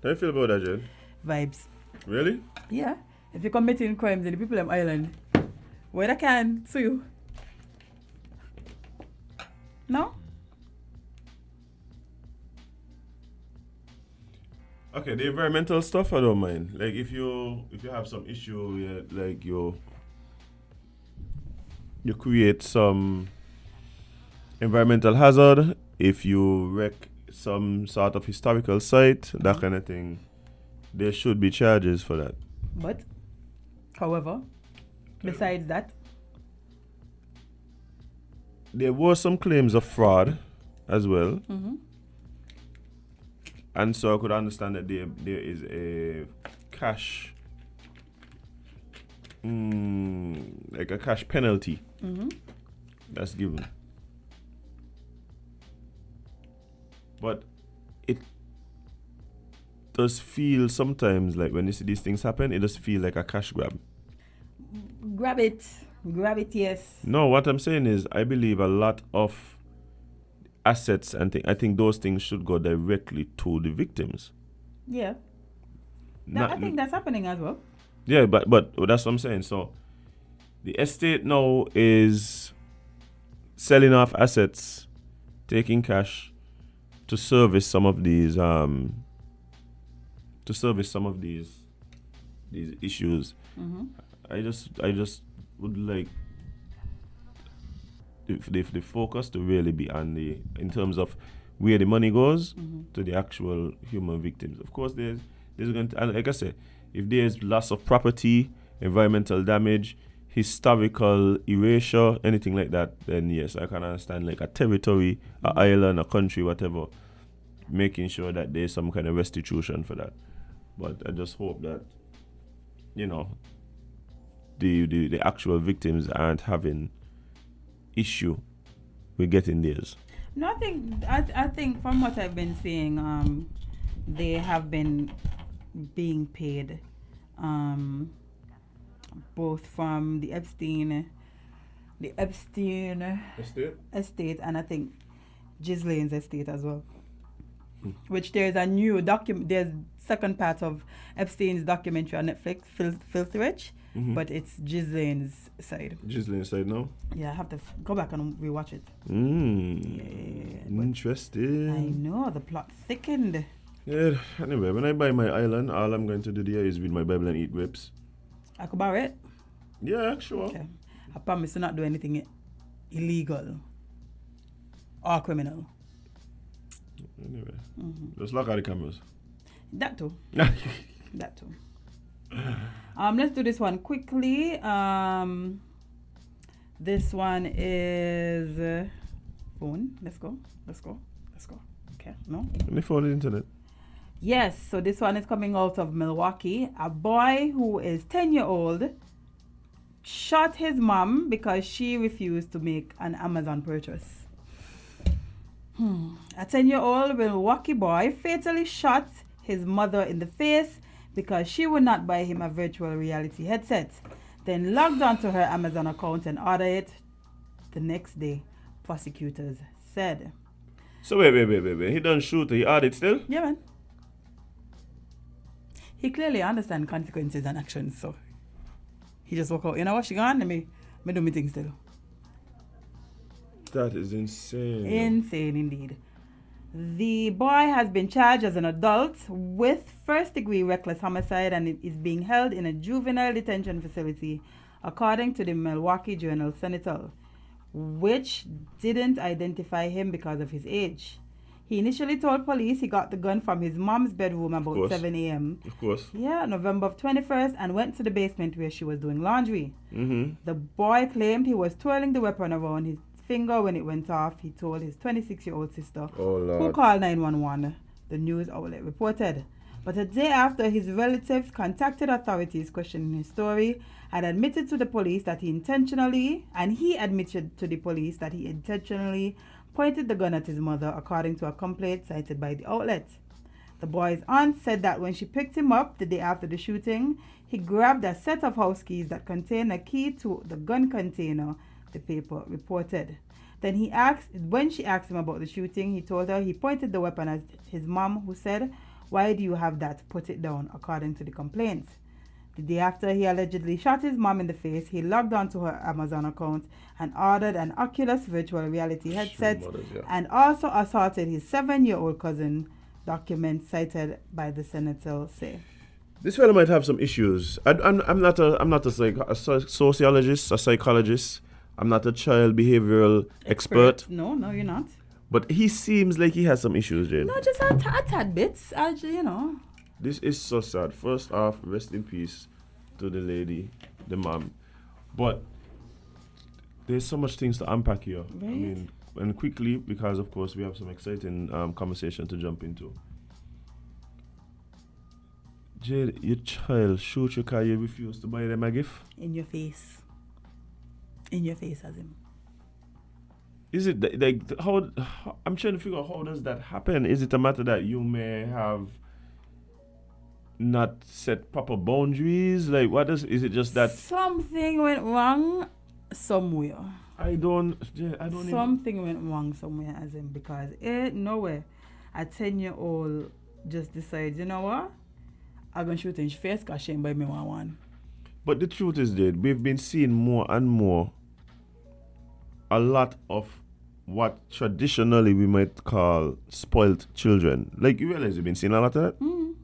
Speaker 2: How do you feel about that, Jen?
Speaker 3: Vibes.
Speaker 2: Really?
Speaker 3: Yeah. If you're committing crimes in the people of Island, where I can sue you. No?
Speaker 2: Okay, the environmental stuff I don't mind. Like if you have some issue, like you create some environmental hazard, if you wreck some sort of historical site, that kind of thing, there should be charges for that.
Speaker 3: But, however, besides that,
Speaker 2: there were some claims of fraud as well.
Speaker 3: Mm-hmm.
Speaker 2: And so I could understand that there is a cash, like a cash penalty that's given. But it does feel sometimes like when you see these things happen, it does feel like a cash grab.
Speaker 3: Grab it, yes.
Speaker 2: No, what I'm saying is I believe a lot of assets and I think those things should go directly to the victims.
Speaker 3: Yeah. I think that's happening as well.
Speaker 2: Yeah, but that's what I'm saying. So the estate now is selling off assets, taking cash to service some of these issues.
Speaker 3: Mm-hmm.
Speaker 2: I just would like the focus to really be on in terms of where the money goes to the actual human victims. Of course, there's going to, and like I said, if there's loss of property, environmental damage, historical erasure, anything like that, then yes, I can understand like a territory, an island, a country, whatever, making sure that there's some kind of restitution for that. But I just hope that, the actual victims aren't having issue with getting theirs.
Speaker 3: No, I think from what I've been seeing, they have been being paid, both from the Epstein estate, and I think Ghislaine's estate as well. Which there's a new there's second part of Epstein's documentary on Netflix, Filthy Rich, but it's Ghislaine's side.
Speaker 2: Ghislaine's side now?
Speaker 3: Yeah, I have to go back and rewatch it.
Speaker 2: Yeah, interesting.
Speaker 3: I know, the plot thickened.
Speaker 2: Yeah, anyway, when I buy my island, all I'm going to do there is read my Bible and eat grapes.
Speaker 3: I could borrow it?
Speaker 2: Yeah, sure.
Speaker 3: Okay. I promise to not do anything illegal or criminal.
Speaker 2: Anyway, just look at the cameras.
Speaker 3: That too. That too. Let's do this one quickly. This one is phone. Let's go. Okay, no?
Speaker 2: Any phone and internet?
Speaker 3: Yes, so this one is coming out of Milwaukee. A boy who is 10-year-old shot his mom because she refused to make an Amazon purchase. A 10-year-old Milwaukee boy fatally shot his mother in the face because she would not buy him a virtual reality headset. Then logged onto her Amazon account and ordered it the next day, prosecutors said.
Speaker 2: So wait. He done shoot her. He ordered it still?
Speaker 3: Yeah, man. He clearly understands consequences and actions, so he just walk out. You know what? She gone. Let me do my thing still.
Speaker 2: That is insane.
Speaker 3: Insane indeed. The boy has been charged as an adult with first-degree reckless homicide and is being held in a juvenile detention facility, according to the Milwaukee Journal-Sentinel, which didn't identify him because of his age. He initially told police he got the gun from his mom's bedroom about 7 a.m.
Speaker 2: Of course.
Speaker 3: Yeah, November 21st, and went to the basement where she was doing laundry.
Speaker 2: Mm-hmm.
Speaker 3: The boy claimed he was twirling the weapon around his finger when it went off. He told his 26-year-old sister, who called 911, the news outlet reported. But a day after, his relatives contacted authorities questioning his story and admitted to the police that he intentionally pointed the gun at his mother, according to a complaint cited by the outlet. The boy's aunt said that when she picked him up the day after the shooting, he grabbed a set of house keys that contained a key to the gun container, the paper reported. Then when she asked him about the shooting, he told her he pointed the weapon at his mom, who said, "Why do you have that? Put it down," according to the complaint. The day after he allegedly shot his mom in the face, he logged onto her Amazon account and ordered an Oculus virtual reality headset and also assaulted his 7-year-old cousin, documents cited by the senator say.
Speaker 2: This fellow might have some issues. I'm not a sociologist, a psychologist. I'm not a child behavioral expert.
Speaker 3: No, you're not.
Speaker 2: But he seems like he has some issues, Jane.
Speaker 3: No, just a tad bits, you know.
Speaker 2: This is so sad. First off, rest in peace to the lady, the mom. But there's so much things to unpack here.
Speaker 3: Right.
Speaker 2: I mean, and quickly, because of course we have some exciting conversation to jump into. Jade, your child shoot you because you refuse to buy them a gift?
Speaker 3: In your face. In your face, as him.
Speaker 2: Is it like how I'm trying to figure out how does that happen? Is it a matter that you may have not set proper boundaries? Like is it just that
Speaker 3: something went wrong somewhere? Something went wrong somewhere, as in, because nowhere a 10-year-old just decides, you know what, I'm gonna shoot in his face because she ain't buy me one. But
Speaker 2: the truth is that we've been seeing more and more a lot of what traditionally we might call spoiled children. Like, you realize we've been seeing a lot of that?
Speaker 3: Mm.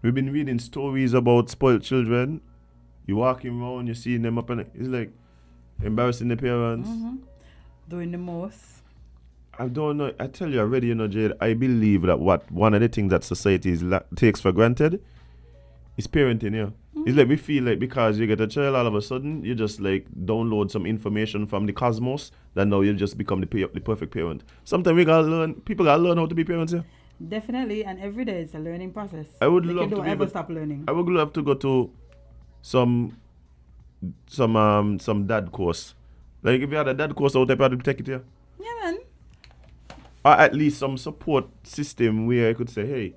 Speaker 2: We've been reading stories about spoiled children. You walking around, you're seeing them up, and it's like embarrassing the parents.
Speaker 3: Mm-hmm. Doing the most.
Speaker 2: I don't know. I tell you already, Jade, I believe that one of the things that society takes for granted is parenting, yeah. Mm-hmm. It's like we feel like because you get a child, all of a sudden, you just like download some information from the cosmos, that now you just become the perfect parent. Sometimes people gotta learn how to be parents, yeah.
Speaker 3: Definitely, and every day it's a learning process.
Speaker 2: I would love to
Speaker 3: don't ever stop learning.
Speaker 2: I would love to go to some dad course. Like if you had a dad course out there, I'd take it here.
Speaker 3: Yeah, man.
Speaker 2: Or at least some support system where I could say, hey,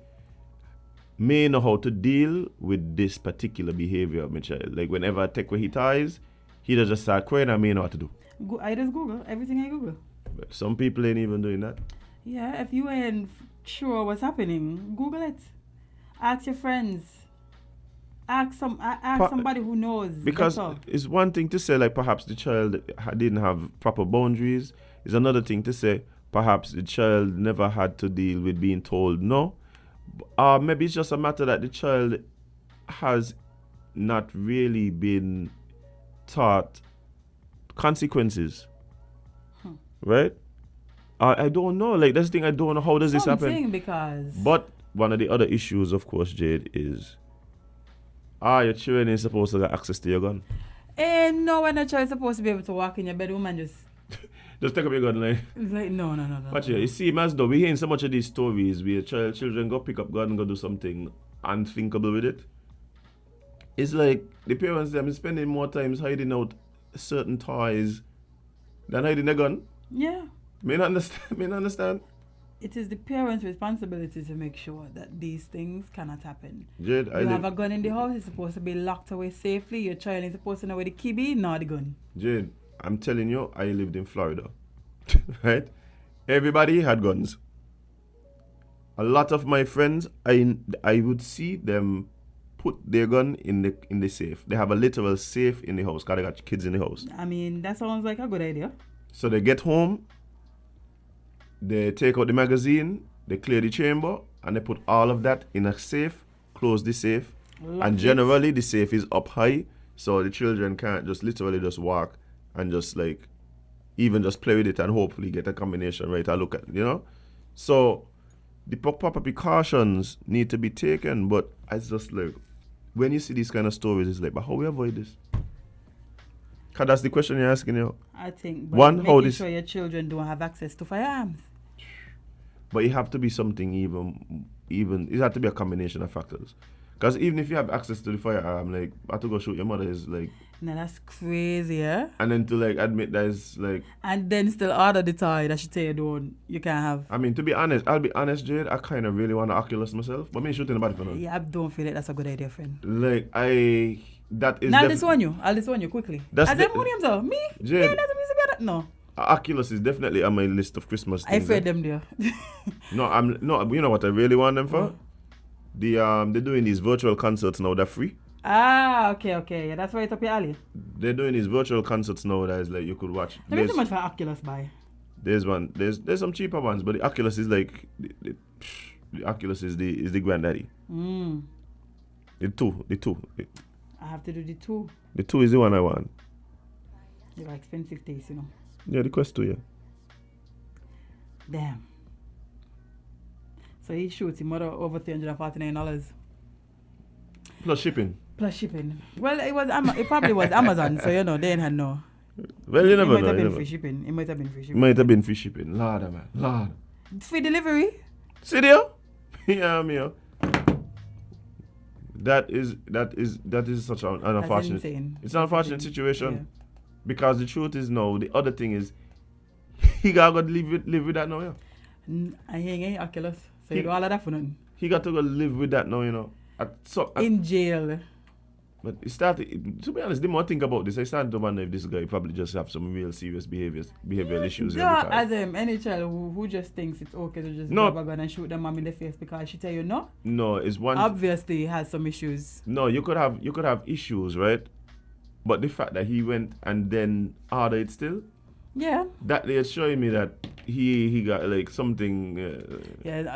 Speaker 2: may know how to deal with this particular behavior of my child. Like whenever I take where he ties, he does just start crying, I may know what to do.
Speaker 3: I just Google everything. I Google.
Speaker 2: But some people ain't even doing that.
Speaker 3: Yeah, if you ain't sure what's happening, Google it. Ask your friends. Ask somebody who knows.
Speaker 2: Because
Speaker 3: better.
Speaker 2: It's one thing to say like perhaps the child didn't have proper boundaries. It's another thing to say perhaps the child never had to deal with being told no. Maybe it's just a matter that the child has not really been taught consequences, right? I don't know. Like, that's the thing. I don't know how does this happen.
Speaker 3: Because
Speaker 2: But one of the other issues, of course, Jade, is your children is supposed to get access to your gun.
Speaker 3: no, when a child is supposed to be able to walk in your bedroom and just
Speaker 2: take up your gun, like.
Speaker 3: Like no.
Speaker 2: But yeah, you see, as though we hearing so much of these stories where children go pick up gun and go do something unthinkable with it. It's like the parents them spending more time hiding out certain toys than hiding their gun.
Speaker 3: Yeah.
Speaker 2: May not understand.
Speaker 3: It is the parents' responsibility to make sure that these things cannot happen.
Speaker 2: Jade,
Speaker 3: you have a gun in the house, it's supposed to be locked away safely. Your child is supposed to know where the key be, not the gun.
Speaker 2: Jade, I'm telling you, I lived in Florida. Right? Everybody had guns. A lot of my friends, I would see them put their gun in the safe. They have a literal safe in the house because they got kids in the house.
Speaker 3: I mean, that sounds like a good idea.
Speaker 2: So they get home, they take out the magazine, they clear the chamber, and they put all of that in a safe, close the safe. And generally the safe is up high, so the children can't just literally just walk and just like even just play with it and hopefully get a combination right. I look at, So the proper precautions need to be taken, but it's just like when you see these kind of stories, it's like, but how we avoid this? Cause that's the question you're asking,
Speaker 3: I think.
Speaker 2: But
Speaker 3: making sure your children don't have access to firearms.
Speaker 2: But it have to be something even. It have to be a combination of factors. Because even if you have access to the firearm, like I have to go shoot your mother is like.
Speaker 3: No, that's crazy, yeah.
Speaker 2: And then to like admit that is like.
Speaker 3: And then still order the toy that she tell you can't have.
Speaker 2: I mean, to be honest, I'll be honest, Jade. I kind of really want an Oculus myself, but me shooting the body for now.
Speaker 3: Yeah, I don't feel like that's a good idea, friend.
Speaker 2: Like that is.
Speaker 3: Now I'll disown you quickly.
Speaker 2: That's
Speaker 3: as me.
Speaker 2: Jade,
Speaker 3: yeah, that's a no.
Speaker 2: Oculus is definitely on my list of Christmas things.
Speaker 3: I afraid them there.
Speaker 2: No. You know what I really want them for? They're doing these virtual concerts now. They're free.
Speaker 3: Okay. Yeah, that's why it's up your alley.
Speaker 2: They're doing these virtual concerts now that is like you could watch.
Speaker 3: There's so much for Oculus buy.
Speaker 2: There's some cheaper ones, but the Oculus is like the Oculus is the granddaddy. The two.
Speaker 3: I have to do the 2.
Speaker 2: The 2 is the one I want.
Speaker 3: They're expensive taste,
Speaker 2: Yeah, the Quest 2, yeah.
Speaker 3: Damn. So he shoots him over $349.
Speaker 2: Plus shipping.
Speaker 3: Well, it probably was Amazon, so they ain't had no.
Speaker 2: Well, you never know.
Speaker 3: It might have been free shipping.
Speaker 2: Might have been free shipping. Lord, man. Lord.
Speaker 3: Free delivery?
Speaker 2: See there? Yeah, me. That is such an unfortunate. It's an unfortunate situation. Yeah. Because the truth is now, the other thing is, he gotta go live with that now, yeah.
Speaker 3: I ain't Oculus, so you do all of that for nothing.
Speaker 2: He got to go live with that now,
Speaker 3: in jail.
Speaker 2: But it started, to be honest, the more I think about this, I started to wonder if this guy probably just have some real serious behavioral issues.
Speaker 3: Yeah, as any child who just thinks it's okay to just grab a gun and shoot their mom in the face because she tell you no.
Speaker 2: No, it's one.
Speaker 3: Obviously, he has some issues.
Speaker 2: No, you could have issues, right? But the fact that he went and then ordered it still.
Speaker 3: Yeah.
Speaker 2: That they're showing me that he got like something.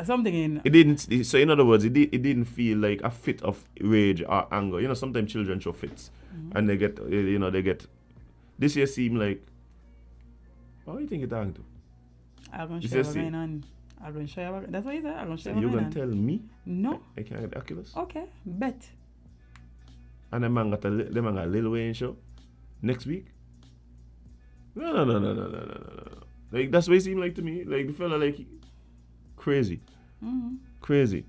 Speaker 3: Something in.
Speaker 2: It didn't. So in other words, it didn't feel like a fit of rage or anger. Sometimes children show fits, and they get. They get. This year seemed like. What do you think you're talking to?
Speaker 3: I'm gonna show you what's going on. I'm gonna show you. That's what you said. I'm gonna show you.
Speaker 2: You're gonna tell me?
Speaker 3: No.
Speaker 2: I can't get the Oculus.
Speaker 3: Okay, bet.
Speaker 2: And the man got a Lil Wayne show next week. No. Like that's what it seemed like to me. Like the fella like crazy.
Speaker 3: Mm-hmm.
Speaker 2: Crazy.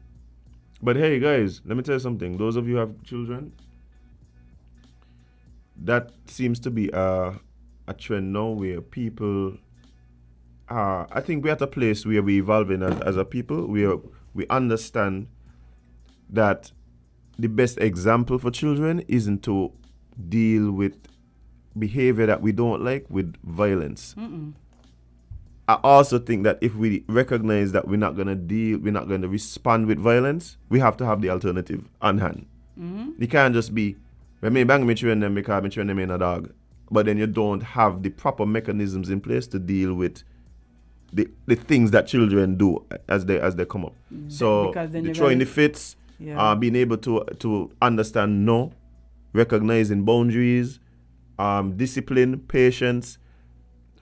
Speaker 2: But hey guys, let me tell you something. Those of you who have children, that seems to be a trend now where people are, I think we're at a place where we're evolving as a people, where we understand that the best example for children isn't to deal with behavior that we don't like with violence.
Speaker 3: Mm-mm.
Speaker 2: I also think that if we recognize that we're not going to respond with violence, we have to have the alternative on hand.
Speaker 3: Mm-hmm.
Speaker 2: You can't just be, when me bang me children them because me children them in a dog, but then you don't have the proper mechanisms in place to deal with the things that children do as they come up. So the throwing the fits, being able to understand no, recognizing boundaries, discipline, patience.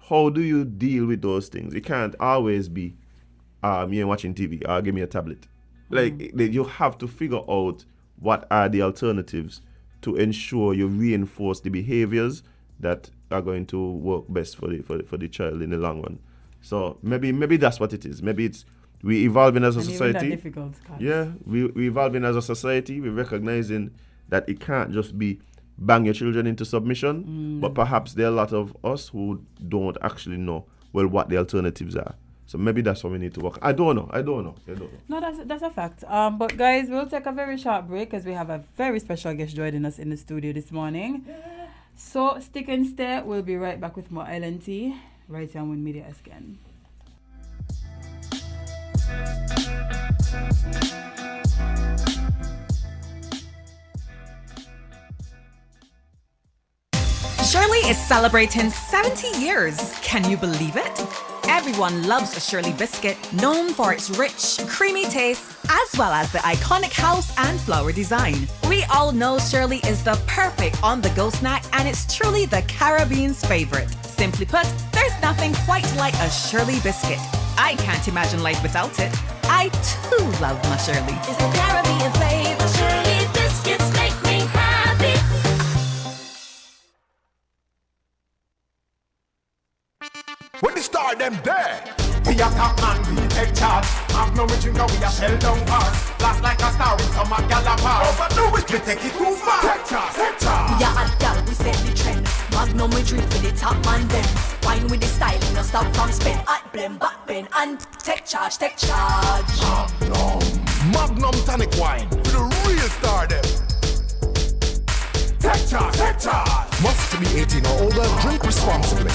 Speaker 2: How do you deal with those things? It can't always be, you're watching TV, give me a tablet. You have to figure out what are the alternatives to ensure you reinforce the behaviors that are going to work best for the child in the long run. So maybe that's what it is. Maybe it's we evolving as a society.
Speaker 3: Difficult,
Speaker 2: yeah, we evolving as a society. We're recognizing that it can't just be bang your children into submission, but perhaps there are a lot of us who don't actually know what the alternatives are. So maybe that's what we need to work. I don't know.
Speaker 3: No, that's a fact. But guys, we'll take a very short break because we have a very special guest joining us in the studio this morning. So stick and stay. We'll be right back with more LNT right here on Win Media SKN.
Speaker 10: Shirley is celebrating 70 years. Can you believe it? Everyone loves a Shirley biscuit, known for its rich, creamy taste, as well as the iconic house and flower design. We all know Shirley is the perfect on-the-go snack, and it's truly the Caribbean's favorite. Simply put, there's nothing quite like a Shirley biscuit. I can't imagine life without it. I too love my Shirley.
Speaker 11: It's the Caribbean flavor. Shirley biscuits make me happy.
Speaker 12: When the star them there, we are top man, we take charge. Magnum we drink and we are shell down bars. Blast like a star in some gala overdo it, we take it too far. Take charge, take charge.
Speaker 11: We are hot gal, we set the trend. Magnum we drink for the top man then. Wine with the style, no stop from spin. Hot blend, back bend, and take charge, take charge.
Speaker 12: Magnum tonic wine, for the real star them. Take charge, take charge. Must be 18 or older, drink responsibly.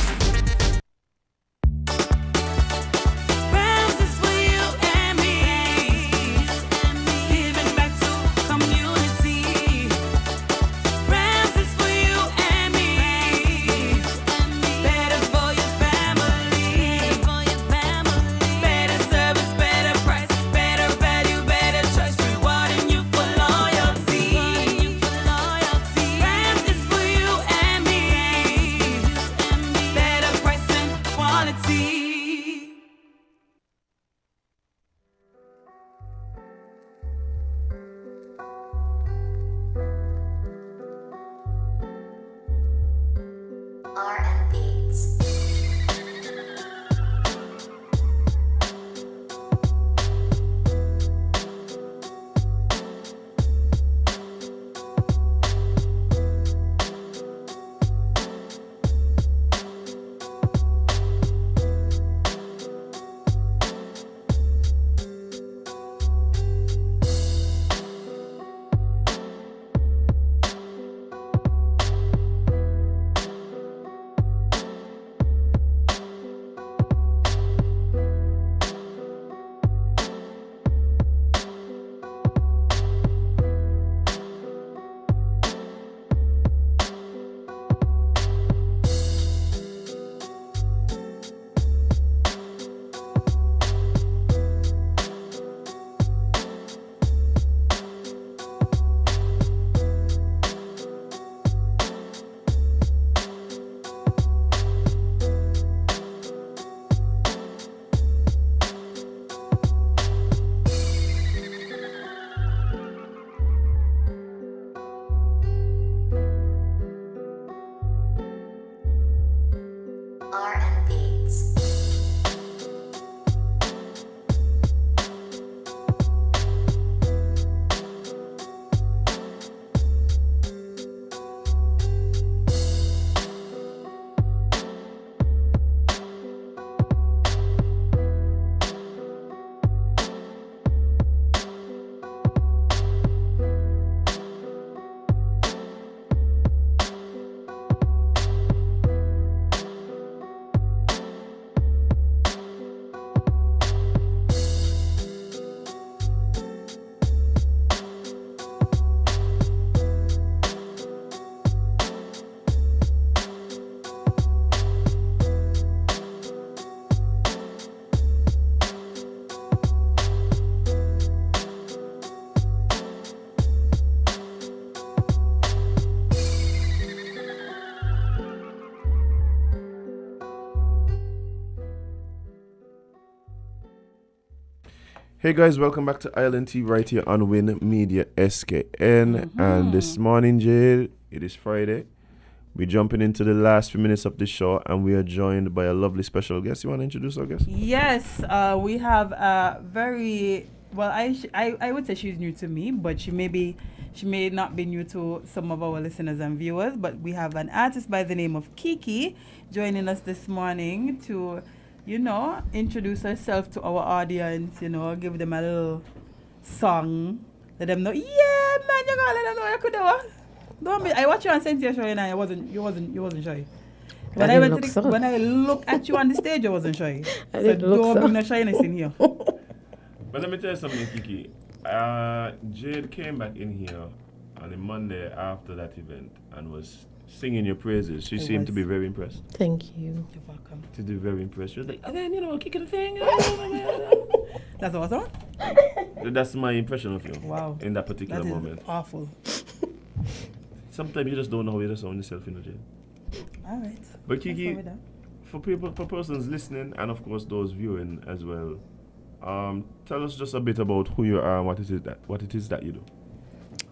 Speaker 2: Hey guys, welcome back to Island Tea right here on Win Media SKN. And this morning, Jade, it is Friday. We're jumping into the last few minutes of the show, and we are joined by a lovely special guest. You want to introduce our guest?
Speaker 3: Yes, we have a very well. I would say she's new to me, but she may not be new to some of our listeners and viewers. But we have an artist by the name of Kiki joining us this morning to, introduce herself to our audience. Give them a little song, let them know. Yeah, man, you gotta let them know you could do it. Don't be. I watched you on Cynthia show and you wasn't shy. When I look at you on the stage, I wasn't shy. Don't bring no shyness in here.
Speaker 2: But let me tell you something, Kiki. Jade came back in here on a Monday after that event and was singing your praises. She seemed to be very impressed.
Speaker 13: Thank you.
Speaker 3: You're welcome.
Speaker 2: To do very impressed. She was like, and then, Kiki the thing.
Speaker 3: That's awesome.
Speaker 2: That's my impression of you.
Speaker 3: Wow.
Speaker 2: In that particular
Speaker 3: that is
Speaker 2: moment.
Speaker 3: Awful.
Speaker 2: Sometimes you just don't know how you sound yourself, Jade.
Speaker 3: All right.
Speaker 2: But Kiki, for persons listening, and of course those viewing as well, tell us just a bit about who you are and what it is that you do.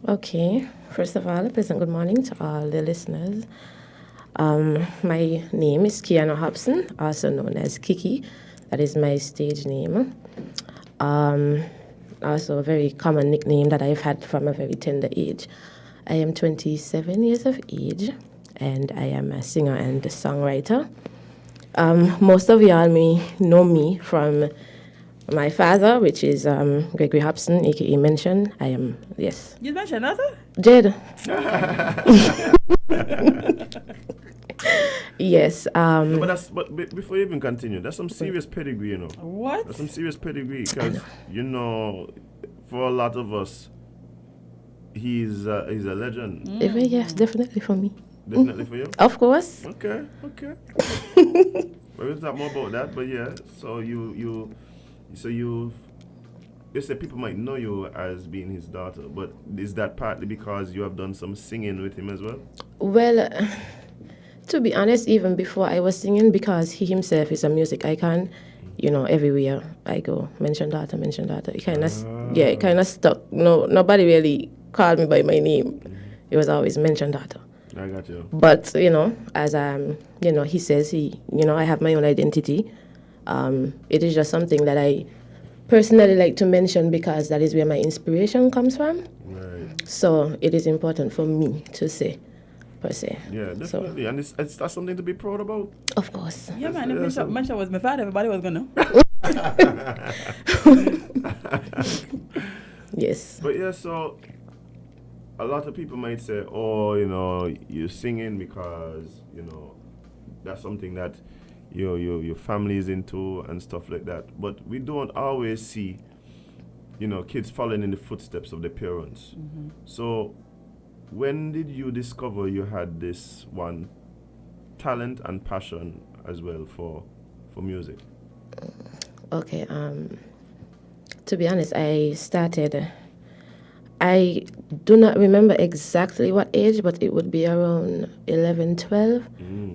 Speaker 13: Okay. First of all, a pleasant good morning to all the listeners. My name is Kiana Hobson, also known as Kiki. That is my stage name. Also a very common nickname that I've had from a very tender age. I am 27 years of age, and I am a singer and a songwriter. Most of y'all may know me from my father, which is Gregory Hobson, a.k.a. Mention. I am, yes.
Speaker 3: You mentioned that, sir?
Speaker 13: Jed. Yes.
Speaker 2: But before you even continue, that's some serious pedigree,
Speaker 3: What?
Speaker 2: That's some serious pedigree, because, for a lot of us, he's a legend.
Speaker 13: Yes, definitely for me.
Speaker 2: Definitely for you?
Speaker 13: Of course.
Speaker 2: Okay. We'll talk more about that, but yeah, so you say people might know you as being his daughter, but is that partly because you have done some singing with him as well?
Speaker 13: Well, to be honest, even before I was singing, because he himself is a music icon, everywhere I go, mention daughter. It kind of stuck. No, nobody really called me by my name. It was always mention daughter.
Speaker 2: I got you.
Speaker 13: But, as he says, I have my own identity. It is just something that I personally like to mention because that is where my inspiration comes from.
Speaker 2: Right.
Speaker 13: So it is important for me to say, per se.
Speaker 2: Yeah, definitely. And that's something to be proud about.
Speaker 13: Of course.
Speaker 3: Yeah, man. If Mention was my father, everybody was going to know.
Speaker 13: Yes.
Speaker 2: But yeah, so a lot of people might say, you're singing because, that's something that your family is into and stuff like that. But we don't always see, kids following in the footsteps of their parents. Mm-hmm. So when did you discover you had this one talent and passion as well for music?
Speaker 13: Okay, to be honest, I do not remember exactly what age, but it would be around 11, 12,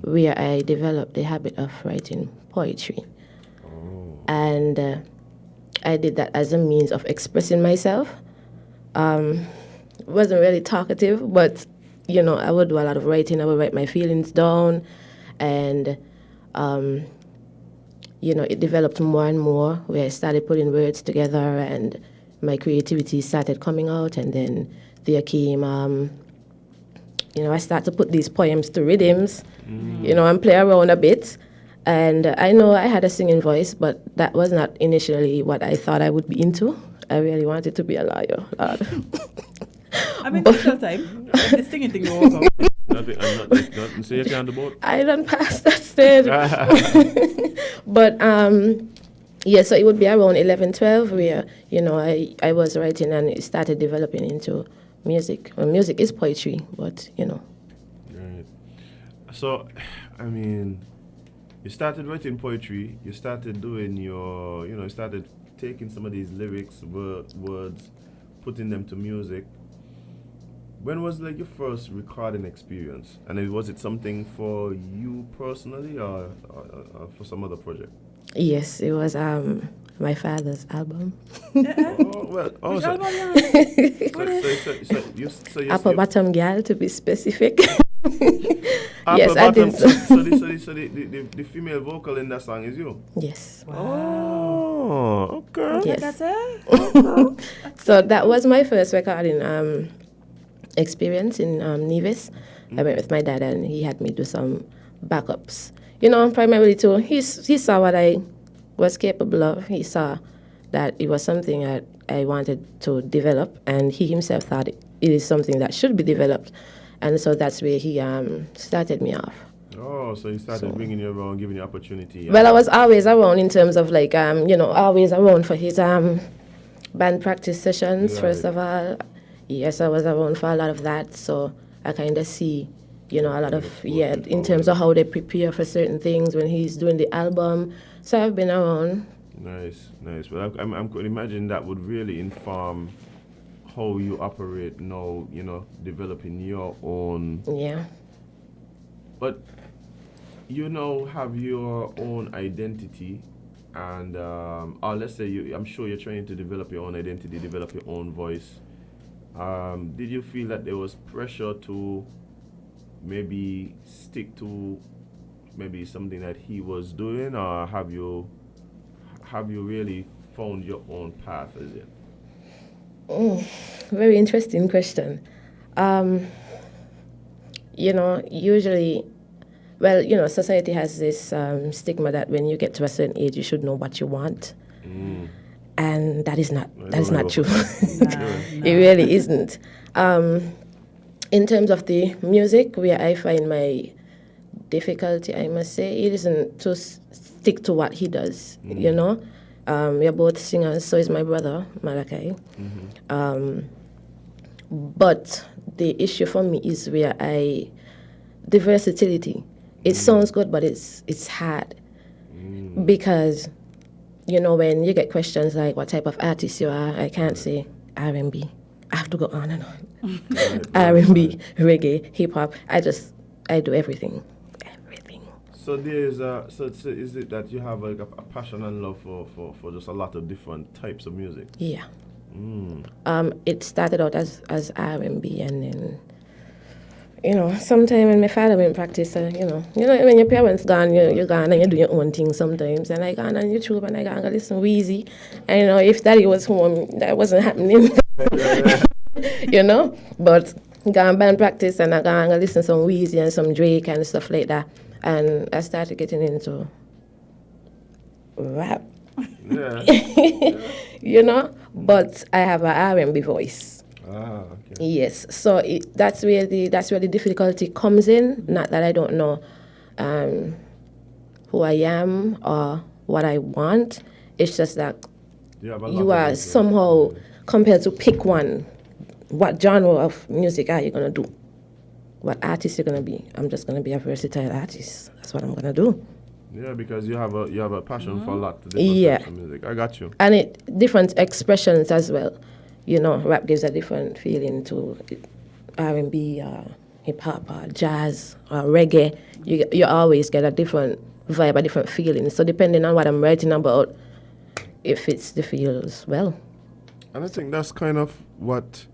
Speaker 13: where I developed the habit of writing poetry. Oh. And I did that as a means of expressing myself. Wasn't really talkative, but, I would do a lot of writing. I would write my feelings down, and, it developed more and more, where I started putting words together and my creativity started coming out, and then there came, I started to put these poems to rhythms, and play around a bit. And I know I had a singing voice, but that was not initially what I thought I would be into. I really wanted to be a lawyer.
Speaker 3: I mean, there's still time. The singing thing will work out.
Speaker 2: Nothing. So you can't do both?
Speaker 13: I done past that stage. But, yeah, so it would be around 11, 12 where, I was writing and it started developing into music. Well, music is poetry, but,
Speaker 2: Right. So, you started writing poetry, you started doing you started taking some of these lyrics, words, putting them to music. When was your first recording experience? And was it something for you personally or for some other project?
Speaker 13: Yes, it was my father's album.
Speaker 2: Oh, well,
Speaker 3: Which
Speaker 2: also.
Speaker 3: album you
Speaker 2: So
Speaker 13: Upper Bottom Girl, to be specific.
Speaker 2: Upper
Speaker 13: Yes, I
Speaker 2: bottom,
Speaker 13: did.
Speaker 2: so the female vocal in that song is you?
Speaker 13: Yes.
Speaker 2: Oh, okay.
Speaker 13: Yes. So that was my first recording experience in Nevis. I went with my dad and he had me do some backups. You know, primarily too, he saw what I was capable of. He saw that it was something that I wanted to develop, and he himself thought it is something that should be developed. And so that's where he started me off.
Speaker 2: Oh, so he started bringing you around, giving you opportunity.
Speaker 13: Well, I was always around in terms of like, always around for his band practice sessions,
Speaker 2: Right.
Speaker 13: first of all. Yes, I was around for a lot of that. So I kind of see, a lot of, in terms of how they prepare for certain things when he's doing the album. So I've been around.
Speaker 2: Nice. Well, I could imagine that would really inform how you operate now, developing your own.
Speaker 13: Yeah.
Speaker 2: But you now have your own identity, and or let's say I'm sure you're trying to develop your own identity, develop your own voice. Did you feel that there was pressure to maybe stick to maybe something that he was doing, or have you really found your own path as yet?
Speaker 13: Very interesting question. Usually, society has this stigma that when you get to a certain age, you should know what you want. And that is not true. It really isn't. In terms of the music, where I find my difficulty, I must say, it isn't to stick to what he does, We're both singers, so is my brother, Malachi. But the issue for me is where the versatility. It sounds good, but it's hard. Because, when you get questions like what type of artist you are, I can't say R&B. I have to go on and on. R&B, reggae, hip-hop. I do everything.
Speaker 2: So is it that you have like a passion and love for just a lot of different types of music?
Speaker 13: Yeah. It started out as R&B, and then sometime when my father went practice, when your parents gone, you're gone and you do your own thing sometimes. And I gone on YouTube and I gone and listen Wheezy. And if daddy was home, that wasn't happening. But gone band practice and I gone and listen some Wheezy and some Drake and stuff like that. And I started getting into rap.
Speaker 2: Yeah.
Speaker 13: But I have an R&B voice.
Speaker 2: Ah, okay.
Speaker 13: Yes, so that's where the difficulty comes in. Not that I don't know who I am or what I want. It's just that you are somehow compelled to pick one. What genre of music are you gonna do? What artist you're gonna be? I'm just gonna be a versatile artist. That's what I'm gonna do.
Speaker 2: Yeah, because you have a passion for a lot of different types of music. I got you.
Speaker 13: And different expressions as well. Rap gives a different feeling to R&B, hip hop, jazz, reggae. You always get a different vibe, a different feeling. So depending on what I'm writing about, it fits the feel as well.
Speaker 2: And I think that's kind of what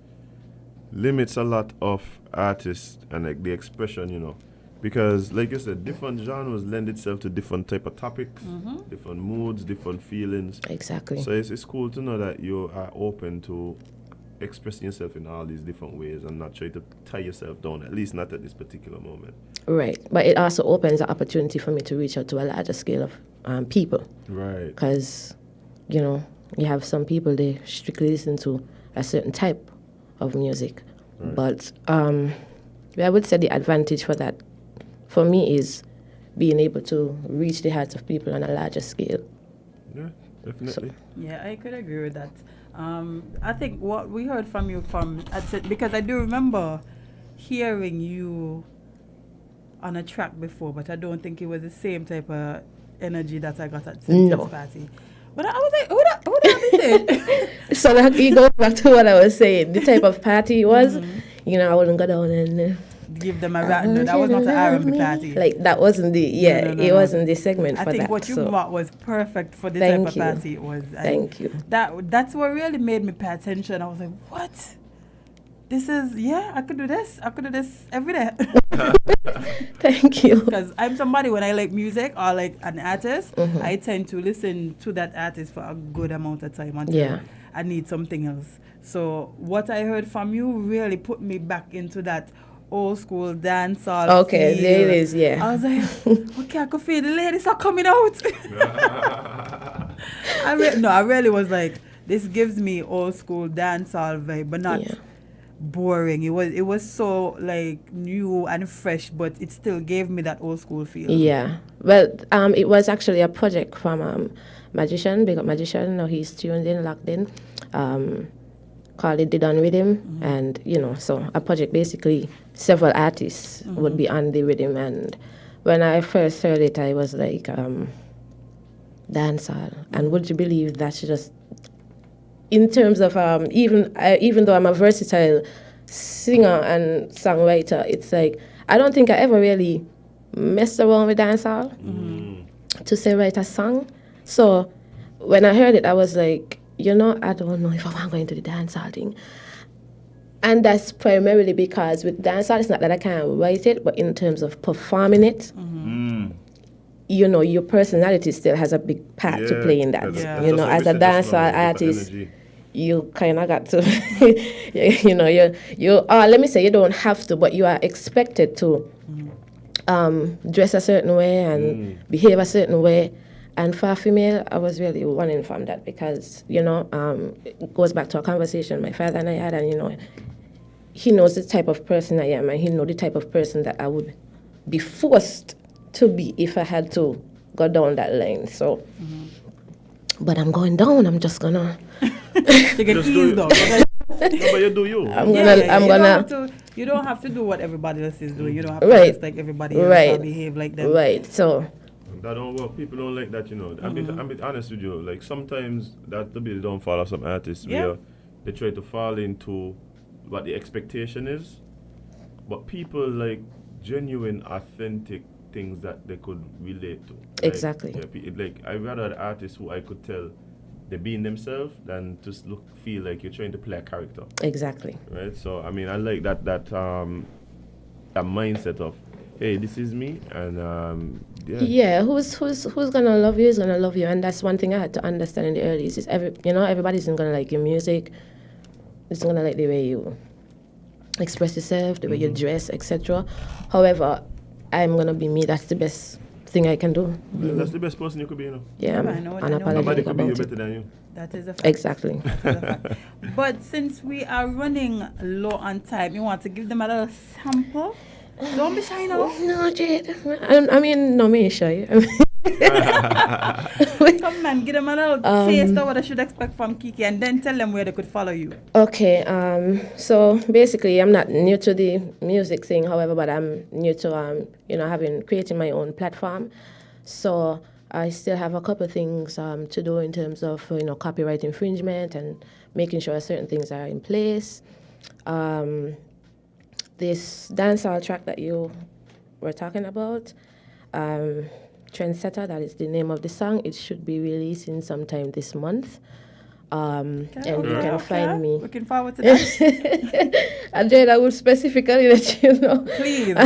Speaker 2: limits a lot of artists and like the expression, because like you said, different genres lend itself to different type of topics, different moods, different feelings.
Speaker 13: Exactly.
Speaker 2: So it's cool to know that you are open to expressing yourself in all these different ways and not try to tie yourself down, at least not at this particular moment.
Speaker 13: Right, but it also opens the opportunity for me to reach out to a larger scale of people.
Speaker 2: Right.
Speaker 13: Because, you have some people, they strictly listen to a certain type of music. Right. But I would say the advantage for that, for me, is being able to reach the hearts of people on a larger scale.
Speaker 2: Yeah, definitely.
Speaker 3: I could agree with that. I think what we heard from you because I do remember hearing you on a track before, but I don't think it was the same type of energy that I got at Cynthia's party. But I was like, who that is it?
Speaker 13: So that you go back to what I was saying, the type of party it was, I wouldn't go down and
Speaker 3: give them a rap. No, that was not an R&B party.
Speaker 13: Like that wasn't the it wasn't the segment for that.
Speaker 3: I think what you brought was perfect for the
Speaker 13: Thank
Speaker 3: type of
Speaker 13: you.
Speaker 3: party it was.
Speaker 13: Thank you.
Speaker 3: That's what really made me pay attention. I was like, what? This is, I could do this. I could do this every day.
Speaker 13: Thank you.
Speaker 3: Because I'm somebody, when I like music or like an artist, I tend to listen to that artist for a good amount of time until I need something else. So what I heard from you really put me back into that old school dancehall.
Speaker 13: Okay, there it is,
Speaker 3: I was like, okay, I could feel the ladies are coming out. I really was like, this gives me old school dancehall vibe, but not boring. It was so like new and fresh, but it still gave me that old school feel.
Speaker 13: Yeah. Well, it was actually a project from Magician, big up Magician. Now he's tuned in, locked in. Called it Did On Rhythm, and so a project basically several artists would be on the rhythm. And when I first heard it, I was like, dancehall. And would you believe that's just in terms of even though I'm a versatile singer and songwriter, it's like I don't think I ever really messed around with dancehall to say write a song. So when I heard it, I was like, I don't know if I'm going to the dancehall thing. And that's primarily because with dancehall, it's not that I can't write it, but in terms of performing it, your personality still has a big part to play in that. As a dancehall artist, you kind of got to, let me say, you don't have to, but you are expected to dress a certain way and behave a certain way. And for a female, I was really running from that because, it goes back to a conversation my father and I had, and, he knows the type of person I am, and he knows the type of person that I would be forced to be if I had to go down that lane. So, but I'm going down. I'm just gonna.
Speaker 3: Take it easy, though.
Speaker 2: No, but you do you.
Speaker 13: I'm gonna.
Speaker 3: You don't have to do what everybody else is doing. You don't have to dress like everybody else or behave like them.
Speaker 13: Right. So.
Speaker 2: That don't work. People don't like that, I'm be honest with you. Like sometimes that's the bit downfall of some artists where they try to fall into what the expectation is, but people like genuine, authentic things that they could relate to.
Speaker 13: Exactly.
Speaker 2: Like I rather the artists who I could tell they're being themselves than just feel like you're trying to play a character.
Speaker 13: Exactly.
Speaker 2: Right. So I mean, I like that mindset of, hey, this is me, and
Speaker 13: who's gonna love you is gonna love you, and that's one thing I had to understand in the early days. Everybody's isn't gonna like your music. It's gonna like the way you express yourself, the way you dress, etc. However, I'm gonna be me. That's the best thing I can do.
Speaker 2: That's the best person you could be,
Speaker 13: Yeah, unapologetic
Speaker 2: nobody could be
Speaker 13: about
Speaker 2: better than you.
Speaker 3: That is a fact.
Speaker 13: Exactly.
Speaker 3: But since we are running low on time, you want to give them a little sample? Don't be shy now.
Speaker 13: No, Jade. I mean, no, me shy.
Speaker 3: Come man, give them a little taste of what I should expect from Kiki, and then tell them where they could follow you.
Speaker 13: Okay. So basically, I'm not new to the music thing, however, but I'm new to creating my own platform. So I still have a couple of things to do in terms of copyright infringement and making sure certain things are in place. This dancehall track that you were talking about, Trendsetter, that is the name of the song. It should be releasing sometime this month. And you can find me.
Speaker 3: Looking forward to that.
Speaker 13: And then I would specifically let you know.
Speaker 3: Please.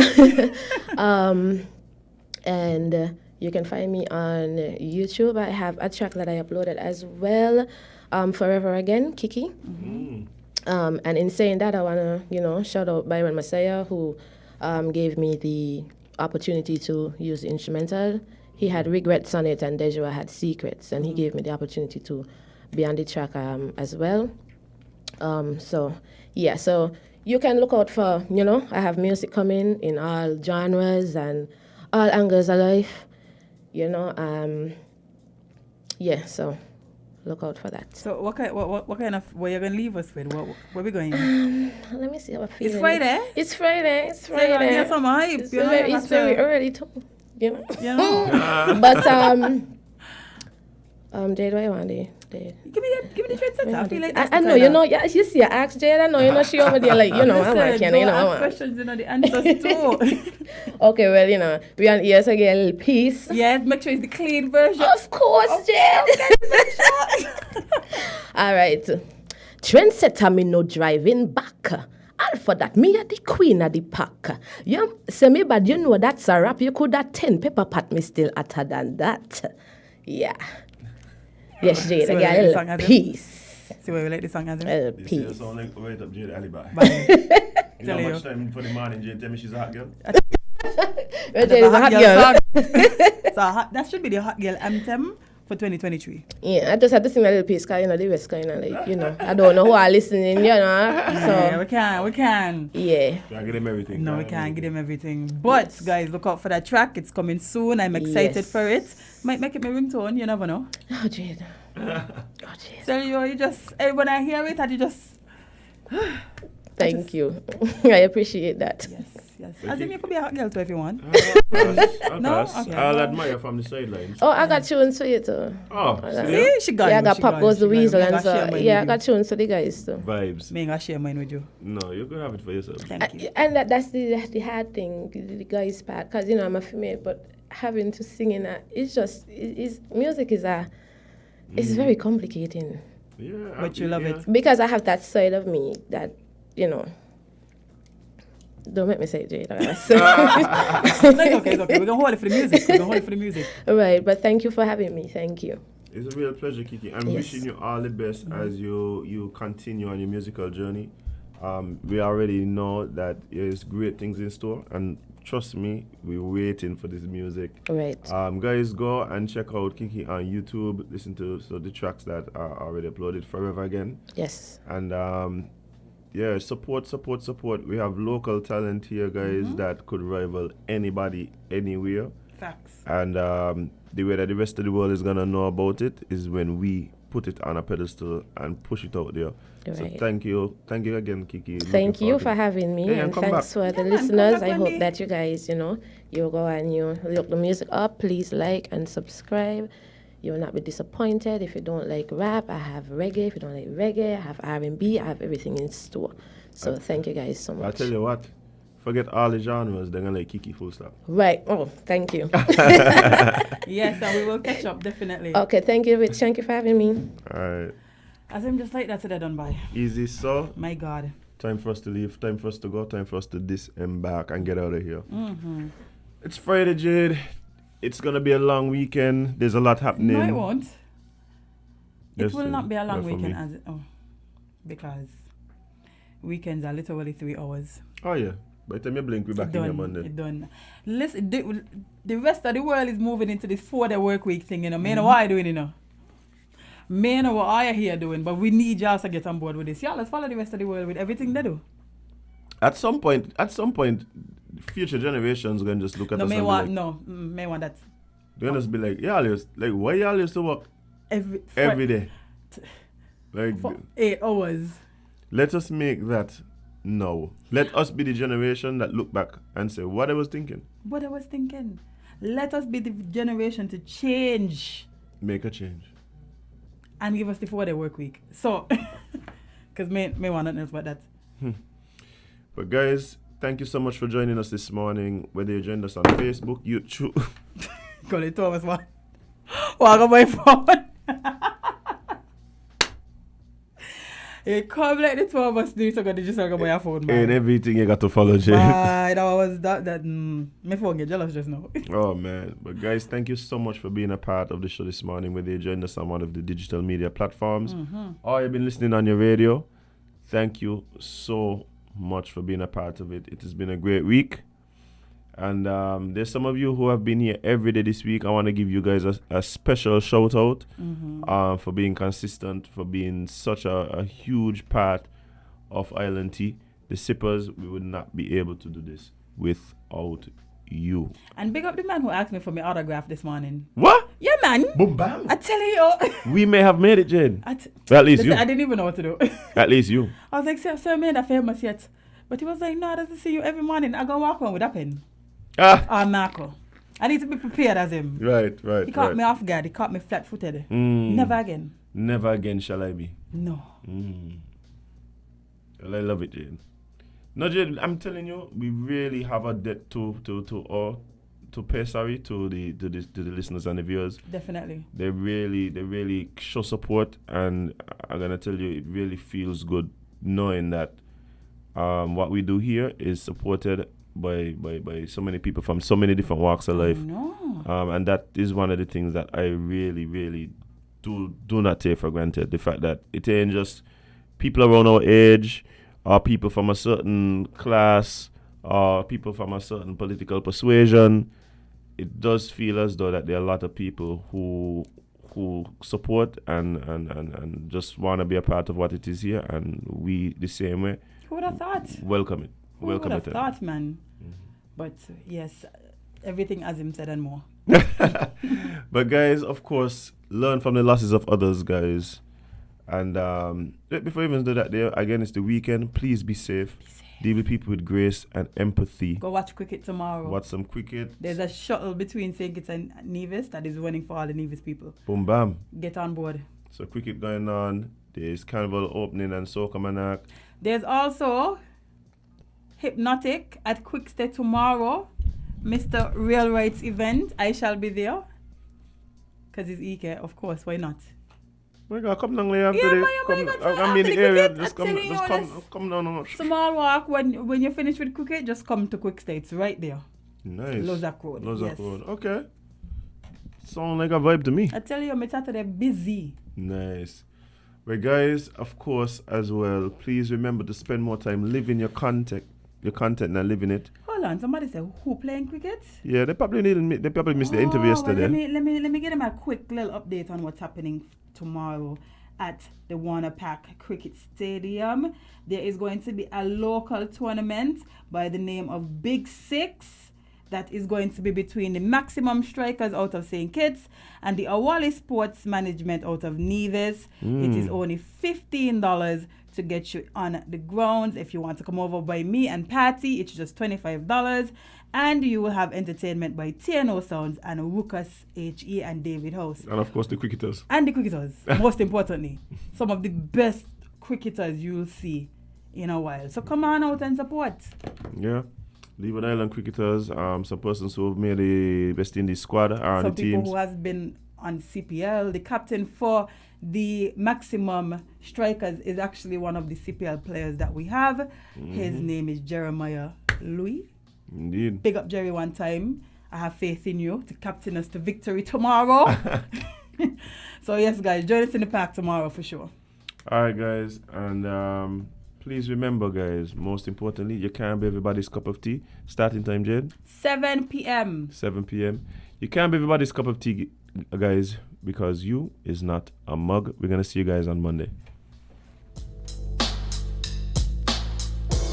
Speaker 13: And you can find me on YouTube. I have a track that I uploaded as well, Forever Again, Kiki. And in saying that, I want to, shout out Byron Messiah, who gave me the opportunity to use the instrumental. He had Regrets on it, and Dejua had Secrets, and he gave me the opportunity to be on the track as well. So you can look out for, I have music coming in all genres and all angles of life, so look out for that.
Speaker 3: So what kind of, what you're going to leave us with? Where are we going?
Speaker 13: Let me see how I feel.
Speaker 3: It's Friday?
Speaker 13: It's Friday.
Speaker 3: So you're going to get some hype.
Speaker 13: It's very early too,
Speaker 3: But,
Speaker 13: Jade, what you want to do? there.
Speaker 3: Give me the trendsetter. I feel like
Speaker 13: I know, you know, yeah, you see, I asked Jade, I know, you know, she over there, like, you know, I'm like, you know,
Speaker 3: ask questions, you know, the answers too.
Speaker 13: Okay, well, you know, we on here, so get a little piece.
Speaker 3: Yes, make sure it's the clean version.
Speaker 13: Of course, Jade. All right. Trendsetter, me no driving back. And for that, me a the queen of the pack. You say me, but you know that's a rap. You could have 10 pepper pot me still hotter than that. Yeah. Yes, Jade, I got a little piece.
Speaker 3: See where we like the song as
Speaker 13: a little
Speaker 2: This
Speaker 13: piece.
Speaker 2: sound like wait up Jade alibi. You
Speaker 3: Tell
Speaker 2: know how
Speaker 3: you.
Speaker 2: much time for the morning Jade tell me she's a hot girl?
Speaker 13: Jade is a hot girl.
Speaker 3: So that should be the hot girl anthem for 2023.
Speaker 13: Yeah, I just had to sing a little piece because, you know, the rest kind of like, you know, I don't know who are listening, you know.
Speaker 3: Yeah,
Speaker 13: So,
Speaker 3: we can.
Speaker 13: yeah.
Speaker 2: Can't give them everything.
Speaker 3: No, we can't give them everything. But, guys, look out for that track. It's coming soon. I'm excited
Speaker 13: Yes.
Speaker 3: for it. Might make it my ringtone. You never know.
Speaker 13: Oh, Jade. Oh, Jade.
Speaker 3: So, you just, when I hear it, I just...
Speaker 13: Thank you. I appreciate that.
Speaker 3: Yes. As in, you could be a hot girl too if you want.
Speaker 2: No?
Speaker 3: Okay.
Speaker 2: I'll admire from the sidelines.
Speaker 13: Oh, I got tunes for you too.
Speaker 2: Oh,
Speaker 3: See, she got
Speaker 13: Yeah, I
Speaker 3: you,
Speaker 13: got
Speaker 3: she
Speaker 13: Pop
Speaker 3: got
Speaker 13: Goes
Speaker 3: you,
Speaker 13: the
Speaker 3: she got
Speaker 13: Weasel
Speaker 3: you.
Speaker 13: and
Speaker 3: Me gonna share
Speaker 13: so.
Speaker 3: mine
Speaker 13: Yeah, I
Speaker 3: with
Speaker 13: got tunes for the guys too.
Speaker 2: Vibes.
Speaker 3: Me gonna share mine with you.
Speaker 2: No, you could have it for yourself.
Speaker 3: Thank you.
Speaker 13: And that's the hard thing, the guys part, because, you know, I'm a female, but having to sing in that, it's just, music is it's very complicating.
Speaker 2: Yeah.
Speaker 3: But you love it.
Speaker 13: Because I have that side of me that, you know, don't make me say it, Jade.
Speaker 3: No, it's okay. We're going to hold it for the music.
Speaker 13: Right, but thank you for having me. Thank you.
Speaker 2: It's a real pleasure, Kiki. I'm wishing you all the best as you continue on your musical journey. We already know that there's great things in store, and trust me, we're waiting for this music.
Speaker 13: Right.
Speaker 2: Guys, go and check out Kiki on YouTube. Listen to the tracks that are already uploaded. Forever Again.
Speaker 13: Yes.
Speaker 2: And yeah, support. We have local talent here, guys, that could rival anybody anywhere.
Speaker 3: Facts.
Speaker 2: And the way that the rest of the world is gonna know about it is when we put it on a pedestal and push it out there.
Speaker 13: Right.
Speaker 2: So thank you again, Kiki.
Speaker 13: Thank you for having me,
Speaker 2: Yeah,
Speaker 13: and
Speaker 2: come
Speaker 13: thanks
Speaker 2: back.
Speaker 13: for the listeners. I hope that you guys, you know, you go and you look the music up. Please like and subscribe. You will not be disappointed. If you don't like rap, I have reggae. If you don't like reggae, I have R&B. I have everything in store. So thank you guys so much.
Speaker 2: I'll tell you what, forget all the genres, they're gonna like Kiki full stop.
Speaker 13: Right. Oh, thank you.
Speaker 3: Yes, and we will catch up, definitely.
Speaker 13: Okay, thank you, Rich. Thank you for having me.
Speaker 2: All right.
Speaker 3: As I'm just like that today done by.
Speaker 2: Easy, so.
Speaker 3: My God.
Speaker 2: Time for us to leave, time for us to go, time for us to disembark and get out of here.
Speaker 3: Mm-hmm.
Speaker 2: It's Friday, Jade. It's gonna be a long weekend. There's a lot happening.
Speaker 3: No, it won't.
Speaker 2: Yes,
Speaker 3: It will not be a long
Speaker 2: not for
Speaker 3: weekend
Speaker 2: me.
Speaker 3: because weekends are literally 3 hours.
Speaker 2: Oh yeah. By the time you blink, we're back in your Monday.
Speaker 3: It done. Listen, the rest of the world is moving into this 4-day work week thing, you know. Me know what I doing, you know. Me know what I here doing, but we need y'all to get on board with this. Y'all, let's follow the rest of the world with everything they do.
Speaker 2: At some point, future generations gonna just look at
Speaker 3: No,
Speaker 2: us
Speaker 3: me
Speaker 2: and
Speaker 3: want
Speaker 2: be like,
Speaker 3: no, me want that.
Speaker 2: they're gonna just be like, y'all used, like, why y'all used to work every day? Like,
Speaker 3: For 8 hours.
Speaker 2: let us make that now. Let us be the generation that look back and say, what I was thinking.
Speaker 3: What I was thinking. Let us be the generation to change
Speaker 2: Make a change.
Speaker 3: and give us the 4-day work week. So, because me want nothing else but that.
Speaker 2: But guys, thank you so much for joining us this morning. Whether you joined us on Facebook, YouTube.
Speaker 3: Call it 2 hours, man. Walk on my phone. You come like the 2 of us do, so go just walk on my phone, man.
Speaker 2: And everything you got to follow, Jay.
Speaker 3: That was my phone get jealous just now.
Speaker 2: Oh man. But guys, thank you so much for being a part of the show this morning, whether you joined us on one of the digital media platforms or you've been listening on your radio. Thank you so much for being a part of it. It has been a great week. And there's some of you who have been here every day this week. I want to give you guys a special shout out for being consistent, for being such a huge part of Island Tea. The Sippers, we would not be able to do this without you.
Speaker 3: And big up the man who asked me for my autograph this morning.
Speaker 2: What?
Speaker 3: Yeah, man.
Speaker 2: Boom, bam.
Speaker 3: I tell you.
Speaker 2: We may have made it, Jane. At least
Speaker 3: Listen,
Speaker 2: you.
Speaker 3: I didn't even know what to do.
Speaker 2: At least you.
Speaker 3: I was like, sir, made that famous yet. But he was like, no, I doesn't see you every morning. I go walk around with a pen. Marco. I need to be prepared as him.
Speaker 2: Right.
Speaker 3: He caught me off guard. He caught me flat-footed. Never again.
Speaker 2: Never again shall I be.
Speaker 3: No.
Speaker 2: Well, I love it, Jade. No, Jade, I'm telling you, we really have a debt to pay, sorry, to the listeners and the viewers.
Speaker 3: Definitely.
Speaker 2: They really show support, and I'm gonna tell you, it really feels good knowing that what we do here is supported by so many people from so many different walks of life. And that is one of the things that I really do not take for granted. The fact that it ain't just people around our age, or people from a certain class, or people from a certain political persuasion. It does feel as though that there are a lot of people who support and just want to be a part of what it is here, and we the same way.
Speaker 3: Who would have thought?
Speaker 2: Welcome it.
Speaker 3: Who would have thought, man? But yes, everything as him said and more.
Speaker 2: But guys, of course, learn from the losses of others, guys. And before we even do that, there again, it's the weekend. Please be safe. Deal with people with grace and empathy.
Speaker 3: Go watch cricket tomorrow.
Speaker 2: Watch some cricket.
Speaker 3: There's a shuttle between St. Kitts and Nevis that is running for all the Nevis people.
Speaker 2: Boom, bam.
Speaker 3: Get on board.
Speaker 2: So cricket going on. There's carnival opening and Soca Manak.
Speaker 3: There's also Hypnotic at Quickstay tomorrow. Mr. Real Rights event. I shall be there. Because it's EK, of course. Why not?
Speaker 2: My God, come down there.
Speaker 3: I'm
Speaker 2: in the area. Just come down a notch.
Speaker 3: Small walk. When you finish with cricket, just come to Quickstay. It's right there.
Speaker 2: Nice.
Speaker 3: Lozak Road.
Speaker 2: Lozak Road. Okay. Sound like a vibe to me.
Speaker 3: I tell you, my Saturday busy.
Speaker 2: Nice. Well, guys, of course, as well, please remember to spend more time living your content and living it.
Speaker 3: Hold on, somebody said who playing cricket?
Speaker 2: Yeah, they probably missed the interview yesterday.
Speaker 3: Well, let me get them a quick little update on what's happening tomorrow at the Warner Park Cricket Stadium. There is going to be a local tournament by the name of Big Six that is going to be between the Maximum Strikers out of St. Kitts and the Awali Sports Management out of Nevis. It is only $15 to get you on the grounds. If you want to come over by me and Patty, it's just $25. And you will have entertainment by TNO Sounds and Ruckus HE and David House.
Speaker 2: And of course the cricketers.
Speaker 3: And the cricketers, most importantly. Some of the best cricketers you'll see in a while. So come on out and support.
Speaker 2: Yeah. Leeward Island cricketers, some persons who have made the West Indies squad are on the teams.
Speaker 3: Some people who have been on CPL. The captain for the Maximum Strikers is actually one of the CPL players that we have. His name is Jeremiah Louis.
Speaker 2: Indeed.
Speaker 3: Big up Jerry one time. I have faith in you to captain us to victory tomorrow. So yes, guys, join us in the park tomorrow for sure.
Speaker 2: All right, guys, and please remember, guys, most importantly, you can't be everybody's cup of tea. Starting time, Jade?
Speaker 3: 7 p.m.
Speaker 2: 7 p.m. You can't be everybody's cup of tea, guys, because you is not a mug. We're going to see you guys on Monday.